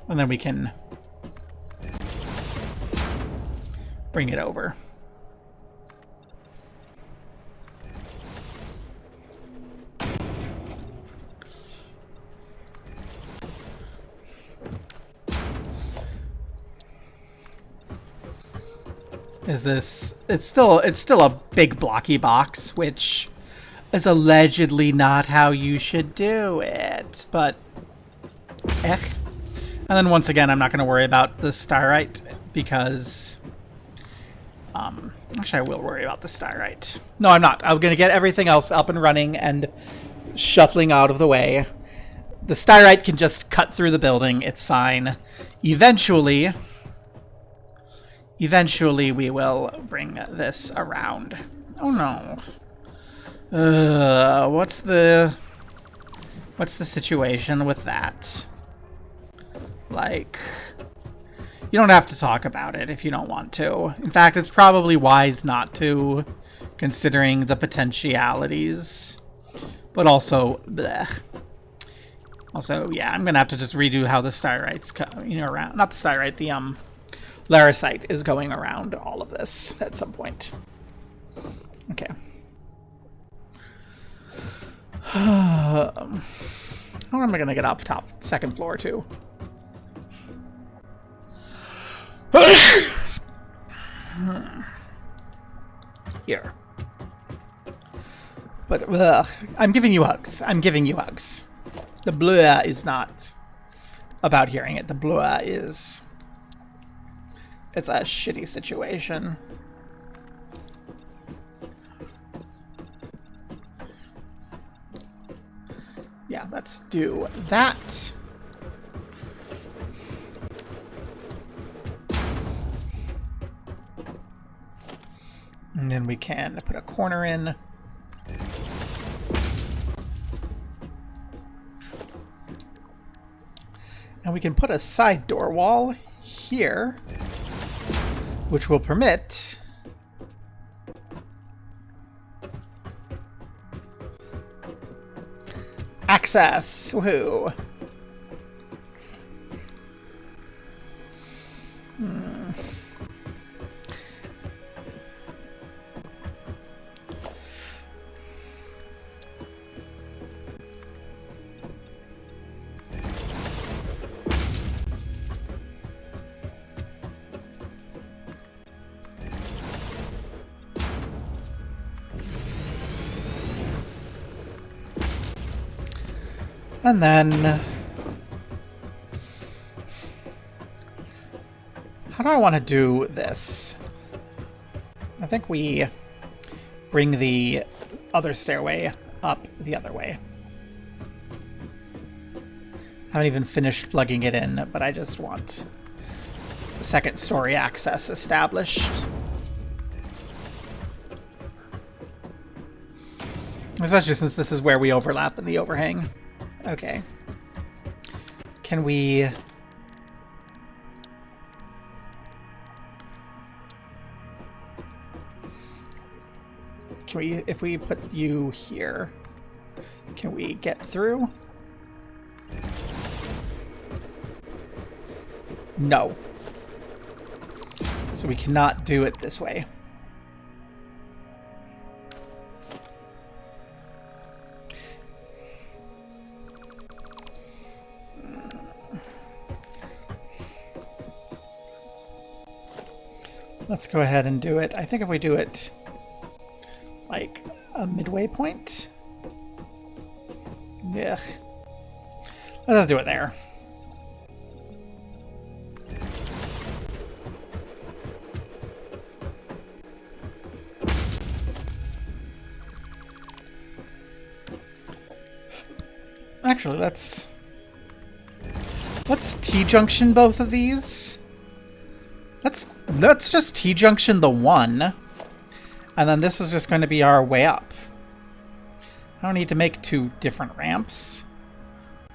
And then we can bring it over. Is this... It's still a big blocky box, which is allegedly not how you should do it, but... And then once again, I'm not going to worry about the styrite because... actually, I will worry about the styrite. No, I'm not. I'm going to get everything else up and running and shuffling out of the way. The styrite can just cut through the building. It's fine. Eventually, we will bring this around. Oh no. What's the situation with that? Like, you don't have to talk about it if you don't want to. In fact, it's probably wise not to, considering the potentialities. But also, bleh. Also, yeah, I'm gonna have to just redo how the styrite's, around. Not the styrite, the larisite is going around all of this at some point. Okay. How am I gonna get up top, second floor too? Here. But I'm giving you hugs. I'm giving you hugs. The blur is not about hearing it. The blur is... It's a shitty situation. Yeah, let's do that. And then we can put a corner in. And we can put a side door wall here, which will permit access. Woohoo. And then, how do I want to do this? I think we bring the other stairway up the other way. I haven't even finished plugging it in, but I just want second story access established. Especially since this is where we overlap in the overhang. Okay. Can we... if we put you here, can we get through? No. So we cannot do it this way. Let's go ahead and do it. I think if we do it like a midway point. Yeah. Let's just do it there. Actually, let's T-junction both of these. Let's just T-junction the one, and then this is just going to be our way up. I don't need to make two different ramps.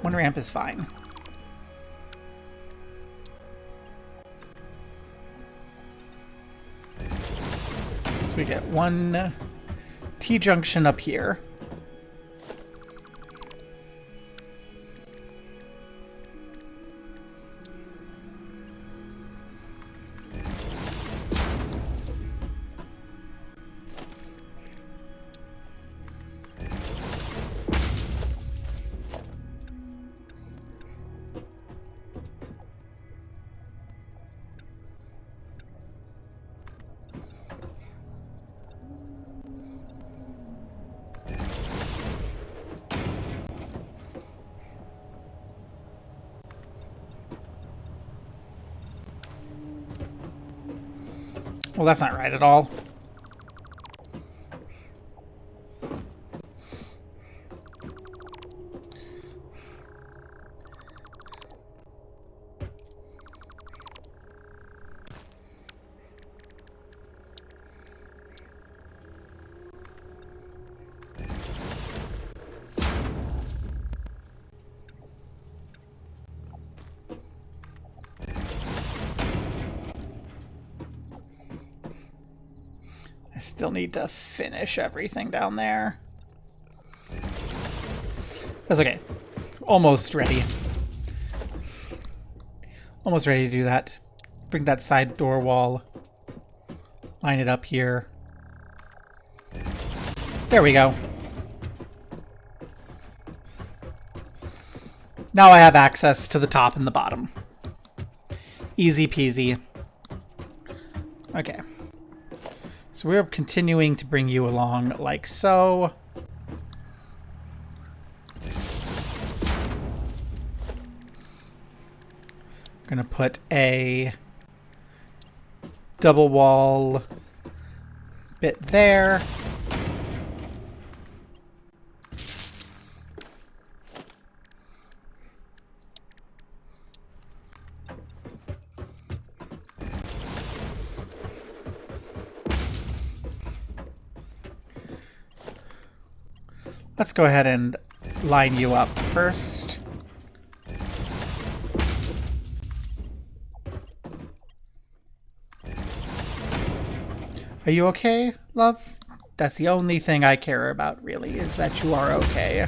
One ramp is fine. So we get one T-junction up here. Well, that's not right at all. I still need to finish everything down there. That's okay. Almost ready. Almost ready to do that. Bring that side door wall. Line it up here. There we go. Now I have access to the top and the bottom. Easy peasy. Okay. So we're continuing to bring you along like so. I'm gonna put a double wall bit there. Let's go ahead and line you up first. Are you okay, love? That's the only thing I care about, really, is that you are okay.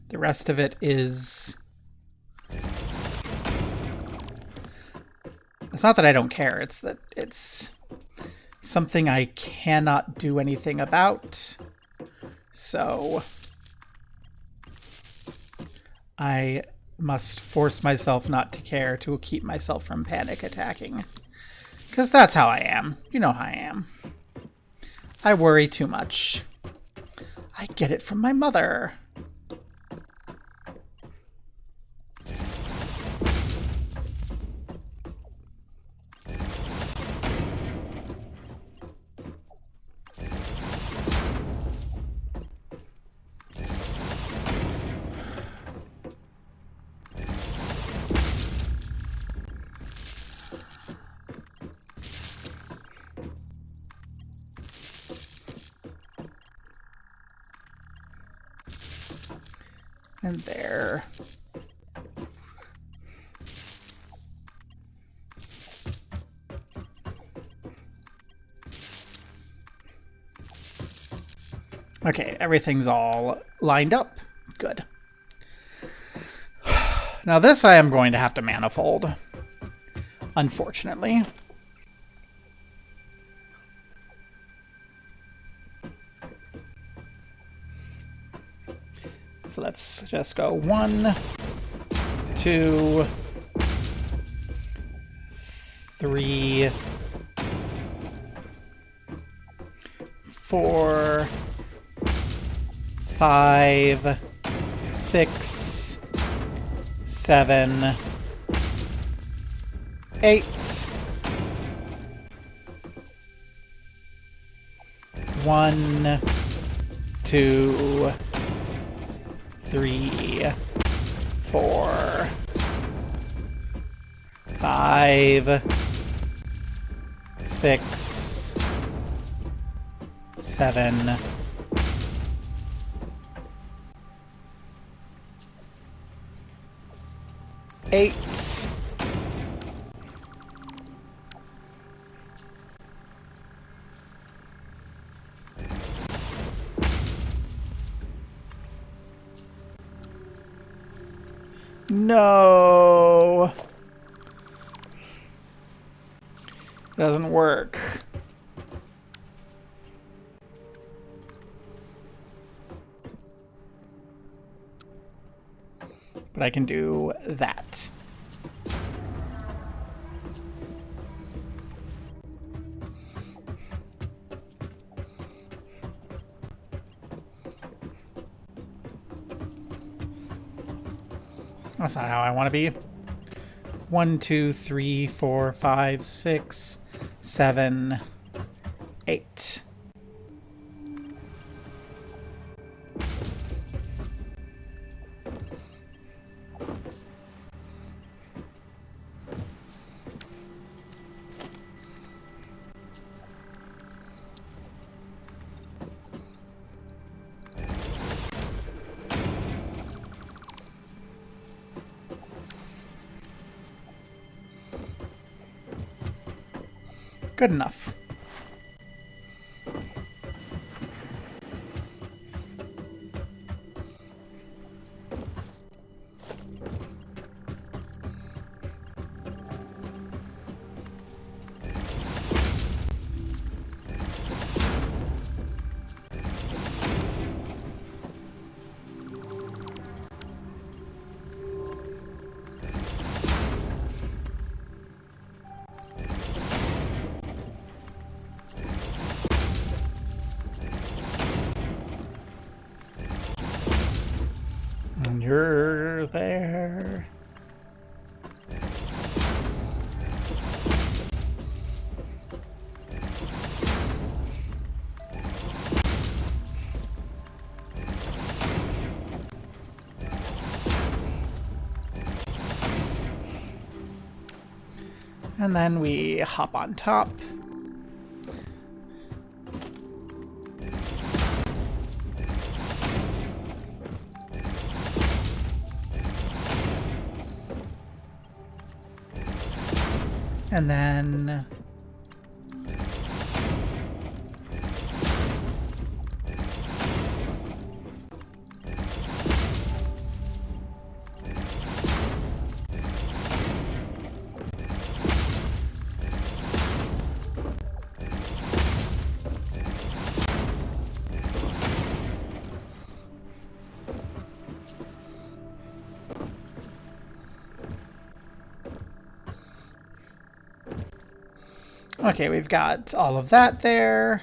The rest of it is... It's not that I don't care, it's that it's something I cannot do anything about. So I must force myself not to care to keep myself from panic attacking. Because that's how I am. You know how I am. I worry too much. I get it from my mother. And there. Okay, everything's all lined up. Good. Now this I am going to have to manifold, unfortunately. So let's just go 1, 2, 3, 4, 5, 6, 7, 8. 1, 2, 3, 4, 5, 6, 7, 8. No. Doesn't work. But I can do that. That's not how I want to be. 1, 2, 3, 4, 5, 6, 7, 8. Good enough. You're there. And then we hop on top. And then okay, we've got all of that there.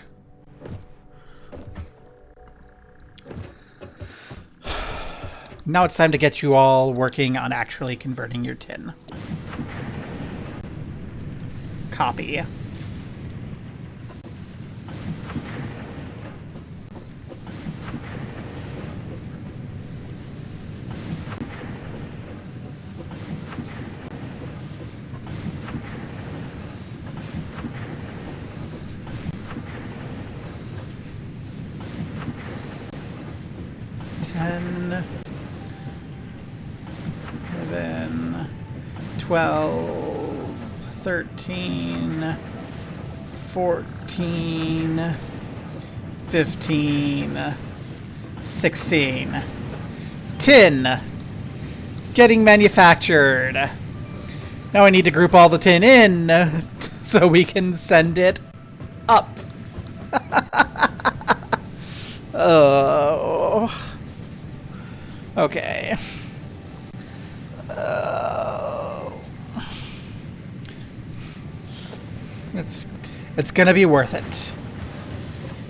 Now it's time to get you all working on actually converting your tin. Copy. Then 12, 13, 14, 15, 16. Tin. Getting manufactured. Now I need to group all the tin in so we can send it up. Oh. Okay. It's gonna be worth it.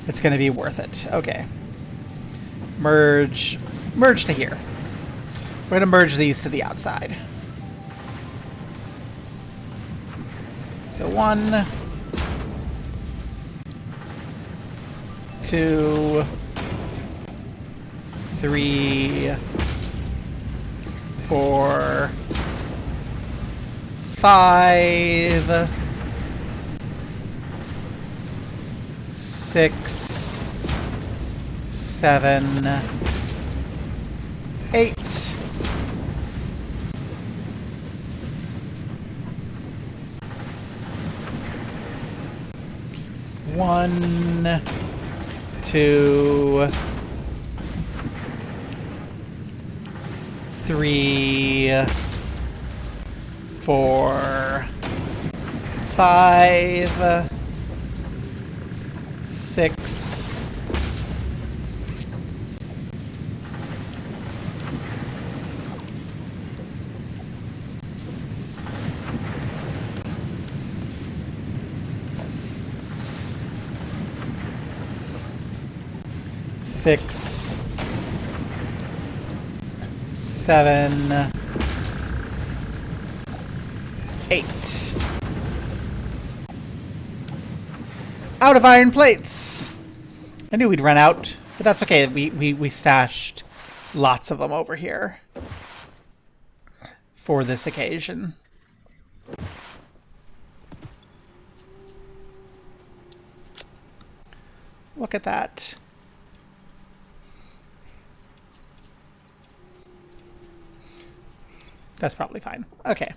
It's gonna be worth it. Okay. merge to here. We're going to merge these to the outside. So 1, 2, 3, 4, 5, 6, 7, 8. One, 2, 3, 4, 5, 6, 6, 7, 8. Out of iron plates. I knew we'd run out, but that's okay. We stashed lots of them over here for this occasion. Look at that. That's probably fine. Okay.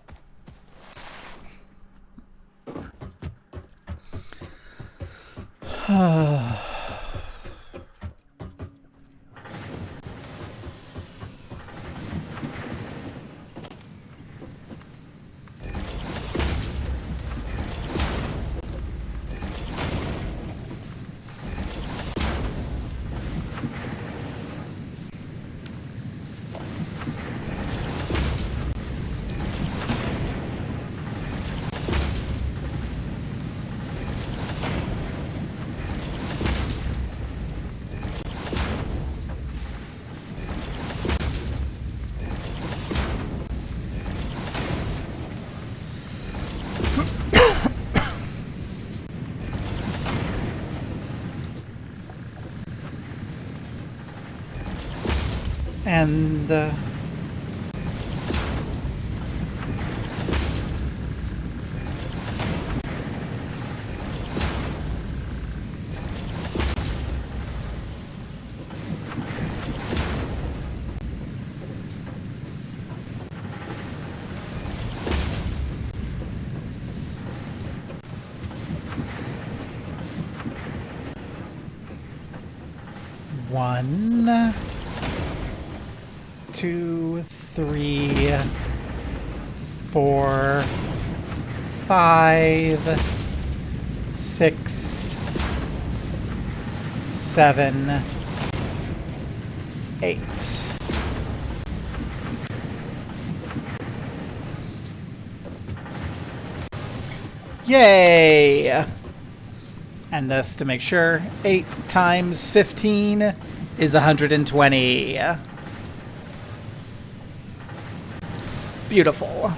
And one, 2, 3, 4, 5, 6, 7, 8. Yay! And this to make sure, 8 times 15 is 120. Beautiful.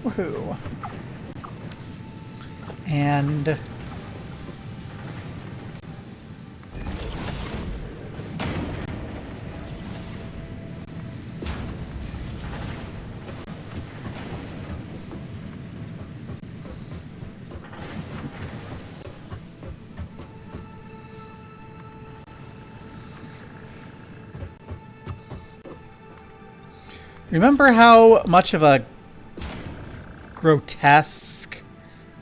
Woohoo. And remember how much of a grotesque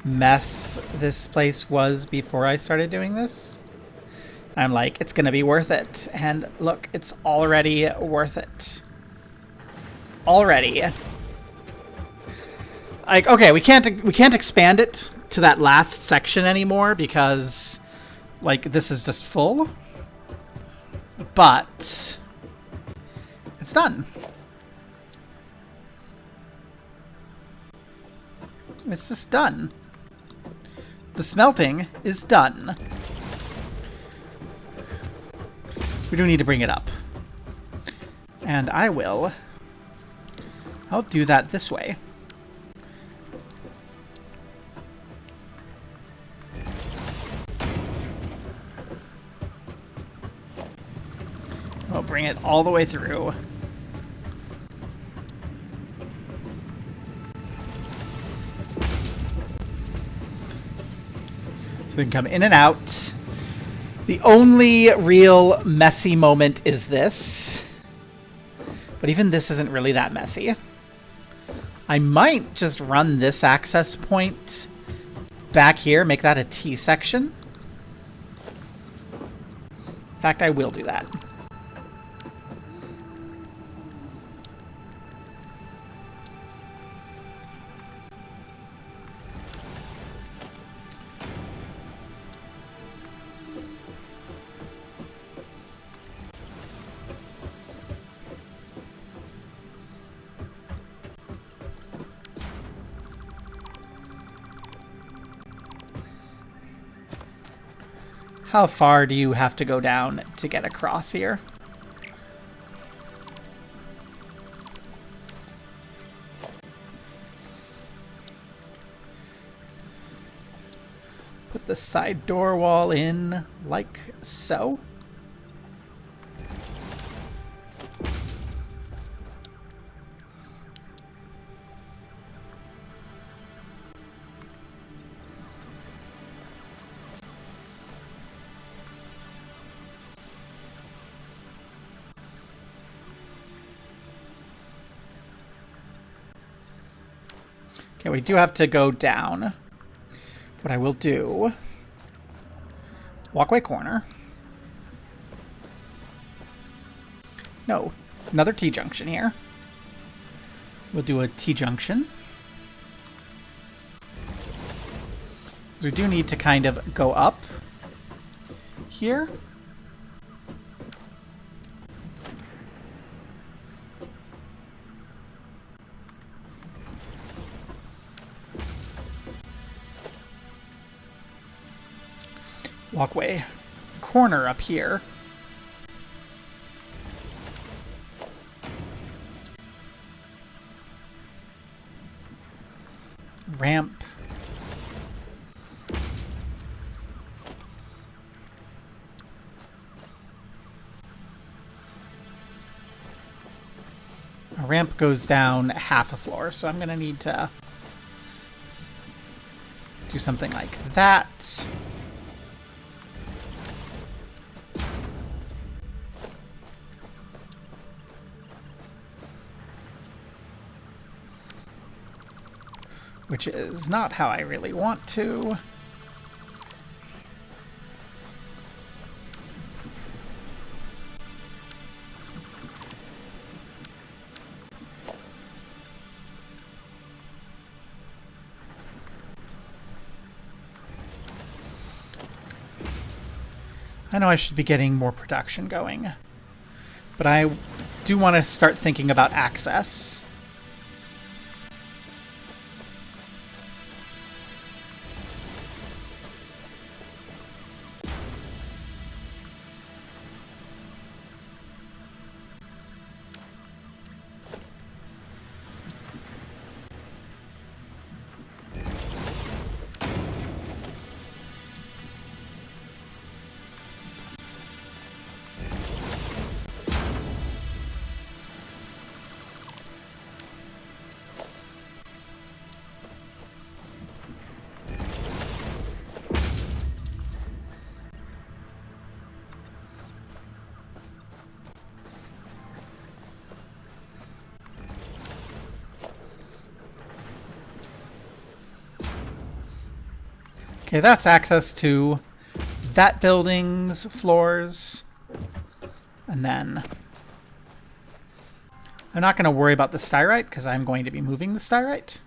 mess this place was before I started doing this. I'm like, it's gonna be worth it. And look, it's already worth it. Already. Like, okay, we can't expand it to that last section anymore because, like, this is just full. But it's done. It's just done. The smelting is done. We do need to bring it up. And I'll do that this way. We'll bring it all the way through. So we can come in and out. The only real messy moment is this. But even this isn't really that messy. I might just run this access point back here, make that a T section. In fact, I will do that. How far do you have to go down to get across here? Put the side door wall in like so. Okay, we do have to go down. What I will do, walkway corner. No, another T-junction here. We'll do a T-junction. We do need to kind of go up here. Walkway corner up here. Ramp. A ramp goes down half a floor, so I'm going to need to do something like that. Which is not how I really want to. I know I should be getting more production going, but I do want to start thinking about access. Okay, that's access to that building's floors. And then I'm not going to worry about the styrite because I'm going to be moving the styrite.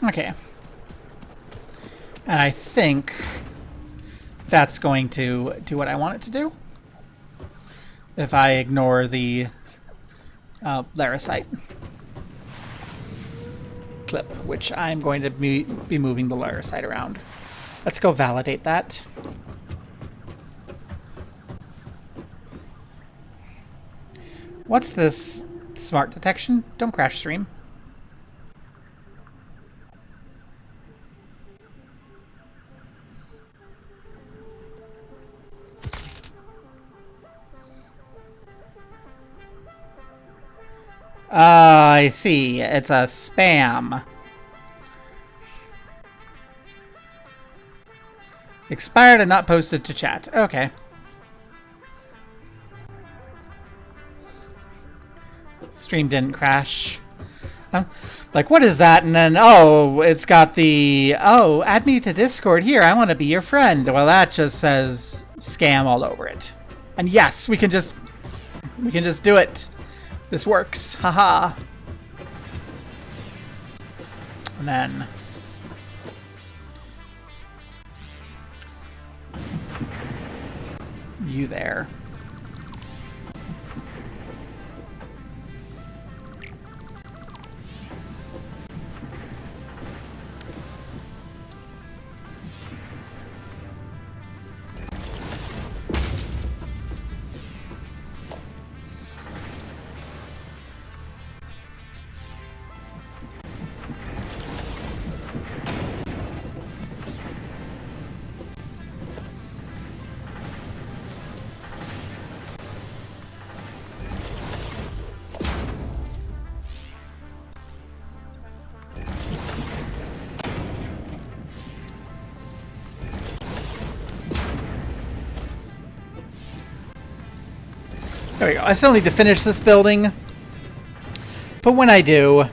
Okay. And I think that's going to do what I want it to do. If I ignore the Larisite clip, which I'm going to be moving the Larisite around. Let's go validate that. What's this smart detection? Don't crash stream. I see. It's a spam. Expired and not posted to chat. Okay. Stream didn't crash. Like, what is that? And then, oh, it's got the, oh, add me to Discord here. I want to be your friend. Well, that just says scam all over it. And yes, we can just do it. This works. Haha. And then you there. There we go. I still need to finish this building. But when I do,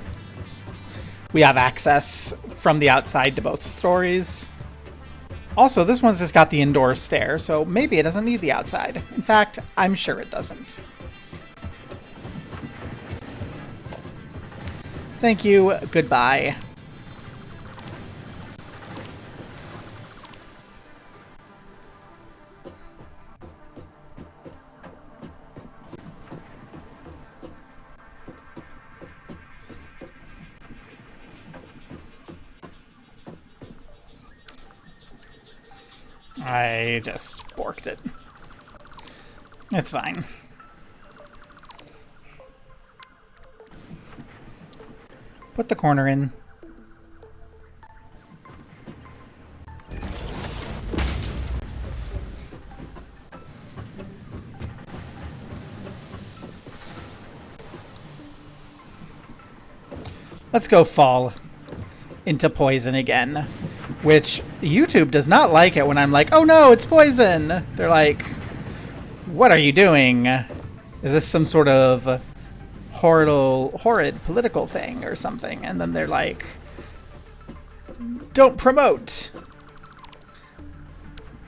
we have access from the outside to both stories. Also, this one's just got the indoor stair, so maybe it doesn't need the outside. In fact, I'm sure it doesn't. Thank you. Goodbye. I just borked it. It's fine. Put the corner in. Let's go fall into poison again. Which YouTube does not like it when I'm like, oh no, it's poison. They're like, what are you doing? Is this some sort of horrid political thing or something? And then they're like, don't promote.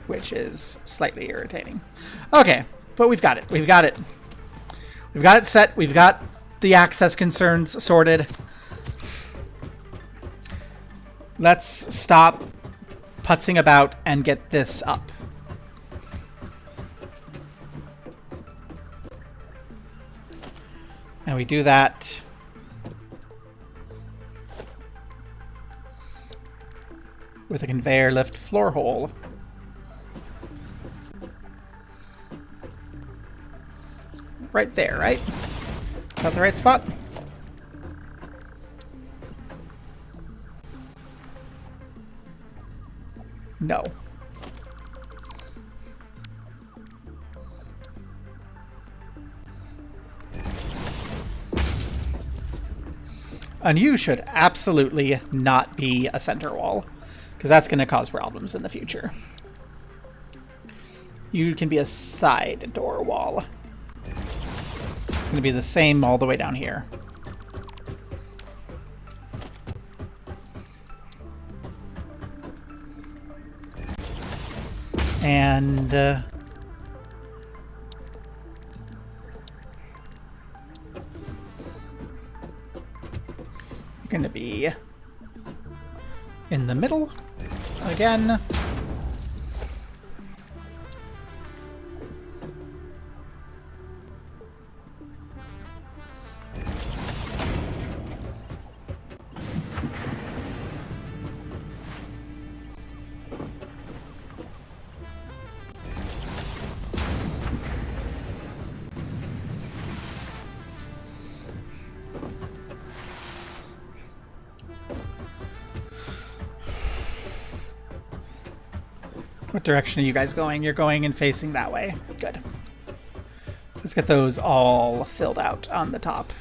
Which is slightly irritating. Okay, but we've got it. We've got it. We've got it set. We've got the access concerns sorted. Let's stop putzing about and get this up. And we do that. with a conveyor lift floor hole. Right there, right? Is that the right spot? No. And you should absolutely not be a center wall, because that's going to cause problems in the future. You can be a side door wall. It's going to be the same all the way down here. And you're going to be in the middle again. What direction are you guys going? You're going and facing that way. Good. Let's get those all filled out on the top.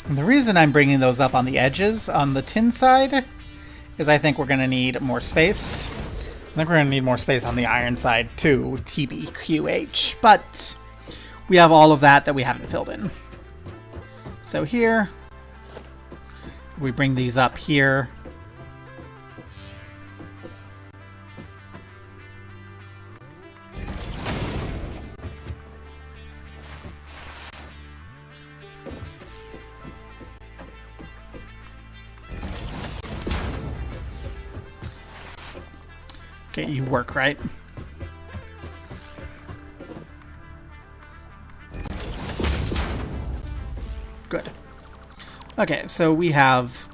And the reason I'm bringing those up on the edges on the tin side is I think we're going to need more space. I think we're going to need more space on the iron side too, TBQH. But we have all of that we haven't filled in. So here, we bring these up here. Okay, you work, right? Good. Okay, so we have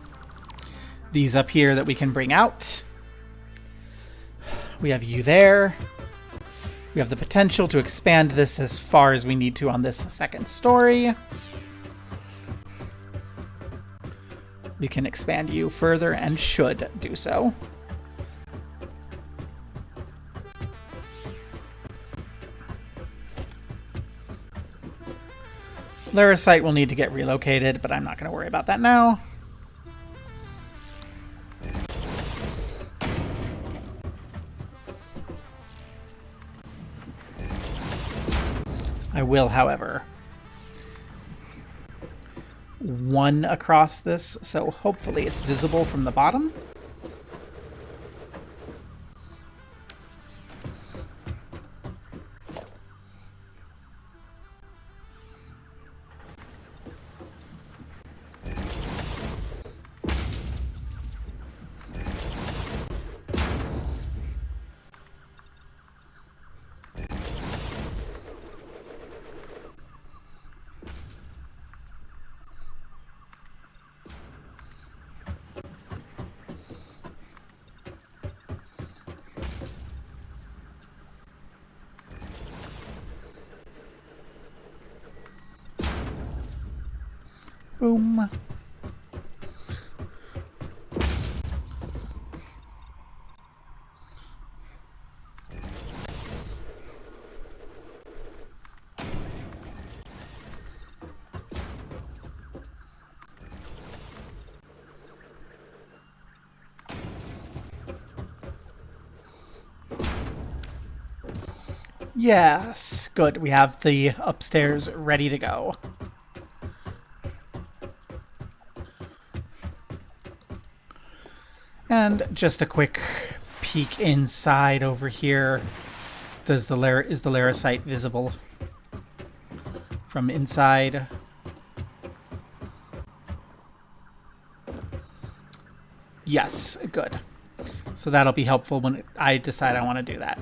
these up here that we can bring out. We have you there. We have the potential to expand this as far as we need to on this second story. We can expand you further and should do so. Lara's site will need to get relocated, but I'm not going to worry about that now. I will, however, one across this, so hopefully it's visible from the bottom. Boom. Yes, good. We have the upstairs ready to go. And just a quick peek inside over here. Is the Larisite visible from inside? Yes, good. So that'll be helpful when I decide I want to do that.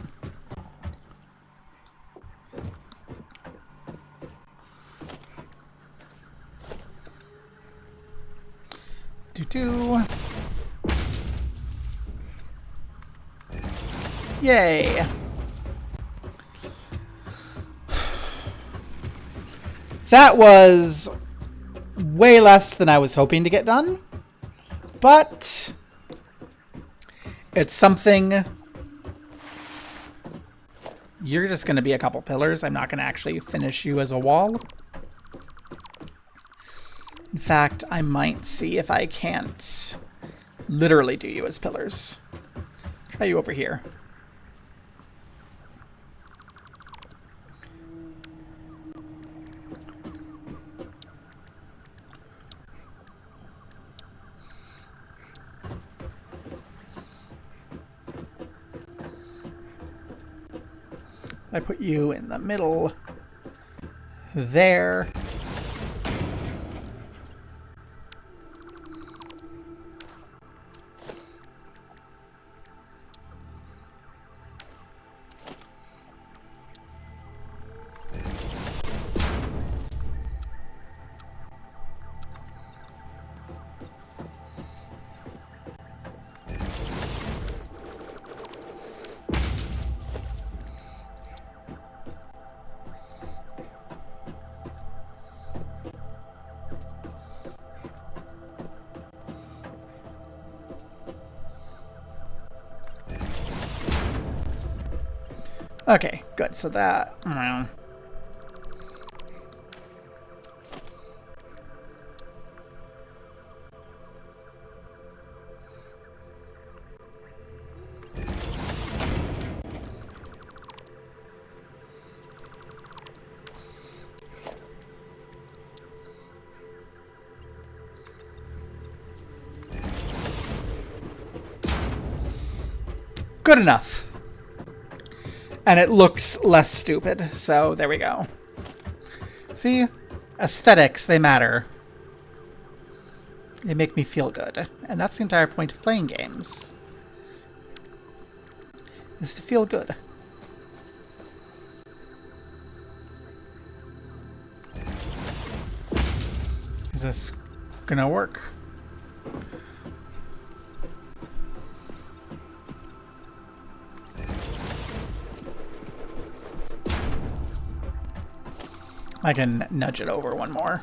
Do-do. Yay! That was way less than I was hoping to get done, but it's something. You're just going to be a couple pillars. I'm not going to actually finish you as a wall. In fact, I might see if I can't literally do you as pillars. Try you over here. I put you in the middle there. Okay, good. So that... good enough. And it looks less stupid, so there we go. See? Aesthetics, they matter. They make me feel good. And that's the entire point of playing games. Is to feel good. Is this gonna work? I can nudge it over one more.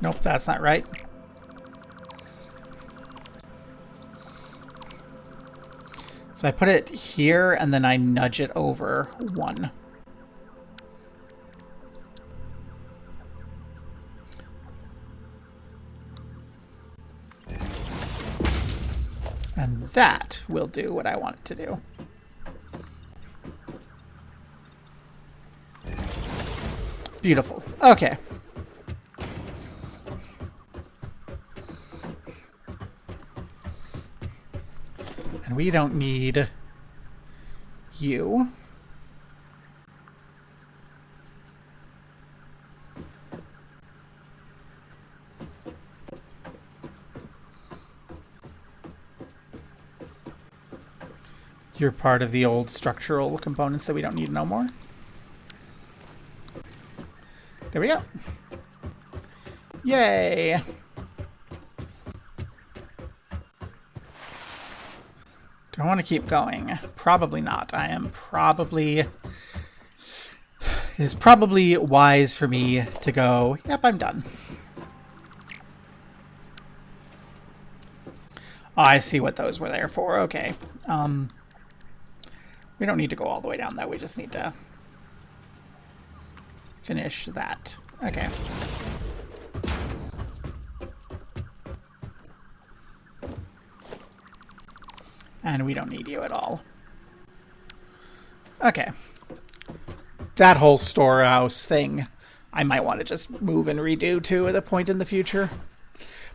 Nope, that's not right. So I put it here and then I nudge it over one. And that will do what I want it to do. Beautiful. Okay. And we don't need you. You're part of the old structural components that we don't need no more. There we go. Yay! Do I want to keep going? Probably not. It is probably wise for me to go, yep, I'm done. Oh, I see what those were there for. Okay. We don't need to go all the way down, though. We just need to finish that. Okay. And we don't need you at all. Okay. That whole storehouse thing, I might want to just move and redo, too, at a point in the future.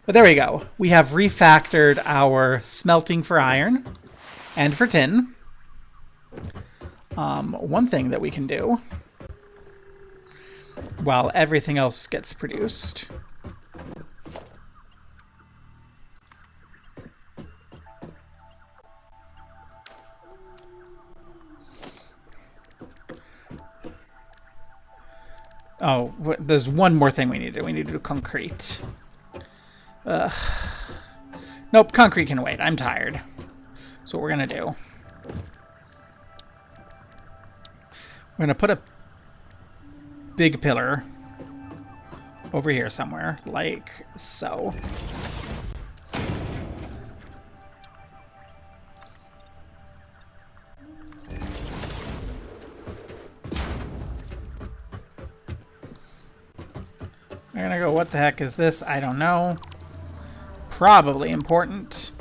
But there we go. We have refactored our smelting for iron and for tin. One thing that we can do while everything else gets produced. Oh, there's one more thing we need to do. We need to do concrete. Nope, concrete can wait. I'm tired. So what we're going to do. We're going to put a big pillar over here somewhere, like so. We're going to go, what the heck is this? I don't know. Probably important.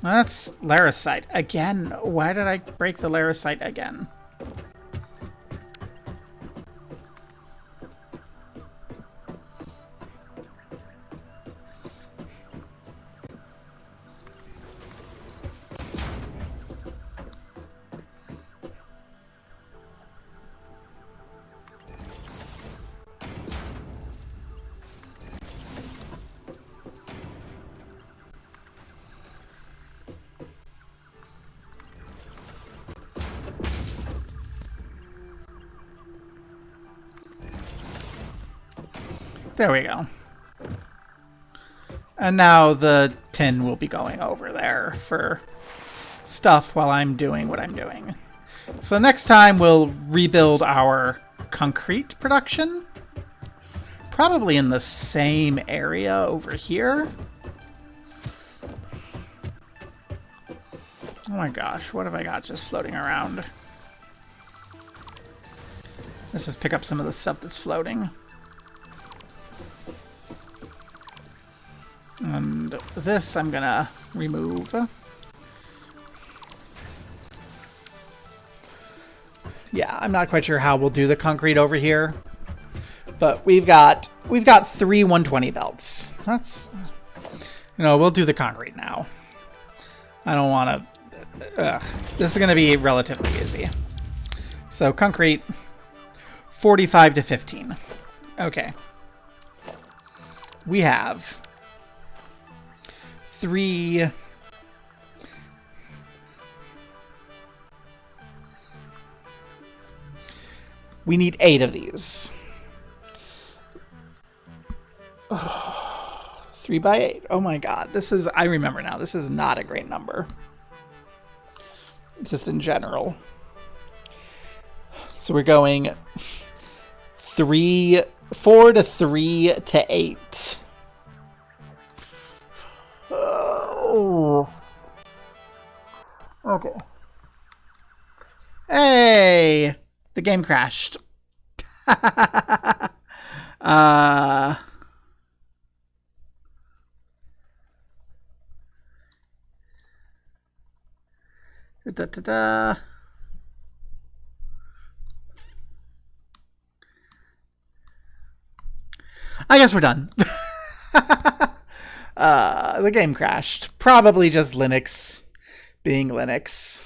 That's Larisite. Again? Why did I break the Larisite again? There we go. And now the tin will be going over there for stuff while I'm doing what I'm doing. So next time we'll rebuild our concrete production. Probably in the same area over here. Oh my gosh, what have I got just floating around? Let's just pick up some of the stuff that's floating. And this I'm gonna remove. Yeah, I'm not quite sure how we'll do the concrete over here. But we've got 3 120 belts. That's, you know, we'll do the concrete now. I don't want to. This is going to be relatively easy. So concrete, 45 to 15. Okay. We have 3. We need 8 of these. 3 by 8. Oh my god. This is, I remember now, this is not a great number. Just in general. So we're going 4 to 3 to 8. Oh. Okay. Hey! The game crashed. Da-da-da. I guess we're done. The game crashed. Probably just Linux being Linux.